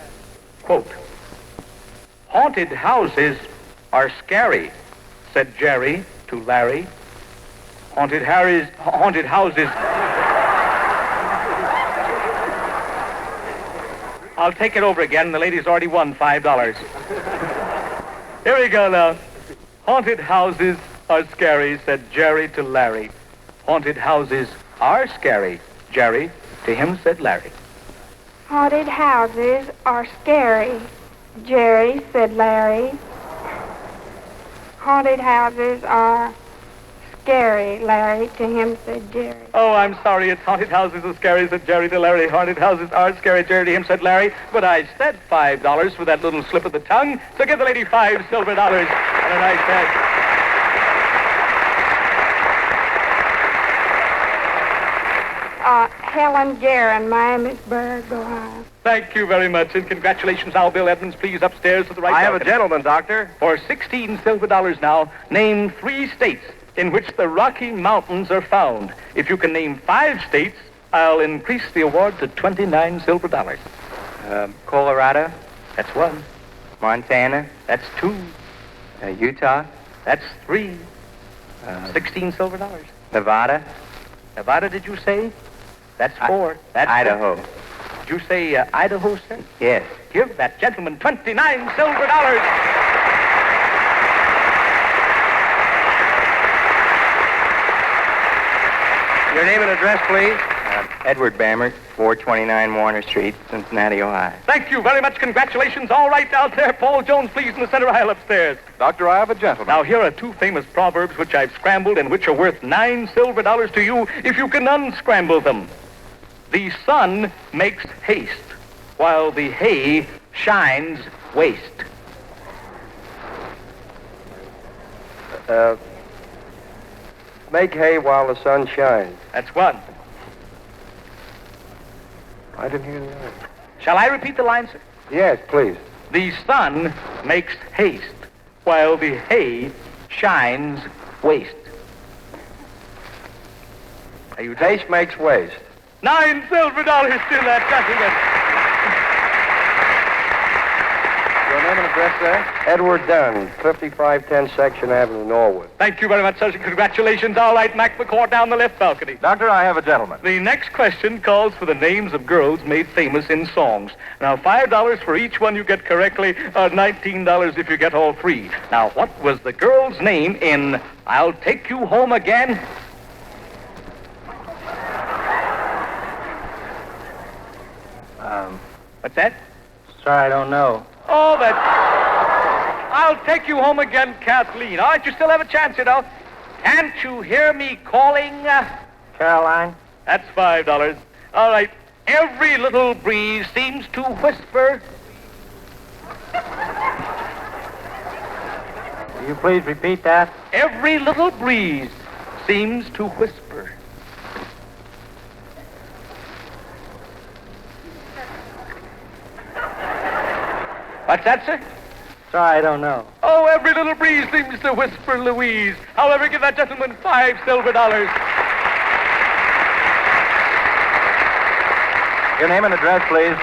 Quote, haunted houses are scary, said Jerry to Larry. Haunted houses... I'll take it over again. The lady's already won $5. Here we go now. Haunted houses are scary, said Jerry to Larry. Haunted houses are scary, Jerry. To him said Larry. Haunted houses are scary, Jerry, said Larry. Haunted houses are scary, Larry. To him said Jerry. Oh, I'm sorry. It's haunted houses are scary, said Jerry to Larry. Haunted houses are scary, Jerry. To him said Larry. But I said $5 for that little slip of the tongue. So give the lady $5 silver and a nice head. Helen Guerin, Miamisburg, Ohio. Thank you very much, and congratulations. Now, Bill Edmonds, please, upstairs to the right. I have a gentleman, Doctor. For 16 silver dollars now, name 3 states in which the Rocky Mountains are found. If you can name 5 states, I'll increase the award to 29 silver dollars. Colorado. That's 1. Montana. That's 2. Utah. That's 3. 16 silver dollars. Nevada. Nevada, did you say? That's 4. That's Idaho. 6. Did you say Idaho, sir? Yes. Give that gentleman 29 silver dollars. Your name and address, please. Edward Bammert, 429 Warner Street, Cincinnati, Ohio. Thank you very much. Congratulations. All right out there. Paul Jones, please, in the center aisle upstairs. Doctor, I have a gentleman. Now, here are 2 famous proverbs which I've scrambled and which are worth 9 silver dollars to you if you can unscramble them. The sun makes haste, while the hay shines waste. Make hay while the sun shines. That's 1. I didn't hear that. Shall I repeat the line, sir? Yes, please. The sun makes haste, while the hay shines waste. Are you Haste makes waste. 9 silver dollars to that gentleman. Your name and address, sir? Edward Dunn, 5510 Section Avenue, Norwood. Thank you very much, sir. Congratulations. All right, Mac McCord down the left balcony. Doctor, I have a gentleman. The next question calls for the names of girls made famous in songs. Now, $5 for each one you get correctly, or $19 if you get all 3. Now, what was the girl's name in I'll Take You Home Again? What's that? Sorry, I don't know. Oh, that... I'll Take You Home Again, Kathleen. All right, you still have a chance, you know. Can't you hear me calling? Caroline. That's $5. All right. Every little breeze seems to whisper. Will you please repeat that? Every little breeze seems to whisper. What's that, sir? Sorry, I don't know. Oh, every little breeze seems to whisper Louise. However, give that gentleman $5 silver dollars. Your name and address, please.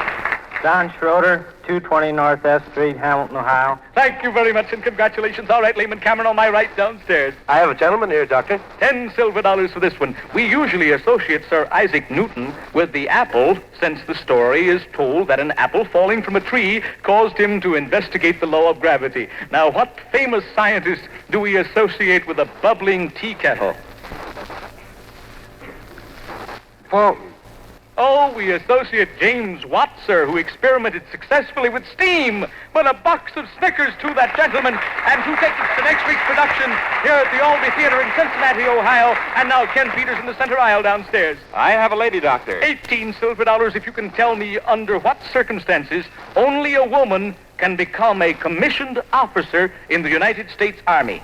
Don Schroeder, 220 North S Street, Hamilton, Ohio. Thank you very much, and congratulations. All right, Lehman Cameron on my right downstairs. I have a gentleman here, Doctor. $10 silver for this one. We usually associate Sir Isaac Newton with the apple, since the story is told that an apple falling from a tree caused him to investigate the law of gravity. Now, what famous scientist do we associate with a bubbling tea kettle? Fulton. Oh, we associate James Watt, sir, who experimented successfully with steam. But a box of Snickers to that gentleman, and 2 tickets to next week's production here at the Albee Theatre in Cincinnati, Ohio. And now Ken Peters in the center aisle downstairs. I have a lady, Doctor. $18 silver if you can tell me under what circumstances only a woman can become a commissioned officer in the United States Army.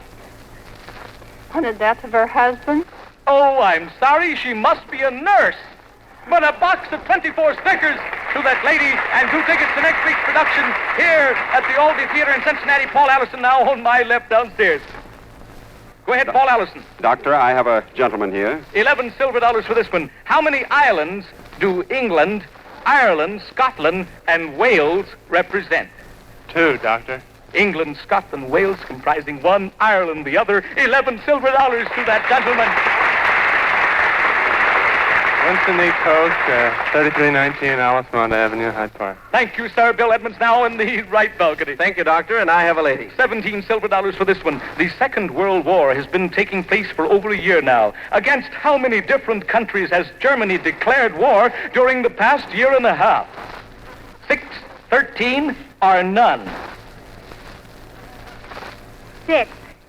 On the death of her husband? Oh, I'm sorry, she must be a nurse. But a box of 24 Snickers to that lady, and 2 tickets to next week's production here at the Albee Theatre in Cincinnati. Paul Allison now on my left downstairs. Go ahead, Paul Allison. Doctor, I have a gentleman here. $11 silver for this one. How many islands do England, Ireland, Scotland, and Wales represent? 2, Doctor. England, Scotland, Wales comprising 1, Ireland the other. $11 silver to that gentleman. Winston E. Coast, 3319 Alice Avenue, Hyde Park. Thank you, sir. Bill Edmonds now in the right balcony. Thank you, Doctor, and I have a lady. $17 silver for this one. The Second World War has been taking place for over a year now. Against how many different countries has Germany declared war during the past year and a half? 6, 13, or none? 6.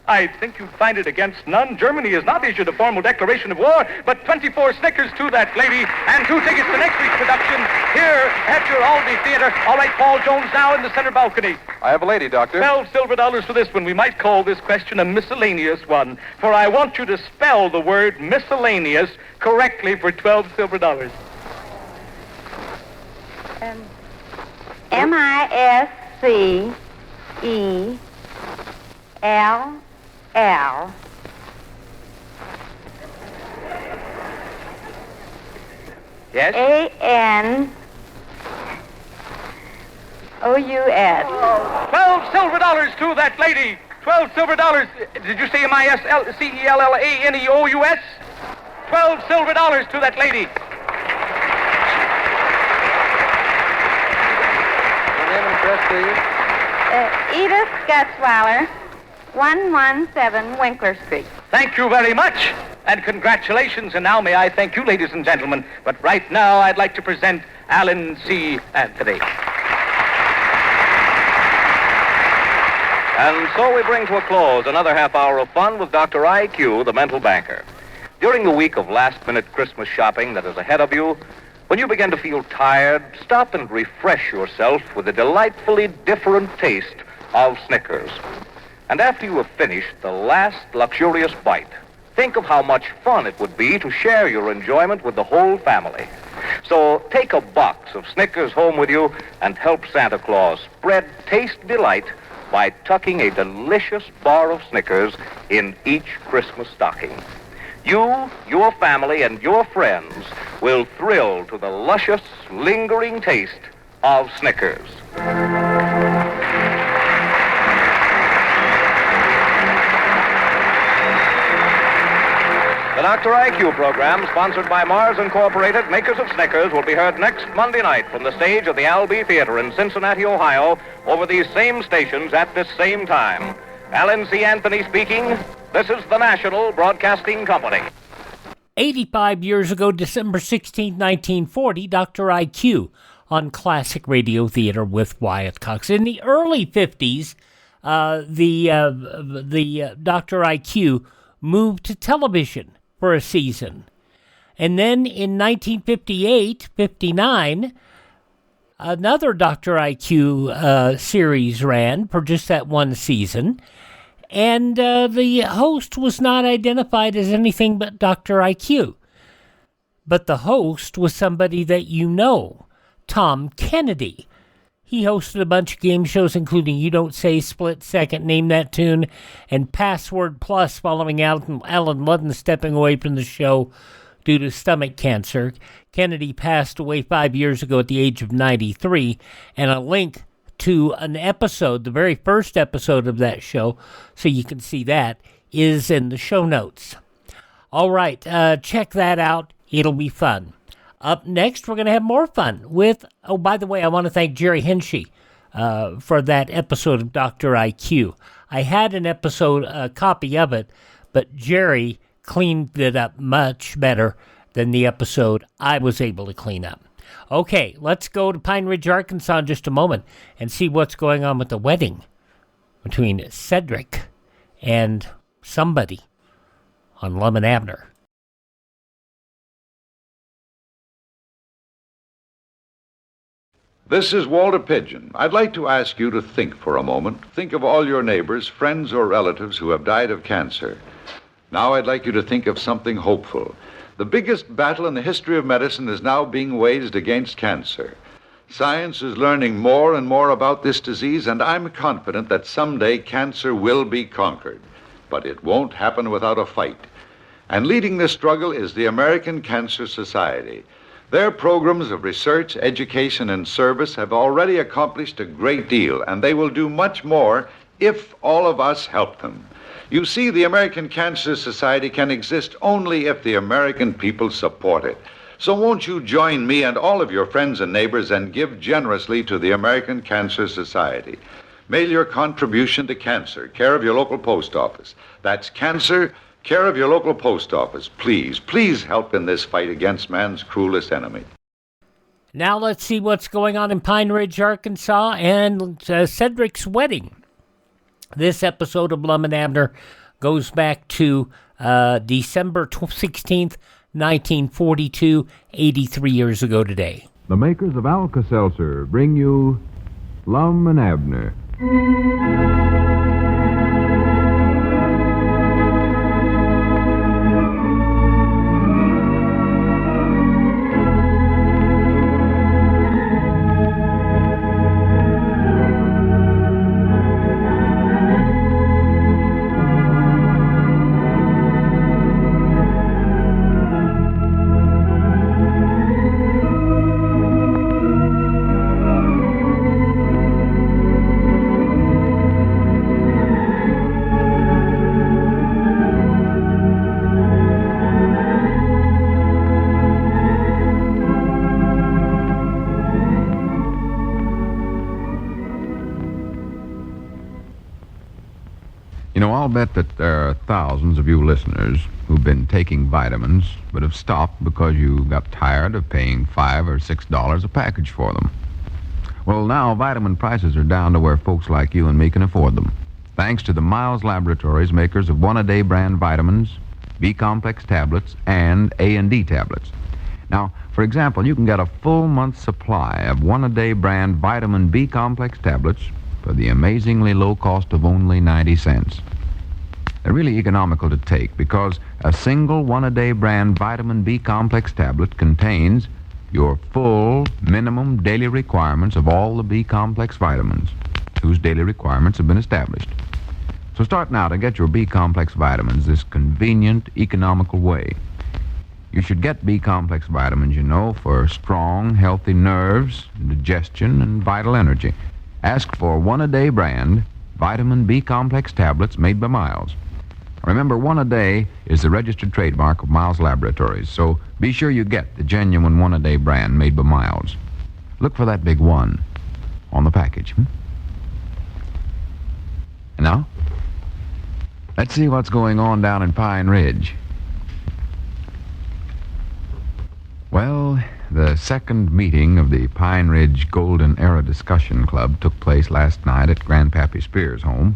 I think you'd find it against none. Germany has not issued a formal declaration of war, but 24 Snickers to that lady, and 2 tickets to next week's production here at your Albee Theatre. All right, Paul Jones now in the center balcony. I have a lady, Doctor. $12 silver for this one. We might call this question a miscellaneous one, for I want you to spell the word miscellaneous correctly for $12 silver. MISCELL. Yes? ANOUS. $12 silver to that lady. $12 silver. Did you say MISCELLANEOUS? $12 silver to that lady. Your name and address, please? Edith Gutzweiler, 117 Winkler Street. Thank you very much, and congratulations. And now may I thank you, ladies and gentlemen. But right now, I'd like to present Alan C. Anthony. And so we bring to a close another half hour of fun with Dr. I.Q., the mental banker. During the week of last-minute Christmas shopping that is ahead of you, when you begin to feel tired, stop and refresh yourself with a delightfully different taste of Snickers. And after you have finished the last luxurious bite, think of how much fun it would be to share your enjoyment with the whole family. So take a box of Snickers home with you and help Santa Claus spread taste delight by tucking a delicious bar of Snickers in each Christmas stocking. You, your family, and your friends will thrill to the luscious, lingering taste of Snickers. The Dr. I.Q. program, sponsored by Mars Incorporated, makers of Snickers, will be heard next Monday night from the stage of the Albee Theatre in Cincinnati, Ohio, over these same stations at this same time. Alan C. Anthony speaking. This is the National Broadcasting Company. 85 years ago, December 16, 1940, Dr. I.Q. on Classic Radio Theater with Wyatt Cox. In the early 50s, the Dr. I.Q. moved to television for a season. And then in 1958-59, another Dr. I.Q. Series ran for just that one season. And the host was not identified as anything but Dr. I.Q. But the host was somebody that you know, Tom Kennedy. He hosted a bunch of game shows, including You Don't Say, Split Second, Name That Tune, and Password Plus, following Alan Ludden stepping away from the show due to stomach cancer. Kennedy passed away 5 years ago at the age of 93, and a link to an episode, the very first episode of that show, so you can see that, is in the show notes. All right, check that out. It'll be fun. Up next, we're going to have more fun with, oh, by the way, I want to thank Jerry Hinchey for that episode of Dr. IQ. I had an episode, a copy of it, but Jerry cleaned it up much better than the episode I was able to clean up. Okay, let's go to Pine Ridge, Arkansas in just a moment and see what's going on with the wedding between Cedric and somebody on Lum and Abner. This is Walter Pigeon. I'd like to ask you to think for a moment. Think of all your neighbors, friends, or relatives who have died of cancer. Now I'd like you to think of something hopeful. The biggest battle in the history of medicine is now being waged against cancer. Science is learning more and more about this disease, and I'm confident that someday cancer will be conquered. But it won't happen without a fight. And leading this struggle is the American Cancer Society. Their programs of research, education, and service have already accomplished a great deal, and they will do much more if all of us help them. You see, the American Cancer Society can exist only if the American people support it. So won't you join me and all of your friends and neighbors and give generously to the American Cancer Society? Mail your contribution to Cancer, care of your local post office. That's Cancer, care of your local post office. Please, please help in this fight against man's cruelest enemy. Now let's see what's going on in Pine Ridge, Arkansas, and Cedric's wedding. This episode of Lum and Abner goes back to December 16th, 1942, 83 years ago today. The makers of Alka-Seltzer bring you Lum and Abner. You know, I'll bet that there are thousands of you listeners who've been taking vitamins but have stopped because you got tired of paying $5 or $6 a package for them. Well, now vitamin prices are down to where folks like you and me can afford them, thanks to the Miles Laboratories, makers of One-A-Day brand vitamins, B-complex tablets, and A&D tablets. Now, for example, you can get a full month's supply of One-A-Day brand vitamin B-complex tablets for the amazingly low cost of only 90 cents. They're really economical to take because a single One-A-Day brand vitamin B complex tablet contains your full minimum daily requirements of all the B complex vitamins, whose daily requirements have been established. So start now to get your B complex vitamins this convenient, economical way. You should get B complex vitamins, you know, for strong, healthy nerves, digestion, and vital energy. Ask for One-A-Day brand vitamin B complex tablets made by Miles. Remember, One-A-Day is the registered trademark of Miles Laboratories, so be sure you get the genuine One-A-Day brand made by Miles. Look for that big one on the package. And now, let's see what's going on down in Pine Ridge. Well, the second meeting of the Pine Ridge Golden Era Discussion Club took place last night at Grandpappy Spears' home,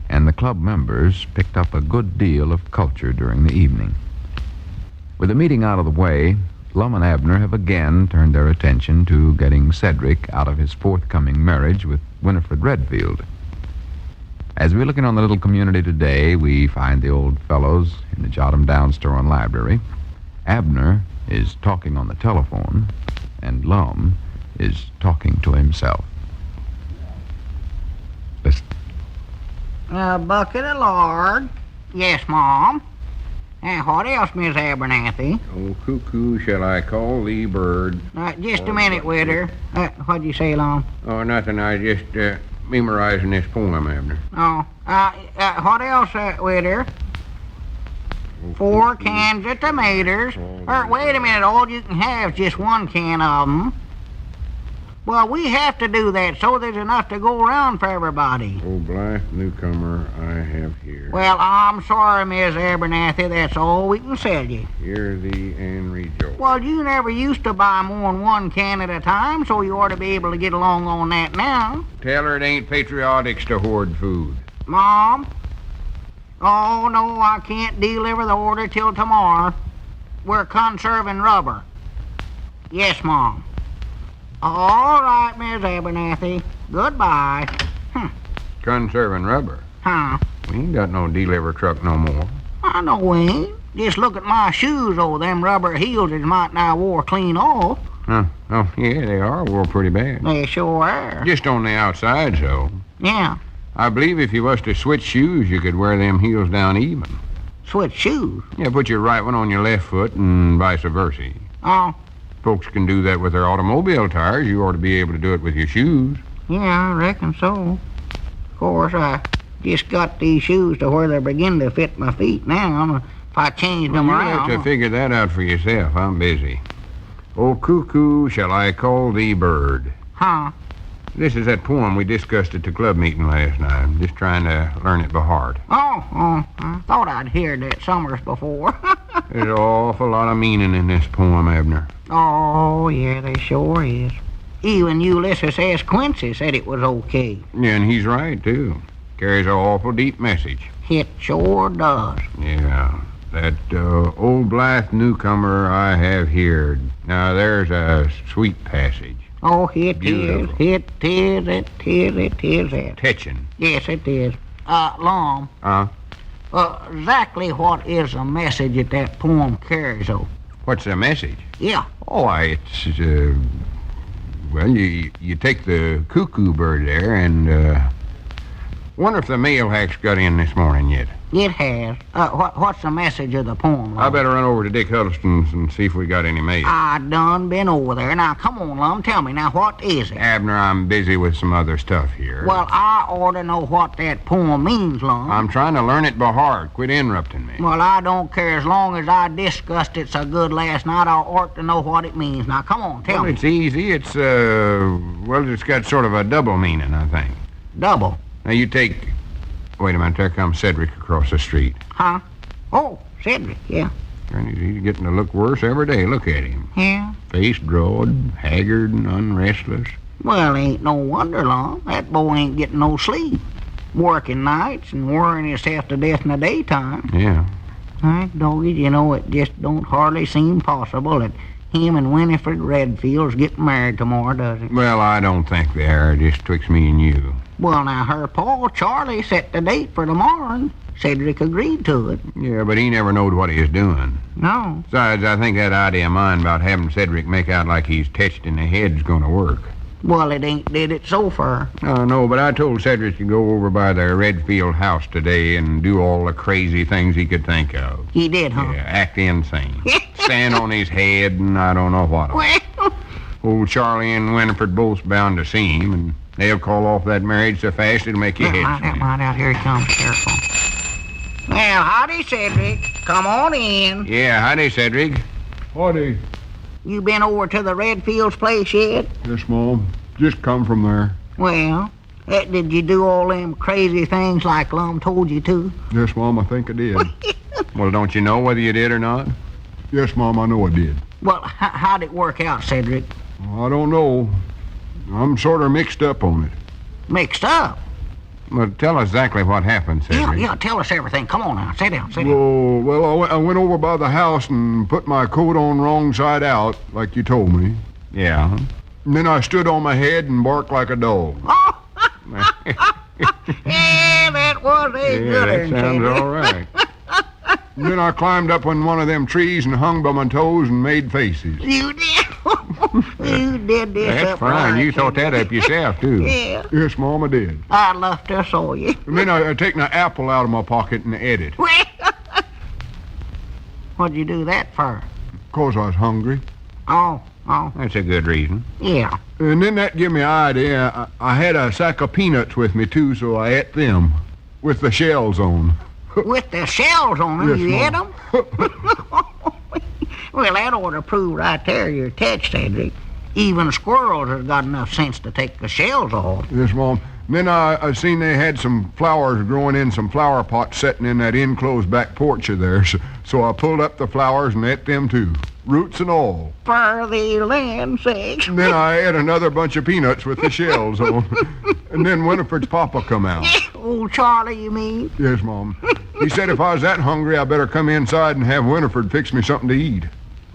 and the club members picked up a good deal of culture during the evening. With the meeting out of the way, Lum and Abner have again turned their attention to getting Cedric out of his forthcoming marriage with Winifred Redfield. As we look in on the little community today, we find the old fellows in the Jot-'em-Down store and library. Abner is talking on the telephone, and Lum is talking to himself. Listen. A bucket of lard. Yes, Mom. And what else, Miss Abernathy? Oh, cuckoo, shall I call thee bird? Just a minute, Widder. What'd you say, Lum? Oh, nothing. I just memorizing this poem, Abner. Oh, what else, Widder? 4 cans of tomatoes. Wait a minute, all you can have is just 1 can of them. Well, we have to do that so there's enough to go around for everybody. Oh, blithe newcomer I have here. Well, I'm sorry, Miss Abernathy, that's all we can sell you. Hear thee and rejoice. Well, you never used to buy more than 1 can at a time, so you ought to be able to get along on that now. Tell her it ain't patriotics to hoard food. Mom? Oh, no, I can't deliver the order till tomorrow. We're conserving rubber. Yes, Mom. All right, Miss Abernathy. Goodbye. Conserving rubber. Huh? We ain't got no deliver truck no more. I know we ain't. Just look at my shoes, them rubber heels that might now wore clean off. Huh? Oh, yeah, they are wore pretty bad. They sure are. Just on the outside, so. Yeah. I believe if you was to switch shoes, you could wear them heels down even. Switch shoes? Yeah, put your right one on your left foot and vice versa. Oh. Folks can do that with their automobile tires. You ought to be able to do it with your shoes. Yeah, I reckon so. Of course, I just got these shoes to where they're beginning to fit my feet now. If I changed them around... You'll have to figure that out for yourself. I'm busy. Oh, cuckoo, shall I call thee bird? Huh? This is that poem we discussed at the club meeting last night. I'm just trying to learn it by heart. Oh, I thought I'd heard that summers before. There's an awful lot of meaning in this poem, Abner. Oh, yeah, there sure is. Even Ulysses S. Quincy said it was okay. Yeah, and he's right, too. Carries an awful deep message. It sure does. Yeah. That old blithe newcomer I have here. Now, there's a sweet passage. Oh, it is. Beautiful. It is. Touching. Yes, it is. Lom. Exactly what is the message that poem carries, though? What's the message? Yeah. Oh, it's, well, you take the cuckoo bird there and, wonder if the mail hack's got in this morning yet. It has. What's the message of the poem, Lum? I better run over to Dick Huddleston's and see if we got any mail. I done been over there. Now, come on, Lum, tell me. Now, what is it? Abner, I'm busy with some other stuff here. Well, I ought to know what that poem means, Lum. I'm trying to learn it by heart. Quit interrupting me. Well, I don't care. As long as I discussed it so good last night, I ought to know what it means. Now, come on, tell me. It's easy. It's, well, it's got sort of a double meaning, I think. Double? Now, you take... Wait a minute, there comes Cedric across the street. Huh? Oh, Cedric, yeah. And he's getting to look worse every day. Look at him. Yeah? Face drawn, haggard and unrestless. Well, ain't no wonder, Lum. That boy ain't getting no sleep. Working nights and worrying himself to death in the daytime. Yeah. Doggy, you know, it just don't hardly seem possible that him and Winifred Redfield's getting married tomorrow, does it? Well, I don't think they are. Just twixt me and you. Well, now, her pa, Charlie, set the date for tomorrow, and Cedric agreed to it. Yeah, but he never knowed what he was doing. No. Besides, I think that idea of mine about having Cedric make out like he's touched in the head's going to work. Well, it ain't did it so far. No, but I told Cedric to go over by the Redfield house today and do all the crazy things he could think of. He did, huh? Yeah, act insane. Stand on his head and I don't know what. Well. Old Charlie and Winifred both bound to see him, and they'll call off that marriage so fast it'll make your head swim. Right out. Here he comes. Careful. Well, howdy, Cedric. Come on in. Yeah, howdy, Cedric. Howdy. You been over to the Redfields' place yet? Yes, Mom. Just come from there. Well, did you do all them crazy things like Lum told you to? Yes, Mom, I think I did. Well, don't you know whether you did or not? Yes, Mom, I know I did. Well, how'd it work out, Cedric? I don't know. I'm sort of mixed up on it. Mixed up? Well, tell us exactly what happened, Cedric. Yeah, tell us everything. Come on now, sit down. Well, I went over by the house and put my coat on wrong side out, like you told me. Yeah. And then I stood on my head and barked like a dog. Oh! Yeah, that was a good one, that sounds all right. And then I climbed up on one of them trees and hung by my toes and made faces. You did? You did this That's up fine. right, You thought that up yourself, too. Yeah. Yes, Mom, I did. I'd love to saw you. And then I taken an apple out of my pocket and ate it. What'd you do that for? 'Cause I was hungry. Oh. That's a good reason. Yeah. And then that gave me an idea. I had a sack of peanuts with me, too, so I ate them. With the shells on. With the shells on them? Yes, You ate Mom. them? Well, that ought to prove right there your catch, Cedric. Even squirrels have got enough sense to take the shells off. Yes, Mom. Then I seen they had some flowers growing in some flower pots sitting in that enclosed back porch of theirs. So I pulled up the flowers and ate them, too. Roots and all. For the land's sakes. And then I ate another bunch of peanuts with the shells on. And then Winifred's papa come out. Old Charlie, you mean? Yes, Mom. He said if I was that hungry, I better come inside and have Winifred fix me something to eat.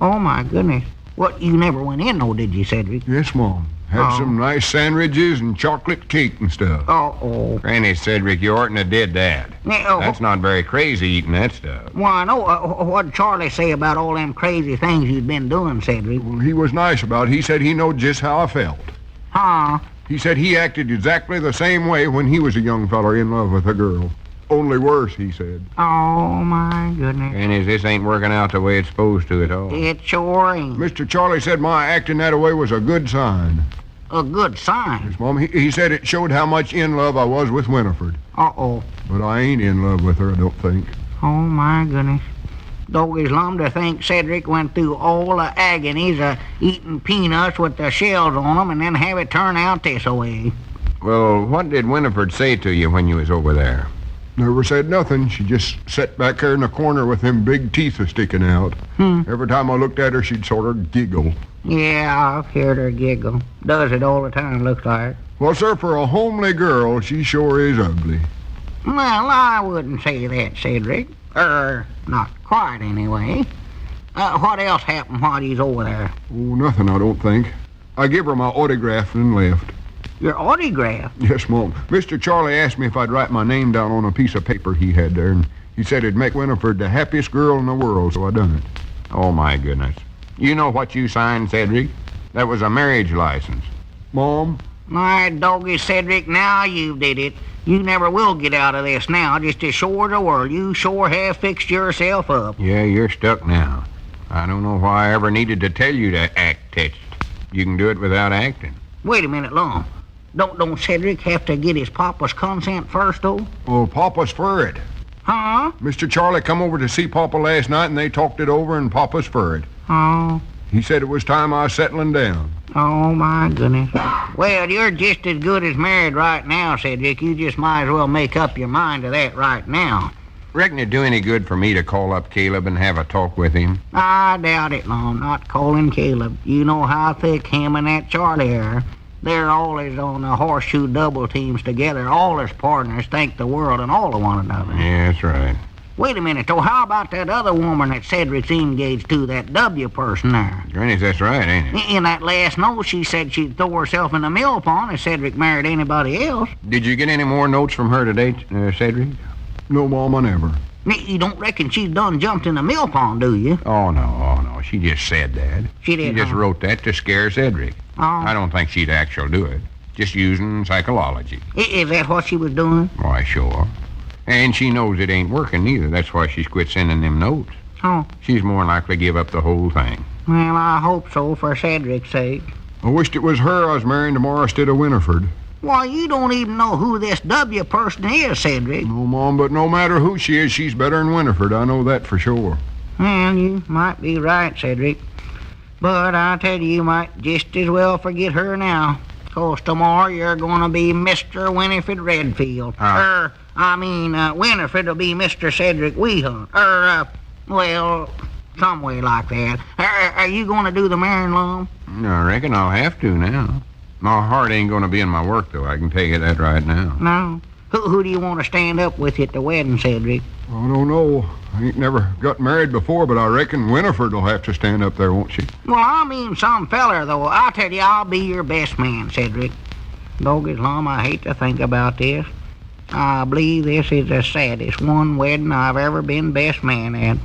Oh, my goodness. What, you never went in, though, did you, Cedric? Yes, Mom. Had some nice sandwiches and chocolate cake and stuff. Uh-oh. Granny, Cedric, you oughtn't have did that. That's not very crazy eating that stuff. Why, no. What'd Charlie say about all them crazy things you'd been doing, Cedric? Well, he was nice about it. He said he knowed just how I felt. Huh? He said he acted exactly the same way when he was a young feller in love with a girl. Only worse, he said. Oh, my goodness. Granny, this ain't working out the way it's supposed to at all. It sure ain't. Mr. Charlie said my acting that way was a good sign. A good sign? Yes, Mom. He said it showed how much in love I was with Winifred. Uh-oh. But I ain't in love with her, I don't think. Oh, my goodness. Doggy's lum to think Cedric went through all the agonies of eating peanuts with the shells on them and then have it turn out this way. Well, what did Winifred say to you when you was over there? Never said nothing. She just sat back there in the corner with them big teeth sticking out. Every time I looked at her, she'd sort of giggle. Yeah, I've heard her giggle. Does it all the time, looks like. Well, sir, for a homely girl, she sure is ugly. Well, I wouldn't say that, Cedric. Not quite, anyway. What else happened while you was over there? Oh, nothing, I don't think. I gave her my autograph and left. Your autograph? Yes, Mom. Mr. Charlie asked me if I'd write my name down on a piece of paper he had there, and he said it'd make Winifred the happiest girl in the world, so I done it. Oh, my goodness. You know what you signed, Cedric? That was a marriage license. Mom? My doggy, Cedric, now you did it. You never will get out of this now, just as sure as the world. You sure have fixed yourself up. Yeah, you're stuck now. I don't know why I ever needed to tell you to act touched. You can do it without acting. Wait a minute, Lum. Don't Cedric have to get his papa's consent first, though? Oh, Papa's for it. Huh? Mr. Charlie come over to see Papa last night, and they talked it over, and Papa's for it. Oh. He said it was time I was settling down. Oh, my goodness. Well, you're just as good as married right now, Cedric. You just might as well make up your mind to that right now. Reckon it'd do any good for me to call up Caleb and have a talk with him? I doubt it, Lum. Not calling Caleb. You know how thick him and that Charlie are. They're always on the horseshoe double teams together. All as partners think the world and all of one another. Yeah, that's right. Wait a minute, though. How about that other woman that Cedric's engaged to, that W person there? Granny, that's right, ain't it? In that last note, she said she'd throw herself in the mill pond if Cedric married anybody else. Did you get any more notes from her today, Cedric? No, Mom, I never. You don't reckon she's done jumped in the mill pond, do you? Oh, no. She just said that. She did, She just wrote that to scare Cedric. Oh. I don't think she'd actually do it. Just using psychology. Is that what she was doing? Why, sure. And she knows it ain't working neither. That's why she's quit sending them notes. Oh. She's more likely to give up the whole thing. Well, I hope so, for Cedric's sake. I wished it was her I was marrying tomorrow instead of Winifred. Why, you don't even know who this W person is, Cedric. No, Mom, but no matter who she is, she's better than Winifred. I know that for sure. Well, you might be right, Cedric. But I tell you might just as well forget her now. 'Cause tomorrow you're going to be Mr. Winifred Redfield. Winifred will be Mr. Cedric Weehunt. Well, some way like that. Are you going to do the marrying, Lum? I reckon I'll have to now. My heart ain't going to be in my work, though. I can tell you that right now. No? Who do you want to stand up with you at the wedding, Cedric? I don't know. I ain't never got married before, but I reckon Winifred will have to stand up there, won't she? Well, I mean some feller, though. I tell you, I'll be your best man, Cedric. Doggy's Lum, I hate to think about this. I believe this is the saddest one wedding I've ever been best man at.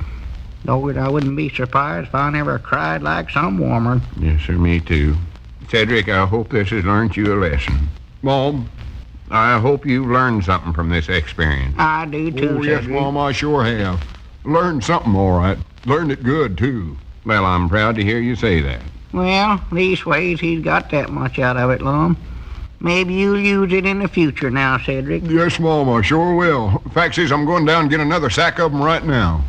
Doggy, I wouldn't be surprised if I never cried like some woman. Yes, sir, me too. Cedric, I hope this has learned you a lesson. Mom? I hope you've learned something from this experience. I do too, Oh, yes, Cedric. Mom, I sure have. Learned something, all right. Learned it good, too. Well, I'm proud to hear you say that. Well, leastways, he's got that much out of it, Lum. Maybe you'll use it in the future now, Cedric. Yes, Mom, I sure will. Fact is, I'm going down and get another sack of them right now.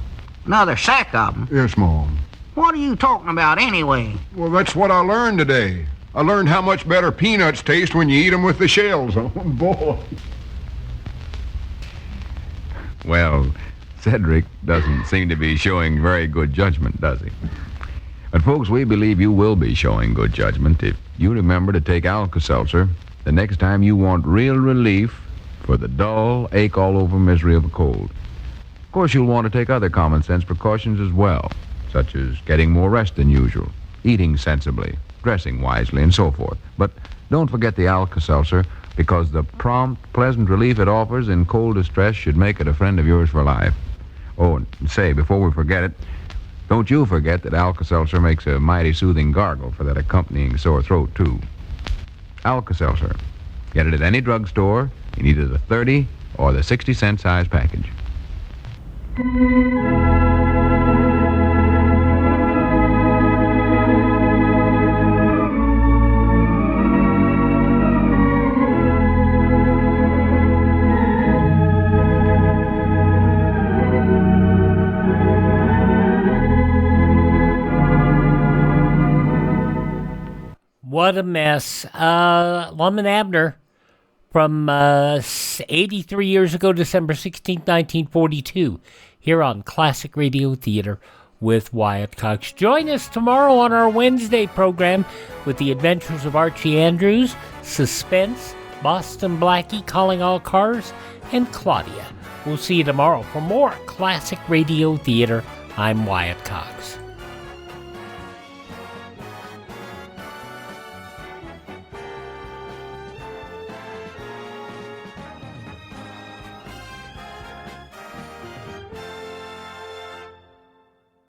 Another sack of them? Yes, Mom. What are you talking about anyway? Well, that's what I learned today. I learned how much better peanuts taste when you eat them with the shells on. Boy. Well, Cedric doesn't seem to be showing very good judgment, does he? But, folks, we believe you will be showing good judgment if you remember to take Alka-Seltzer the next time you want real relief for the dull, ache-all-over misery of a cold. Of course, you'll want to take other common-sense precautions as well, such as getting more rest than usual, eating sensibly, dressing wisely, and so forth. But don't forget the Alka-Seltzer, because the prompt, pleasant relief it offers in cold distress should make it a friend of yours for life. Oh, and say, before we forget it, don't you forget that Alka-Seltzer makes a mighty soothing gargle for that accompanying sore throat, too. Alka-Seltzer. Get it at any drugstore in either the 30 or the 60-cent size package. What a mess. Lum and Abner from 83 years ago, December 16, 1942, here on Classic Radio Theater with Wyatt Cox. Join us tomorrow on our Wednesday program with the adventures of Archie Andrews, Suspense, Boston Blackie, Calling All Cars, and Claudia. We'll see you tomorrow for more Classic Radio Theater. I'm Wyatt Cox.